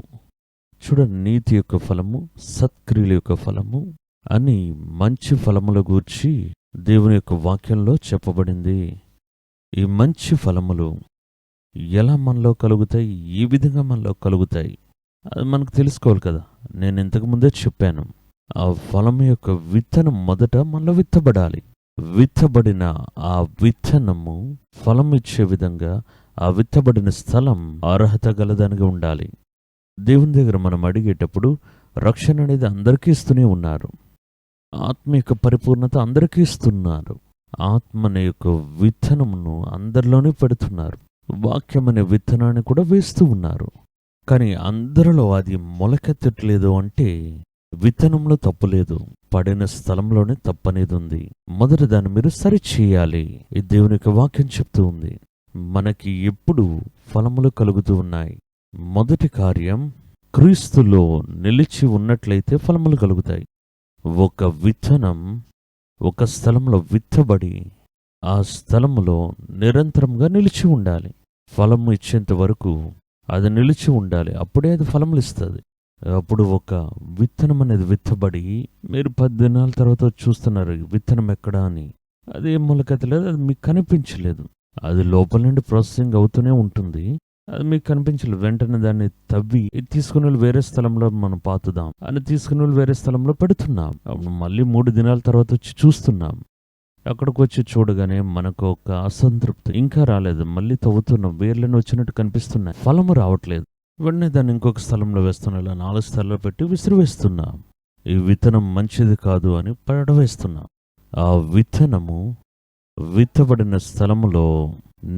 చూడండి నీతి యొక్క ఫలము, సత్క్రియల యొక్క ఫలము అని మంచి ఫలముల గూర్చి దేవుని యొక్క వాక్యంలో చెప్పబడింది. ఈ మంచి ఫలములు ఎలా మనలో కలుగుతాయి, ఏ విధంగా మనలో కలుగుతాయి, అది మనకు తెలుసుకోవాలి కదా. నేను ఇంతకు ముందే చెప్పాను, ఆ ఫలం యొక్క విత్తనం మొదట మనలో విత్తబడాలి. విత్తబడిన ఆ విత్తనము ఫలం ఇచ్చే విధంగా ఆ విత్తబడిన స్థలం అర్హత గలదానిగా ఉండాలి. దేవుని దగ్గర మనం అడిగేటప్పుడు రక్షణ అనేది అందరికీ ఇస్తూనే ఉన్నారు, ఆత్మ యొక్క పరిపూర్ణత అందరికీ ఇస్తున్నారు, ఆత్మ అనే యొక్క విత్తనమును అందరిలోనే పెడుతున్నారు, వాక్యం అనే విత్తనాన్ని కూడా వేస్తూ ఉన్నారు. కానీ అందరిలో అది మొలకెత్తట్లేదు అంటే విత్తనంలో తప్పు లేదు, పడిన స్థలంలోనే తప్పనేది ఉంది. మొదటి దాన్ని మీరు సరిచేయాలి. ఈ దేవుని యొక్క వాక్యం చెప్తూ ఉంది, మనకి ఎప్పుడు ఫలములు కలుగుతూ ఉన్నాయి. మొదటి కార్యం, క్రీస్తులో నిలిచి ఉన్నట్లయితే ఫలములు కలుగుతాయి. ఒక విత్తనం ఒక స్థలంలో విత్తబడి ఆ స్థలములో నిరంతరంగా నిలిచి ఉండాలి. ఫలము ఇచ్చేంత వరకు అది నిలిచి ఉండాలి, అప్పుడే అది ఫలములు ఇస్తుంది. అప్పుడు ఒక విత్తనం అనేది విత్తబడి మీరు 10 దినాల తర్వాత చూస్తున్నారు విత్తనం ఎక్కడా అని, అది ఏం మొలకెత్తలేదు, అది మీకు కనిపించలేదు. అది లోపల నుండి ప్రాసెసింగ్ అవుతూనే ఉంటుంది, అది మీకు కనిపించలేదు. వెంటనే దాన్ని తవ్వి తీసుకుని వెళ్ళి వేరే స్థలంలో మనం పాతుదాం అని తీసుకుని వెళ్ళి వేరే స్థలంలో పెడుతున్నాం. మళ్ళీ 3 దినాల తర్వాత వచ్చి చూస్తున్నాం అక్కడికి వచ్చి చూడగానే మనకు ఒక అసంతృప్తి, ఇంకా రాలేదు, మళ్ళీ తవ్వుతున్నాం, వేర్లను వచ్చినట్టు కనిపిస్తున్నాయి, ఫలము రావట్లేదు. వెంటనే దాన్ని ఇంకొక స్థలంలో వేస్తున్నా, ఇలా 4 స్థలాల్లో పెట్టి విసిరివేస్తున్నా. ఈ విత్తనం మంచిది కాదు అని పడవేస్తున్నా. ఆ విత్తనము విత్తబడిన స్థలములో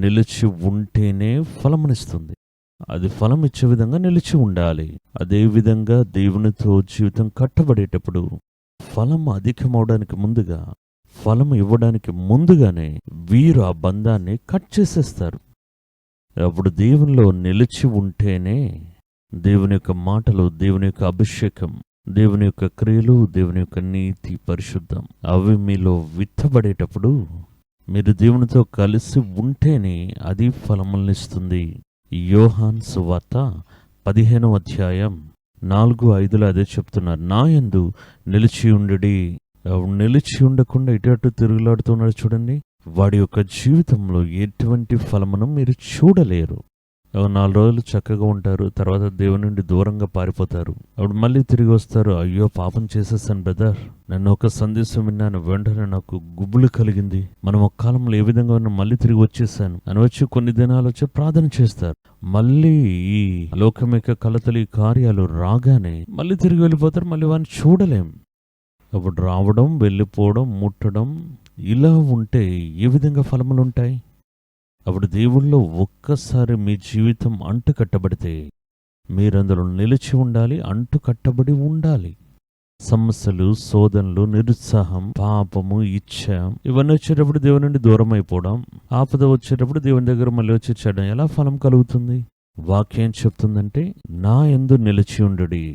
నిలిచి ఉంటేనే ఫలమునిస్తుంది. అది ఫలం ఇచ్చే విధంగా నిలిచి ఉండాలి. అదే విధంగా దేవునితో జీవితం కట్టబడేటప్పుడు ఫలం అధికమవడానికి ముందుగా, ఫలం ఇవ్వడానికి ముందుగానే వీరు ఆ బంధాన్ని కట్ చేసేస్తారు. అప్పుడు దేవునిలో నిలిచి ఉంటేనే దేవుని యొక్క మాటలు, దేవుని యొక్క అభిషేకం, దేవుని యొక్క క్రియలు, దేవుని యొక్క నీతి, పరిశుద్ధం అవి మీలో విత్తబడేటప్పుడు మీరు దేవునితో కలిసి ఉంటేనే అది ఫలములనిస్తుంది. యోహాన్ సువార్త 15వ అధ్యాయం 4-5 అదే చెప్తున్నారు. నా యందు నిలిచి ఉండుడి. నిలిచి ఉండకుండా ఇటు అటు తిరుగులాడుతున్నాడు చూడండి, వాడి యొక్క జీవితంలో ఎటువంటి ఫలమును మీరు చూడలేరు. 4 రోజులు చక్కగా ఉంటారు, తర్వాత దేవుని నుండి దూరంగా పారిపోతారు. అప్పుడు మళ్ళీ తిరిగి వస్తారు, అయ్యో పాపం చేసేసాను బ్రదర్, నన్ను ఒక సందేశం విన్నాను, వెంటనే నాకు గుబులు కలిగింది, మనం ఒక కాలంలో ఏ విధంగా ఉన్నా మళ్ళీ తిరిగి వచ్చేసాను అని వచ్చి కొన్ని దినాలు వచ్చి ప్రార్థన చేస్తారు. మళ్ళీ ఈ లోకం యొక్క కలతలి కార్యాలు రాగానే మళ్ళీ తిరిగి వెళ్ళిపోతారు, మళ్ళీ వాడిని చూడలేం. అప్పుడు రావడం, వెళ్ళిపోవడం, ముట్టడం, ఇలా ఉంటే ఏ విధంగా ఫలములు ఉంటాయి? అప్పుడు దేవుళ్ళో ఒక్కసారి మీ జీవితం అంటు కట్టబడితే మీరందరూ నిలిచి ఉండాలి, అంటు కట్టబడి ఉండాలి. సమస్యలు, శోధనలు, నిరుత్సాహం, పాపము, ఇచ్ఛ ఇవన్నీ వచ్చేటప్పుడు దేవుని నుండి దూరం అయిపోవడం, ఆపద వచ్చేటప్పుడు దేవుని దగ్గర మళ్ళీ వచ్చి చేయడం, ఎలా ఫలం కలుగుతుంది? వాక్యం చెప్తుందంటే నా యందు నిలిచి ఉండుడి.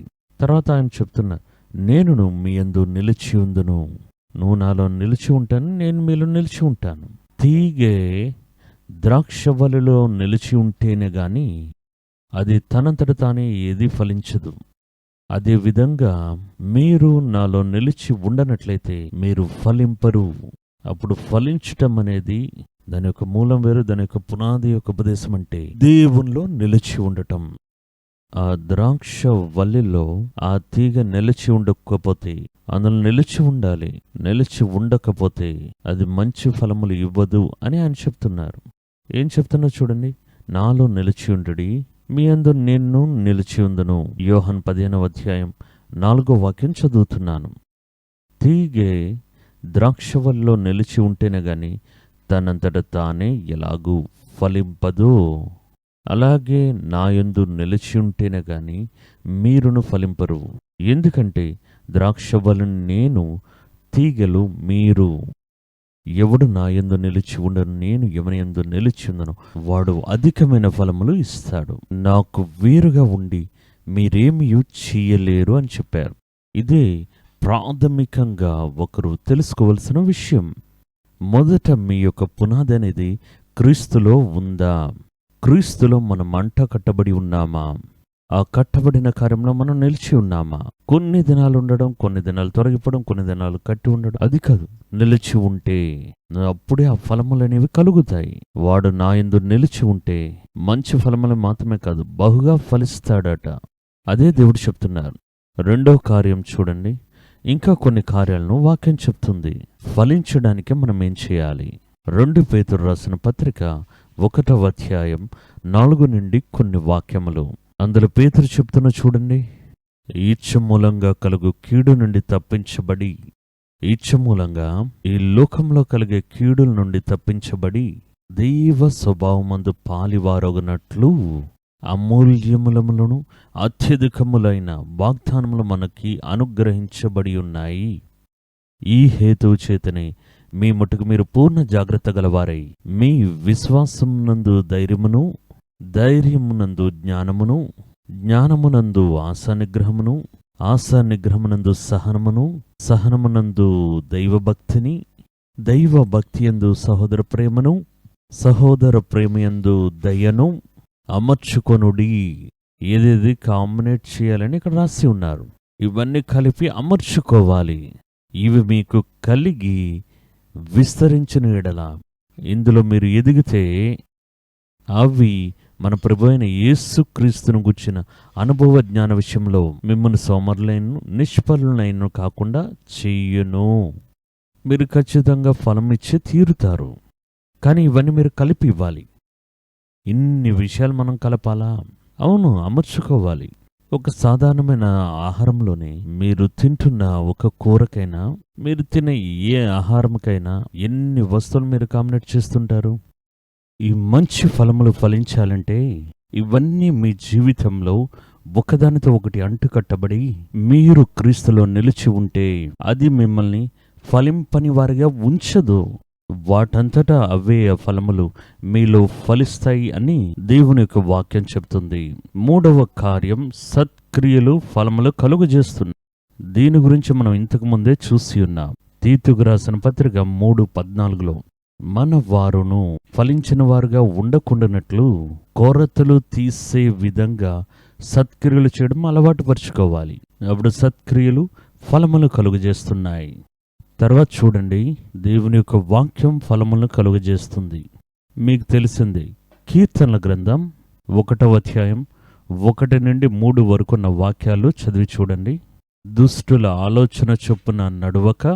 తర్వాత ఆయన చెప్తున్నా, నేనును మీ యందు నిలిచి ఉందును. నువ్వు నాలో నిలిచి ఉంటాను, నేను మీలో నిలిచి ఉంటాను. తీగె ద్రాక్షవల్లిలో నిలిచి ఉంటేనే గాని అది తనంతట తానే ఏది ఫలించదు. అదే విధంగా మీరు నాలో నిలిచి ఉండనట్లయితే మీరు ఫలింపరు. అప్పుడు ఫలించటం అనేది దాని యొక్క మూలం వేరు, దాని యొక్క పునాది యొక్క ఉపదేశం అంటే దేవునిలో నిలిచి ఉండటం. ఆ ద్రాక్ష వల్లిలో ఆ తీగ నిలిచి ఉండకపోతే, అందులో నిలిచి ఉండాలి, నిలిచి ఉండకపోతే అది మంచి ఫలములు ఇవ్వదు అని ఆయన చెప్తున్నారు. ఏం చెప్తున్నా చూడండి, నాలో నిలిచి ఉండుడి, మీ యందు నేను నిలిచి ఉందును. యోహాన్ 15వ అధ్యాయం 4వ వాక్యం చదువుతున్నాను. తీగె ద్రాక్షవల్లిలో నిలిచి ఉంటేనే గాని తనంతట తానే ఎలాగూ ఫలింపదు. అలాగే నా యందు నిలిచి ఉంటేనే గాని మీరును ఫలింపరు. ఎందుకంటే ద్రాక్షవల్లిని నేను, తీగెలు మీరు. ఎవడు నా యందు నిలిచి ఉండను, నేను ఎవని యందు నిలిచి ఉండను, వాడు అధికమైన ఫలములు ఇస్తాడు. నాకు వేరుగా ఉండి మీరేమీ చేయలేరు అని చెప్పారు. ఇదే ప్రాథమికంగా ఒకరు తెలుసుకోవలసిన విషయం. మొదట మీ యొక్క పునాది అనేది క్రీస్తులో ఉందా? క్రీస్తులో మనం అంట కట్టబడి ఉన్నామా? ఆ కట్టబడిన కార్యంలో మనం నిలిచి ఉన్నామా? కొన్ని దినాలు ఉండడం, కొన్ని దినాలు తొలగిపోవడం, కొన్ని దినాలు కట్టి ఉండడం, అది కాదు. నిలిచి ఉంటే అప్పుడే ఆ ఫలములు అనేవి కలుగుతాయి. వాడు నా యందు నిలిచి ఉంటే మంచి ఫలములు మాత్రమే కాదు, బహుగా ఫలిస్తాడట. అదే దేవుడు చెప్తున్నారు. రెండో కార్యం చూడండి, ఇంకా కొన్ని కార్యాలను వాక్యం చెప్తుంది. ఫలించడానికి మనం ఏం చేయాలి? 2 పేతురు రాసిన పత్రిక 1వ అధ్యాయం 4 నుండి కొన్ని వాక్యములు. అందులో పేతురు చెప్తున్న చూడండి, ఈచ్ఛ మూలంగా కలుగు కీడు నుండి తప్పించబడి, ఈచ్ఛ మూలంగా ఈ లోకంలో కలిగే కీడుల నుండి తప్పించబడి దైవ స్వభావమందు పాలివారొగనట్లు అమూల్యములములను అత్యధికములైన వాగ్దానములు మనకి అనుగ్రహించబడి ఉన్నాయి. ఈ హేతువు చేతనే మీ మటుకు మీరు పూర్ణ జాగ్రత్త గలవారై మీ విశ్వాసమునందు ధైర్యమును, ధైర్యమునందు జ్ఞానమును, జ్ఞానమునందు ఆశానిగ్రహమును, ఆశానిగ్రహమునందు సహనమును, సహనమునందు దైవభక్తిని, దైవభక్తియందు సహోదర ప్రేమను, సహోదర ప్రేమయందు దయను అమర్చుకొనుడి. ఏదేది కాంబినేట్ చేయాలని ఇక్కడ రాసి ఉన్నారు. ఇవన్నీ కలిపి అమర్చుకోవాలి. ఇవి మీకు కలిగి విస్తరించిన ఎడల, ఇందులో మీరు ఎదిగితే అవి మన ప్రభువైన యేసుక్రీస్తును గుర్చిన అనుభవ జ్ఞాన విషయంలో మిమ్మల్ని సోమరులైన నిష్ఫలులైన కాకుండా చెయ్యును. మీరు ఖచ్చితంగా ఫలం ఇచ్చి తీరుతారు. కానీ ఇవన్నీ మీరు కలిపి ఇవ్వాలి. ఇన్ని విషయాలు మనం కలపాలా? అవును, అమర్చుకోవాలి. ఒక సాధారణమైన ఆహారంలోనే మీరు తింటున్న ఒక కూరకైనా, మీరు తినే ఏ ఆహారంకైనా ఎన్ని వస్తువులు మీరు కాంబినేట్ చేస్తుంటారు? ఈ మంచి ఫలములు ఫలించాలంటే ఇవన్నీ మీ జీవితంలో ఒకదానితో ఒకటి అంటుకట్టబడి మీరు క్రీస్తులో నిలిచి ఉంటే అది మిమ్మల్ని ఫలింపని వారిగా ఉంచదు. వాటంతటా అవే ఫలములు మీలో ఫలిస్తాయి అని దేవుని యొక్క వాక్యం చెప్తుంది. మూడవ కార్యం, సత్క్రియలు ఫలములు కలుగజేస్తున్నాయి. దీని గురించి మనం ఇంతకు ముందే చూసి ఉన్నాం. తీతుకు రాసిన పత్రిక 3:14లో మన వారును ఫలించిన వారుగా ఉండకుండానట్లు కొరతలు తీసే విధంగా సత్క్రియలు చేయడం అలవాటు పరుచుకోవాలి. అప్పుడు సత్క్రియలు ఫలములు కలుగజేస్తున్నాయి. తర్వాత చూడండి, దేవుని యొక్క వాక్యం ఫలములను కలుగజేస్తుంది. మీకు తెలిసింది, కీర్తనల గ్రంథం 1వ అధ్యాయం 1 నుండి 3 వరకున్న వాక్యాలు చదివి చూడండి. దుష్టుల ఆలోచన చొప్పున నడువక,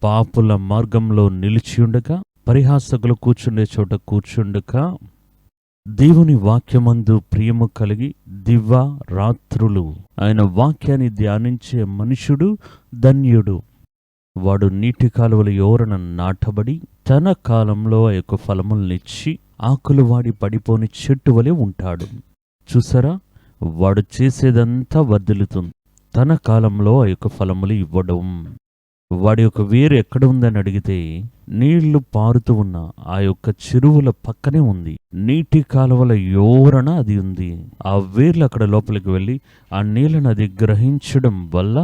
పాపుల మార్గంలో నిలిచియుండక, పరిహాసకులు కూర్చుండే చోట కూర్చుండక, దేవుని వాక్యమందు ప్రియము కలిగి దివ్వ రాత్రులు ఆయన వాక్యాన్ని ధ్యానించే మనుషుడు ధన్యుడు. వాడు నీటి కాలువల ఓరన నాటబడి తన కాలంలో ఆ యొక్క ఫలములనిచ్చి ఆకులు వాడి పడిపోని చెట్టు వలె ఉంటాడు. చూసారా, వాడు చేసేదంతా వర్ధిల్లుతుంది. తన కాలంలో ఆ యొక్క ఫలములు ఇవ్వడం. వాడి యొక్క వేరు ఎక్కడ ఉందని అడిగితే నీళ్లు పారుతూ ఉన్న ఆ యొక్క చెరువుల పక్కనే ఉంది. నీటి కాలువల యోరన అది ఉంది. ఆ వేర్లు అక్కడ లోపలికి వెళ్ళి ఆ నీళ్ళను అది గ్రహించడం వల్ల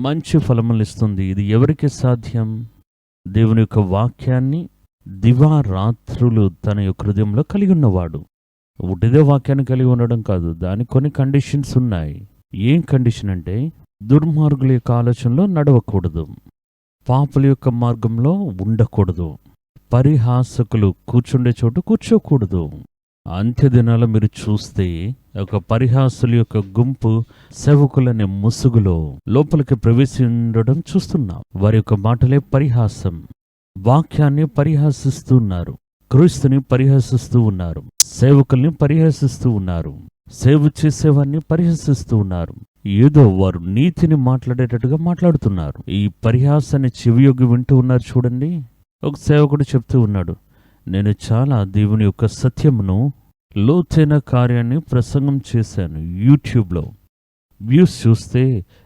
మంచి ఫలములు ఇస్తుంది. ఇది ఎవరికి సాధ్యం? దేవుని యొక్క వాక్యాన్ని దివారాత్రులు తన యొక్క హృదయంలో కలిగి ఉన్నవాడు. ఉటిదే వాక్యాన్ని కలిగి ఉండడం కాదు, దానికి కొన్ని కండిషన్స్ ఉన్నాయి. ఏం కండిషన్ అంటే, దుర్మార్గుల యొక్క ఆలోచనలో నడవకూడదు, పాపుల యొక్క మార్గంలో ఉండకూడదు, పరిహాసకులు కూర్చుండే చోటు కూర్చోకూడదు. అంత్యదినాల మీరు చూస్తే ఒక పరిహాసుల యొక్క గుంపు సేవకులనే ముసుగులో లోపలికి ప్రవేశించడం చూస్తున్నాం. వారి యొక్క మాటలే పరిహాసం, వాక్యాన్ని పరిహాసిస్తూ ఉన్నారు, క్రీస్తుని పరిహసిస్తూ ఉన్నారు, సేవకుల్ని పరిహసిస్తూ ఉన్నారు, సేవ చేసేవారిని పరిహసిస్తూ ఉన్నారు. ఏదో వారు నీతిని మాట్లాడేటట్టుగా మాట్లాడుతున్నారు. ఈ పరిహాసాన్ని చెవియొగ్గి వింటూ ఉన్నారు. చూడండి, ఒక సేవకుడు చెప్తూ ఉన్నాడు, నేను చాలా దేవుని యొక్క సత్యమును, లోతైన కార్యాన్ని ప్రసంగం చేశాను. యూట్యూబ్లో వ్యూస్ చూస్తే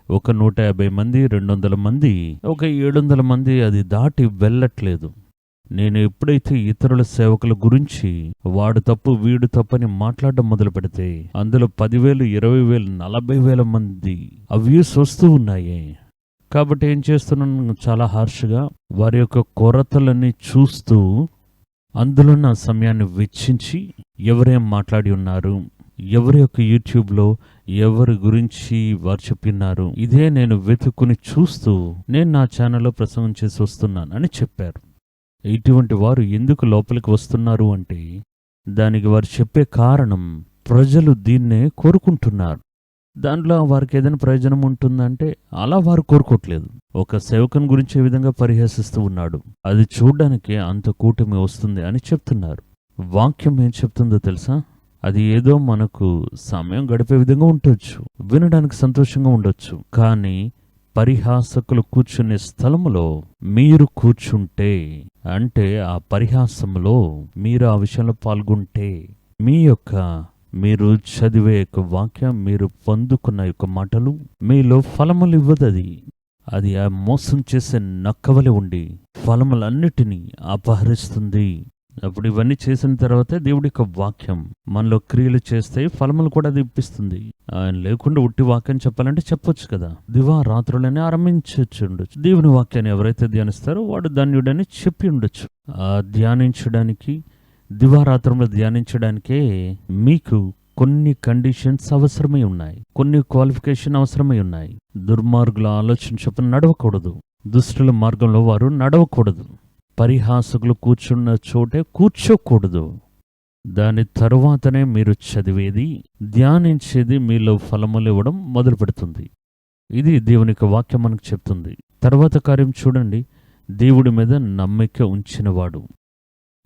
ఒక 150 మంది, 200 మంది, ఒక 700 మంది అది దాటి వెళ్ళట్లేదు. నేను ఎప్పుడైతే ఇతరుల సేవకుల గురించి వాడు తప్పు వీడు తప్పని మాట్లాడడం మొదలు పెడితే అందులో 10,000, 20,000, 40,000 మంది ఆ వ్యూస్ వస్తూ ఉన్నాయి. కాబట్టి ఏం చేస్తున్నాను, చాలా హార్ష్గా వారి యొక్క కొరతలన్నీ చూస్తూ అందులో నా సమయాన్ని వెచ్చించి ఎవరేం మాట్లాడి ఉన్నారు, ఎవరి యొక్క యూట్యూబ్లో ఎవరి గురించి వారు చెప్పినారు, ఇదే నేను వెతుక్కుని చూస్తూ నేను నా ఛానల్లో ప్రసంగం చేసి వస్తున్నాను అని చెప్పారు. ఇటువంటి వారు ఎందుకు లోపలికి వస్తున్నారు అంటే, దానికి వారు చెప్పే కారణం ప్రజలు దీన్నే కోరుకుంటున్నారు. దాంట్లో వారికి ఏదైనా ప్రయోజనం ఉంటుందంటే అలా వారు కోరుకోవట్లేదు. ఒక సేవకుని గురించి ఏ విధంగా పరిహసిస్తూ ఉన్నాడు, అది చూడ్డానికి అంత కూటమి వస్తుంది అని చెప్తున్నారు. వాక్యం ఏం చెప్తుందో తెలుసా? అది ఏదో మనకు సమయం గడిపే విధంగా ఉండొచ్చు, వినడానికి సంతోషంగా ఉండొచ్చు, కానీ పరిహాసకులు కూర్చునే స్థలములో మీరు కూర్చుంటే, అంటే ఆ పరిహాసములో మీరు ఆ విషయంలో పాల్గొంటే, మీరు చదివే యొక్క వాక్యం, మీరు పొందుకున్న యొక్క మాటలు మీలో ఫలములు ఇవ్వదది. అది ఆ మోసం చేసే నక్కవలె ఉండి ఫలములన్నిటినీ అపహరిస్తుంది. అప్పుడు ఇవన్నీ చేసిన తర్వాతే దేవుడి యొక్క వాక్యం మనలో క్రియలు చేస్తే ఫలములు కూడా అది ఇప్పిస్తుంది. ఆయన లేకుండా ఉట్టి వాక్యం చెప్పాలంటే చెప్పొచ్చు కదా, దివా రాత్రులని ఆరంభించొచ్చు. దేవుని వాక్యాన్ని ఎవరైతే ధ్యానిస్తారో వాడు ధన్యుడని చెప్పి ఉండొచ్చు. ఆ ధ్యానించడానికి, దివారాత్రంలో ధ్యానించడానికే మీకు కొన్ని కండిషన్స్ అవసరమై ఉన్నాయి, కొన్ని క్వాలిఫికేషన్ అవసరమై ఉన్నాయి. దుర్మార్గుల ఆలోచన చొప్పున నడవకూడదు, దుష్టుల మార్గంలో వారు నడవకూడదు, పరిహాసకులు కూర్చున్న చోటే కూర్చోకూడదు. దాని తరువాతనే మీరు చదివేది, ధ్యానించేది మీలో ఫలములు ఇవ్వడం మొదలు పెడుతుంది. ఇది దేవుని యొక్క వాక్యం మనకు చెప్తుంది. తర్వాత కార్యం చూడండి, దేవుడి మీద నమ్మిక ఉంచినవాడు.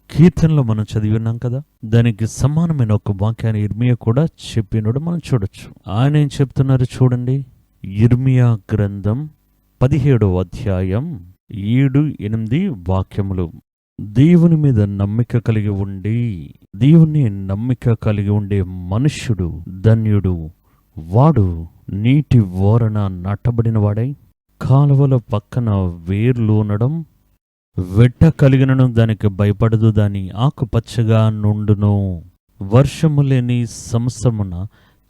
కీర్తనలో మనం చదివి ఉన్నాం కదా, దానికి సమానమైన ఒక వాక్యాన్ని ఇర్మియా కూడా చెప్పినప్పుడు మనం చూడొచ్చు. ఆయన ఏం చెప్తున్నారు చూడండి. ఇర్మియా గ్రంథం 17వ అధ్యాయం 7-8 వాక్యములు. దేవుని మీద నమ్మిక కలిగి ఉండి, దేవుని నమ్మిక కలిగి ఉండే మనుష్యుడు ధన్యుడు. వాడు నీటి ఓరన నాటబడిన వాడై కాలువల పక్కన వేర్లూనడం, వెట్ట కలిగినను దానికి భయపడదు, దాని ఆకుపచ్చగా నుండును. వర్షము లేని సంవత్సరమున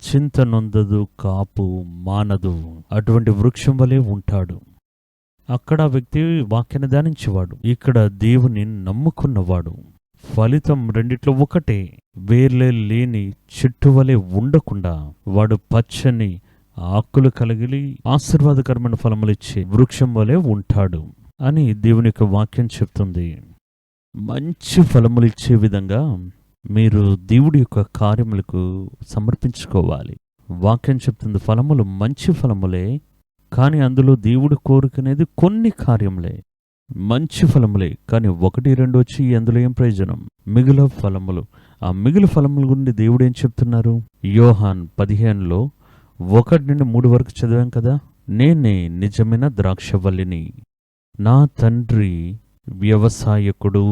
చింత నొందదు, కాపు మానదు. అటువంటి వృక్షం వలె ఉంటాడు. అక్కడ వ్యక్తి వాక్యాన్ని ధ్యానించేవాడు, ఇక్కడ దేవుని నమ్ముకున్నవాడు. ఫలితం రెండిట్లో ఒకటే. వేర్లే లేని చెట్టు వలె ఉండకుండా వాడు పచ్చని ఆకులు కలిగి ఆశీర్వాదకరమైన ఫలములిచ్చే వృక్షం వలె ఉంటాడు అని దేవుని యొక్క వాక్యం చెప్తుంది. మంచి ఫలములు ఇచ్చే విధంగా మీరు దేవుడి యొక్క కార్యములకు సమర్పించుకోవాలి. వాక్యం చెప్తుంది ఫలములు మంచి ఫలములే, కానీ అందులో దేవుడు కోరుకునేది కొన్ని కార్యములే. మంచి ఫలములే, కానీ 1-2 వచ్చి అందులో ఏం ప్రయోజనం? మిగులు ఫలములు. ఆ మిగులు ఫలముల గురించి దేవుడు ఏం చెప్తున్నారు? యోహాన్ 15లో 1-3 వరకు చదివాం కదా. నేనే నిజమైన ద్రాక్షవల్లిని, నా తండ్రి వ్యవసాయకుడు.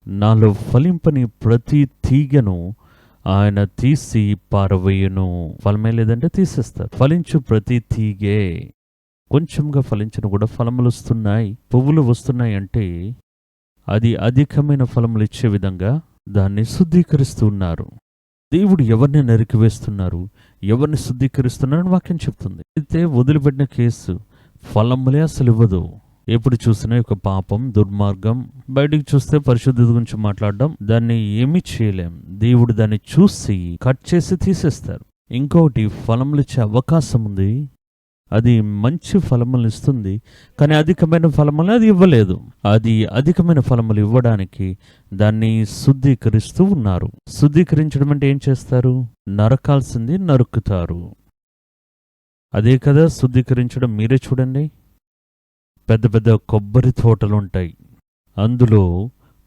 నాలో ఫలింపని ప్రతి తీగను ఆయన తీసి పారవేయును. ఫలమే లేదంటే తీసేస్తారు. ఫలించు ప్రతి తీగే, కొంచెంగా ఫలించిన కూడా ఫలములు వస్తున్నాయి, పువ్వులు వస్తున్నాయి అంటే అది అధికమైన ఫలములు ఇచ్చే విధంగా దాన్ని శుద్ధీకరిస్తూ ఉన్నారు. దేవుడు ఎవరిని నరికివేస్తున్నారు, ఎవరిని శుద్ధీకరిస్తున్నారని వాక్యం చెప్తుంది. అయితే వదిలిపెట్టిన కేసు ఫలములే అసలు ఇవ్వదు. ఎప్పుడు చూసినా ఒక పాపం, దుర్మార్గం, బయటికి చూస్తే పరిశుద్ధత గురించి మాట్లాడడం, దాన్ని ఏమీ చేయలేం. దేవుడు దాన్ని చూసి కట్ చేసి తీసేస్తారు. ఇంకొకటి ఫలములు ఇచ్చే అవకాశం ఉంది, అది మంచి ఫలములు ఇస్తుంది, కానీ అధికమైన ఫలములు అది ఇవ్వలేదు. అది అధికమైన ఫలములు ఇవ్వడానికి దాన్ని శుద్ధీకరిస్తూ ఉన్నారు. శుద్ధీకరించడం అంటే ఏం చేస్తారు? నరకాల్సింది నరుకుతారు. అదే కదా శుద్ధీకరించడం. మీరే చూడండి, పెద్ద పెద్ద కొబ్బరి తోటలు ఉంటాయి, అందులో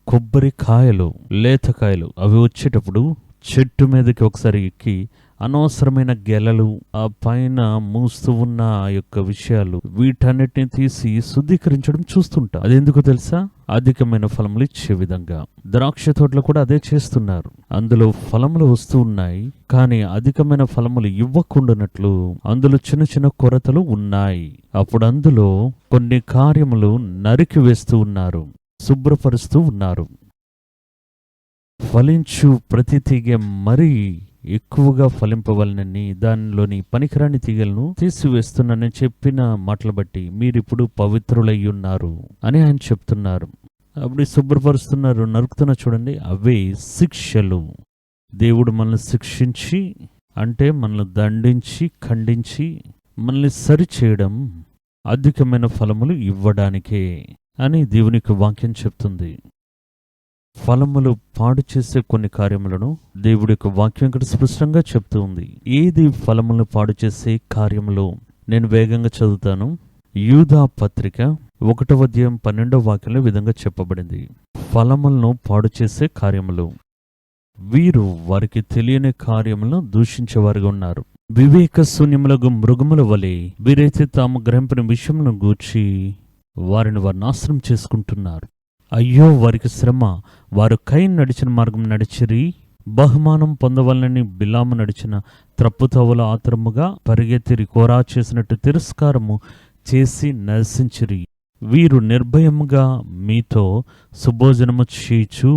కొబ్బరికాయలు, లేతకాయలు అవి వచ్చేటప్పుడు చెట్టు మీదకి ఒకసారి ఎక్కి అనవసరమైన గెలలు, ఆ పైన మూస్తూ ఉన్న ఆ యొక్క విషయాలు, వీటన్నిటిని తీసి శుద్ధీకరించడం చూస్తుంటా. అదెందుకు తెలుసా? అధికమైన ఫలములు ఇచ్చే విధంగా. ద్రాక్ష తోటలు కూడా అదే చేస్తున్నారు. అందులో ఫలములు వస్తూ ఉన్నాయి, కానీ అధికమైన ఫలములు ఇవ్వకుండానట్లు అందులో చిన్న చిన్న కొరతలు ఉన్నాయి. అప్పుడు అందులో కొన్ని కార్యములు నరికి వేస్తూ ఉన్నారు, శుభ్రపరుస్తూ ఉన్నారు. ఫలించు ప్రతి తీగ మరీ ఎక్కువగా ఫలింపవలనని దానిలోని పనికిరాని తీగలను తీసివేస్తున్నానని చెప్పిన మాటలు బట్టి మీరిప్పుడు పవిత్రులయ్యున్నారు అని ఆయన చెప్తున్నారు. అప్పుడు శుభ్రపరుస్తున్నారు, నరుకుతున్నా చూడండి. అవే శిక్షలు. దేవుడు మనల్ని శిక్షించి, అంటే మనల్ని దండించి, ఖండించి, మనల్ని సరిచేయడం అధికమైన ఫలములు ఇవ్వడానికే అని దేవునికి వాక్యం చెప్తుంది. ఫలములు పాడు చేసే కొన్ని కార్యములను దేవుడి యొక్క వాక్యం ఇక్కడ స్పష్టంగా చెప్తూ ఉంది. ఏది ఫలములను పాడు చేసే కార్యములు? నేను వేగంగా చదువుతాను. యూదా పత్రిక 1వ అధ్యాయం 12వ వాక్యంలో విధంగా చెప్పబడింది. ఫలములను పాడు చేసే కార్యములు. వీరు వారికి తెలియని కార్యములను దూషించేవారుగా ఉన్నారు. వివేక శూన్యములకు మృగముల వలె వీరైతే తాము గ్రహింపిన విషయములను గూర్చి వారిని వారు నాశనం చేసుకుంటున్నారు. అయ్యో వారికి శ్రమ! వారు కయీను నడిచిన మార్గం నడిచిరి, బహుమానం పొందవలనని బిలాము నడిచిన త్రప్పుతోవల ఆతురముగా పరిగెత్తిరి, కోరా చేసినట్టు తిరస్కారము చేసి నశించిరి. వీరు నిర్భయముగా మీతో సుభోజనము చేయుచు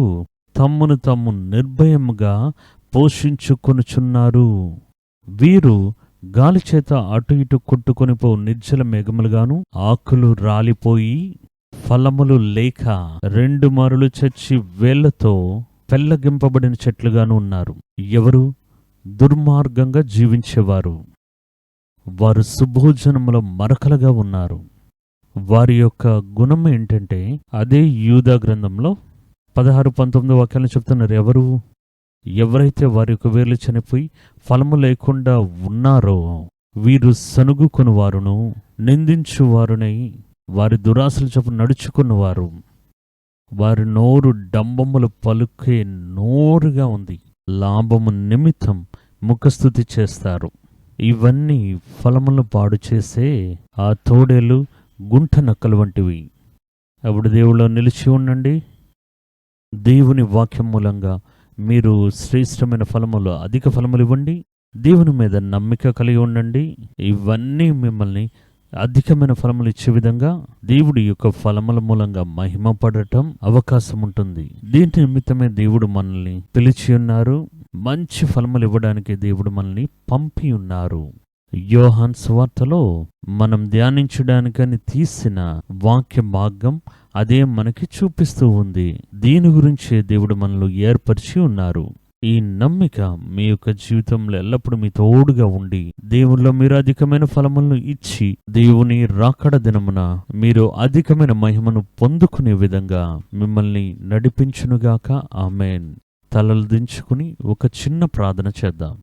తమ్మును తాము నిర్భయముగా పోషించుకొనుచున్నారు. వీరు గాలి చేత అటు ఇటు కొట్టుకొనిపో నిర్జల మేఘములుగాను, ఆకులు రాలిపోయి ఫలములు లేక 2 మారులు చచ్చి వేళ్లతో పెళ్లగింపబడిన చెట్లుగాను ఉన్నారు. ఎవరు? దుర్మార్గంగా జీవించేవారు. వారు సుభోజనముల మరకలుగా ఉన్నారు. వారి యొక్క గుణం ఏంటంటే, అదే యూదా గ్రంథంలో 16-19 వాక్యాలను చెప్తున్నారు. ఎవరైతే వారి యొక్క వేర్లు చనిపోయి ఫలము లేకుండా ఉన్నారో వీరు సనుగుకొనువారును, నిందించువారునై వారి దురాశల చొప్పున నడుచుకున్నవారు, వారి నోరు డంబములు పలుకే నోరుగా ఉంది. లాభము నిమిత్తం ముఖస్తుతి చేస్తారు. ఇవన్నీ ఫలములను పాడు చేసే ఆ తోడేలు, గుంట నక్కలు వంటివి. అప్పుడు దేవుళ్ళో నిలిచి ఉండండి. దేవుని వాక్యం మూలంగా మీరు శ్రేష్టమైన ఫలములు, అధిక ఫలములు ఇవ్వండి. దేవుని మీద నమ్మిక కలిగి ఉండండి. ఇవన్నీ మిమ్మల్ని అధికమైన ఫలములు ఇచ్చే విధంగా దేవుడి యొక్క ఫలముల మూలంగా మహిమ పడటం అవకాశం ఉంటుంది. దీని నిమిత్తమే దేవుడు మనల్ని పిలిచి ఉన్నారు. మంచి ఫలములు ఇవ్వడానికి దేవుడు మనల్ని పంపి ఉన్నారు. యోహాన్ సువార్తలో మనం ధ్యానించడానికని తీసిన వాక్య భాగం అదే మనకి చూపిస్తూ ఉంది. దీని గురించే దేవుడు మనల్ని ఏర్పరిచి ఉన్నారు. ఈ నమ్మిక మీ యొక్క జీవితంలో ఎల్లప్పుడూ మీ తోడుగా ఉండి, దేవునిలో మీరు అధికమైన ఫలములను ఇచ్చి, దేవుని రాకడ దినమున మీరు అధికమైన మహిమను పొందుకునే విధంగా మిమ్మల్ని నడిపించునుగాక. ఆమేన్. తలలు దించుకుని ఒక చిన్న ప్రార్థన చేద్దాం.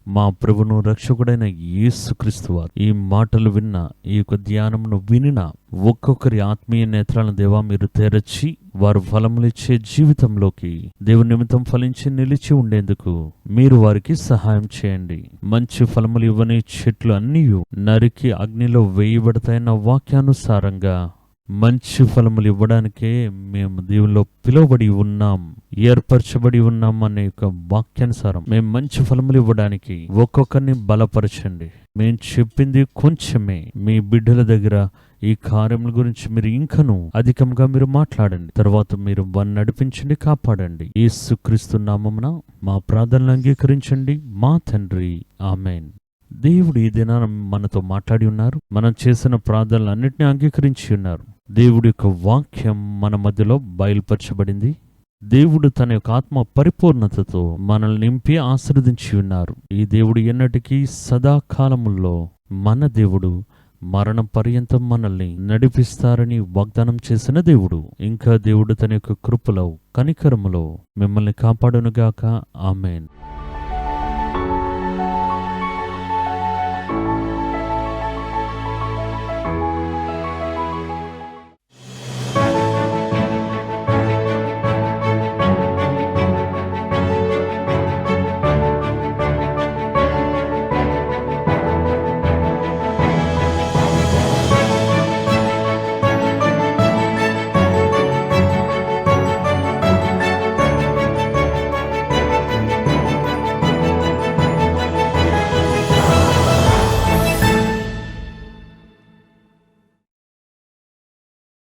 మా ప్రభును రక్షకుడైన యేసుక్రీస్తు వారు ఈ మాటలు విన్న, ఈ యొక్క ధ్యానమును వినిన ఒక్కొక్కరి ఆత్మీయ నేత్రాలను దేవా మీరు తెరచి, వారు ఫలములిచ్చే జీవితంలోకి దేవుని నిమిత్తం ఫలించి నిలిచి ఉండేందుకు మీరు వారికి సహాయం చేయండి. మంచి ఫలములు ఇవ్వని చెట్లు అన్నీ నరికి అగ్నిలో వేయబడతాయన్న వాక్యానుసారంగా మంచి ఫలములు ఇవ్వడానికే మేము దేవుల్లో పిలువబడి ఉన్నాం, ఏర్పరచబడి ఉన్నాం అనే యొక్క వాక్యానుసారం మేము మంచి ఫలములు ఇవ్వడానికి ఒక్కొక్కరిని బలపరచండి. మేము చెప్పింది కొంచెమే. మీ బిడ్డల దగ్గర ఈ కార్యముల గురించి మీరు ఇంకను అధికంగా మీరు మాట్లాడండి. తర్వాత మీరు వారిని నడిపించండి, కాపాడండి. యేసుక్రీస్తు నామమున మా ప్రార్థనలు అంగీకరించండి మా తండ్రి. ఆమేన్. దేవుడు ఈ దినాన మనతో మాట్లాడి ఉన్నారు. మనం చేసిన ప్రార్థనలు అన్నిటినీ అంగీకరించి ఉన్నారు. దేవుడి యొక్క వాక్యం మన మధ్యలో బయలుపరచబడింది. దేవుడు తన యొక్క ఆత్మ పరిపూర్ణతతో మనల్ని నింపి ఆశీర్వదించి ఉన్నారు. ఈ దేవుడు ఎన్నటికీ సదాకాలముల్లో మన దేవుడు మరణం పర్యంతం మనల్ని నడిపిస్తారని వాగ్దానం చేసిన దేవుడు. ఇంకా దేవుడు తన యొక్క కృపలో, కనికరములో మిమ్మల్ని కాపాడునుగాక. ఆమేన్.